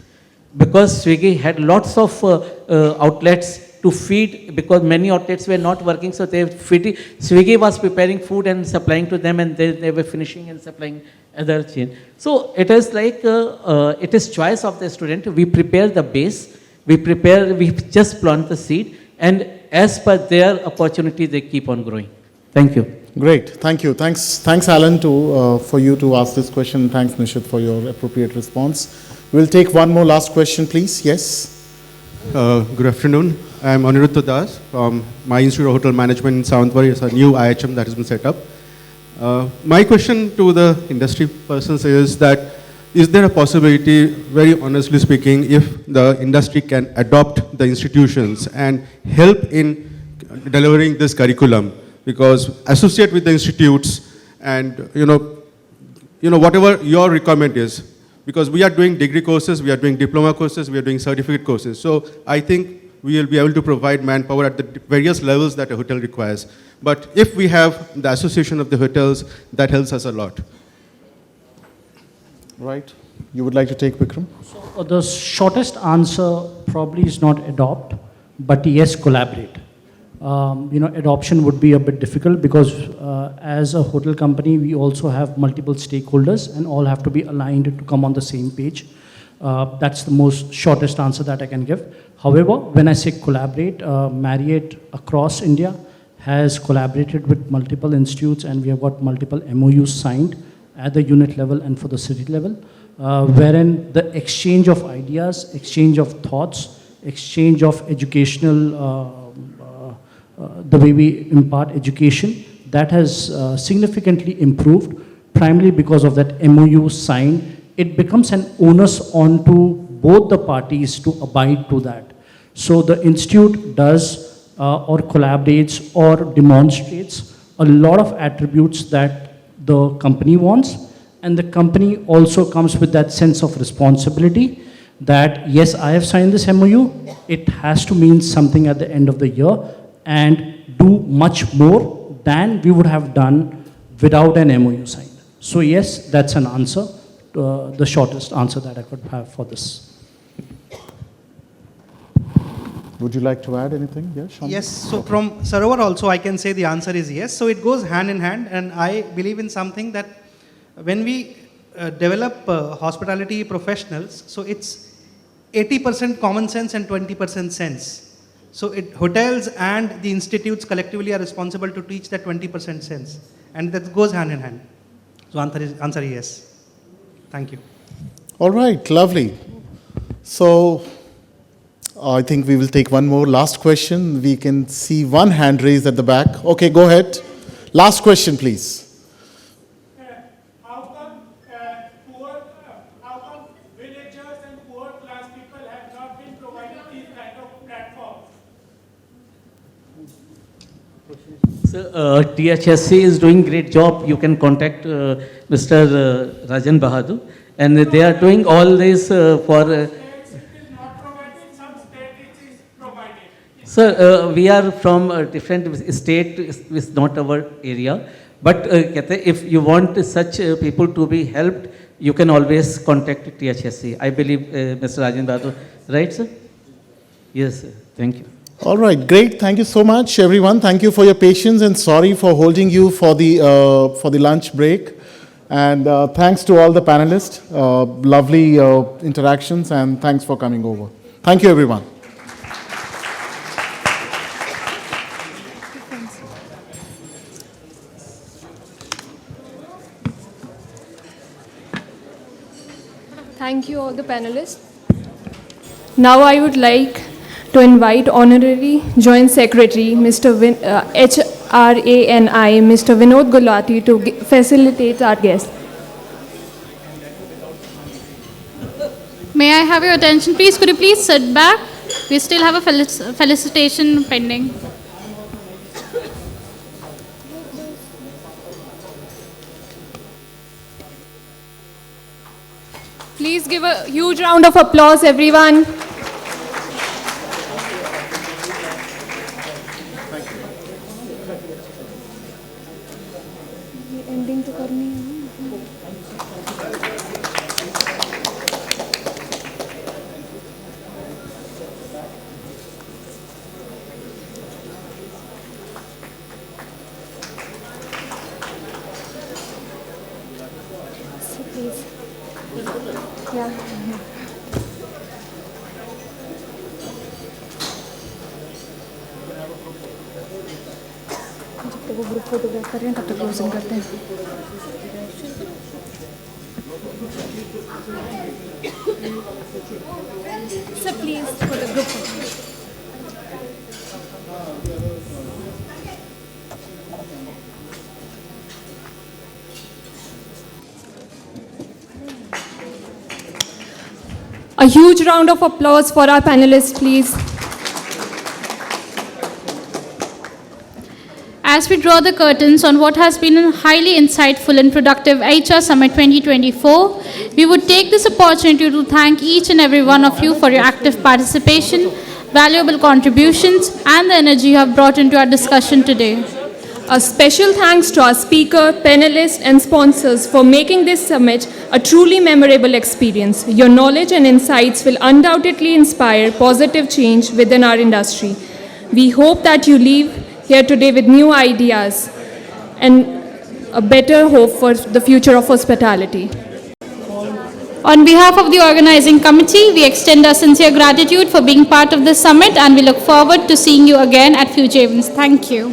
because Swiggy had lots of outlets to feed, because many outlets were not working, so Swiggy was preparing food and supplying to them, and they were finishing and supplying other chain. So it is like, it is choice of the student. We prepare the base, we just plant the seed, and as per their opportunity, they keep on growing. Thank you. Great, thank you. Thanks Alan, for you to ask this question. Thanks Nishit for your appropriate response. We'll take one more last question, please. Yes. Good afternoon. I'm Aniruddha Das from my Institute of Hotel Management in Savantvari. It's a new IHM that has been set up. My question to the industry persons is that, is there a possibility, very honestly speaking, if the industry can adopt the institutions and help in delivering this curriculum? Because associate with the institutes and, whatever your requirement is. Because we are doing degree courses, we are doing diploma courses, we are doing certificate courses. So I think we will be able to provide manpower at the various levels that a hotel requires. But if we have the association of the hotels, that helps us a lot. Right. You would like to take Vikram? So the shortest answer probably is not adopt, but yes, collaborate. Adoption would be a bit difficult because as a hotel company, we also have multiple stakeholders and all have to be aligned to come on the same page. That's the most shortest answer that I can give. However, when I say collaborate, Marriott across India has collaborated with multiple institutes, and we have got multiple MOUs signed at the unit level and for the city level, wherein the exchange of ideas, exchange of thoughts, exchange of educational the way we impart education, that has significantly improved, primarily because of that MOU signed. It becomes an onus onto both the parties to abide to that. So the institute does or collaborates or demonstrates a lot of attributes that the company wants, and the company also comes with that sense of responsibility that, yes, I have signed this MOU, it has to mean something at the end of the year, and do much more than we would have done without an MOU signed. So yes, that's an answer, the shortest answer that I could have for this. Would you like to add anything? Yes, Sean? Yes, so from Sarovar also I can say the answer is yes. So it goes hand in hand, and I believe in something that when we develop hospitality professionals, so it's 80% common sense and 20% sense. So hotels and the institutes collectively are responsible to teach that 20% sense, and that goes hand in hand. So answer is yes. Thank you. All right, lovely. So I think we will take one more last question. We can see one hand raised at the back. Okay, go ahead. Last question, please. How come villagers and poor class people have not been provided these kind of platforms? So THSC is doing great job. You can contact Mr. Rajan Bahadur, and they are doing all this for. Sir, we are from a different state, it's not our area. But if you want such people to be helped, you can always contact THSC. I believe Mr. Rajan Bahadur, right, sir? Yes, sir. Thank you. All right, great. Thank you so much, everyone. Thank you for your patience, and sorry for holding you for the lunch break. And thanks to all the panelists. Lovely interactions, and thanks for coming over. Thank you, everyone. Thank you all the panelists. Now I would like to invite Honorary Joint Secretary, Mr. HRANI, Mr. Vinod Gulati to facilitate our guests. May I have your attention, please? Could you please sit back? We still have a felicitation pending. Please give a huge round of applause, everyone. Ending to करनी है ना? वो group photograph कर रहे हैं तब तक closing करते हैं. Sir, please, for the group photo. A huge round of applause for our panelists, please. As we draw the curtains on what has been a highly insightful and productive HR Summit 2024, we would take this opportunity to thank each and every one of you for your active participation, valuable contributions, and the energy you have brought into our discussion today. A special thanks to our speaker, panelists, and sponsors for making this summit a truly memorable experience. Your knowledge and insights will undoubtedly inspire positive change within our industry. We hope that you leave here today with new ideas and a better hope for the future of hospitality. On behalf of the organizing committee, we extend our sincere gratitude for being part of this summit, and we look forward to seeing you again at future events. Thank you.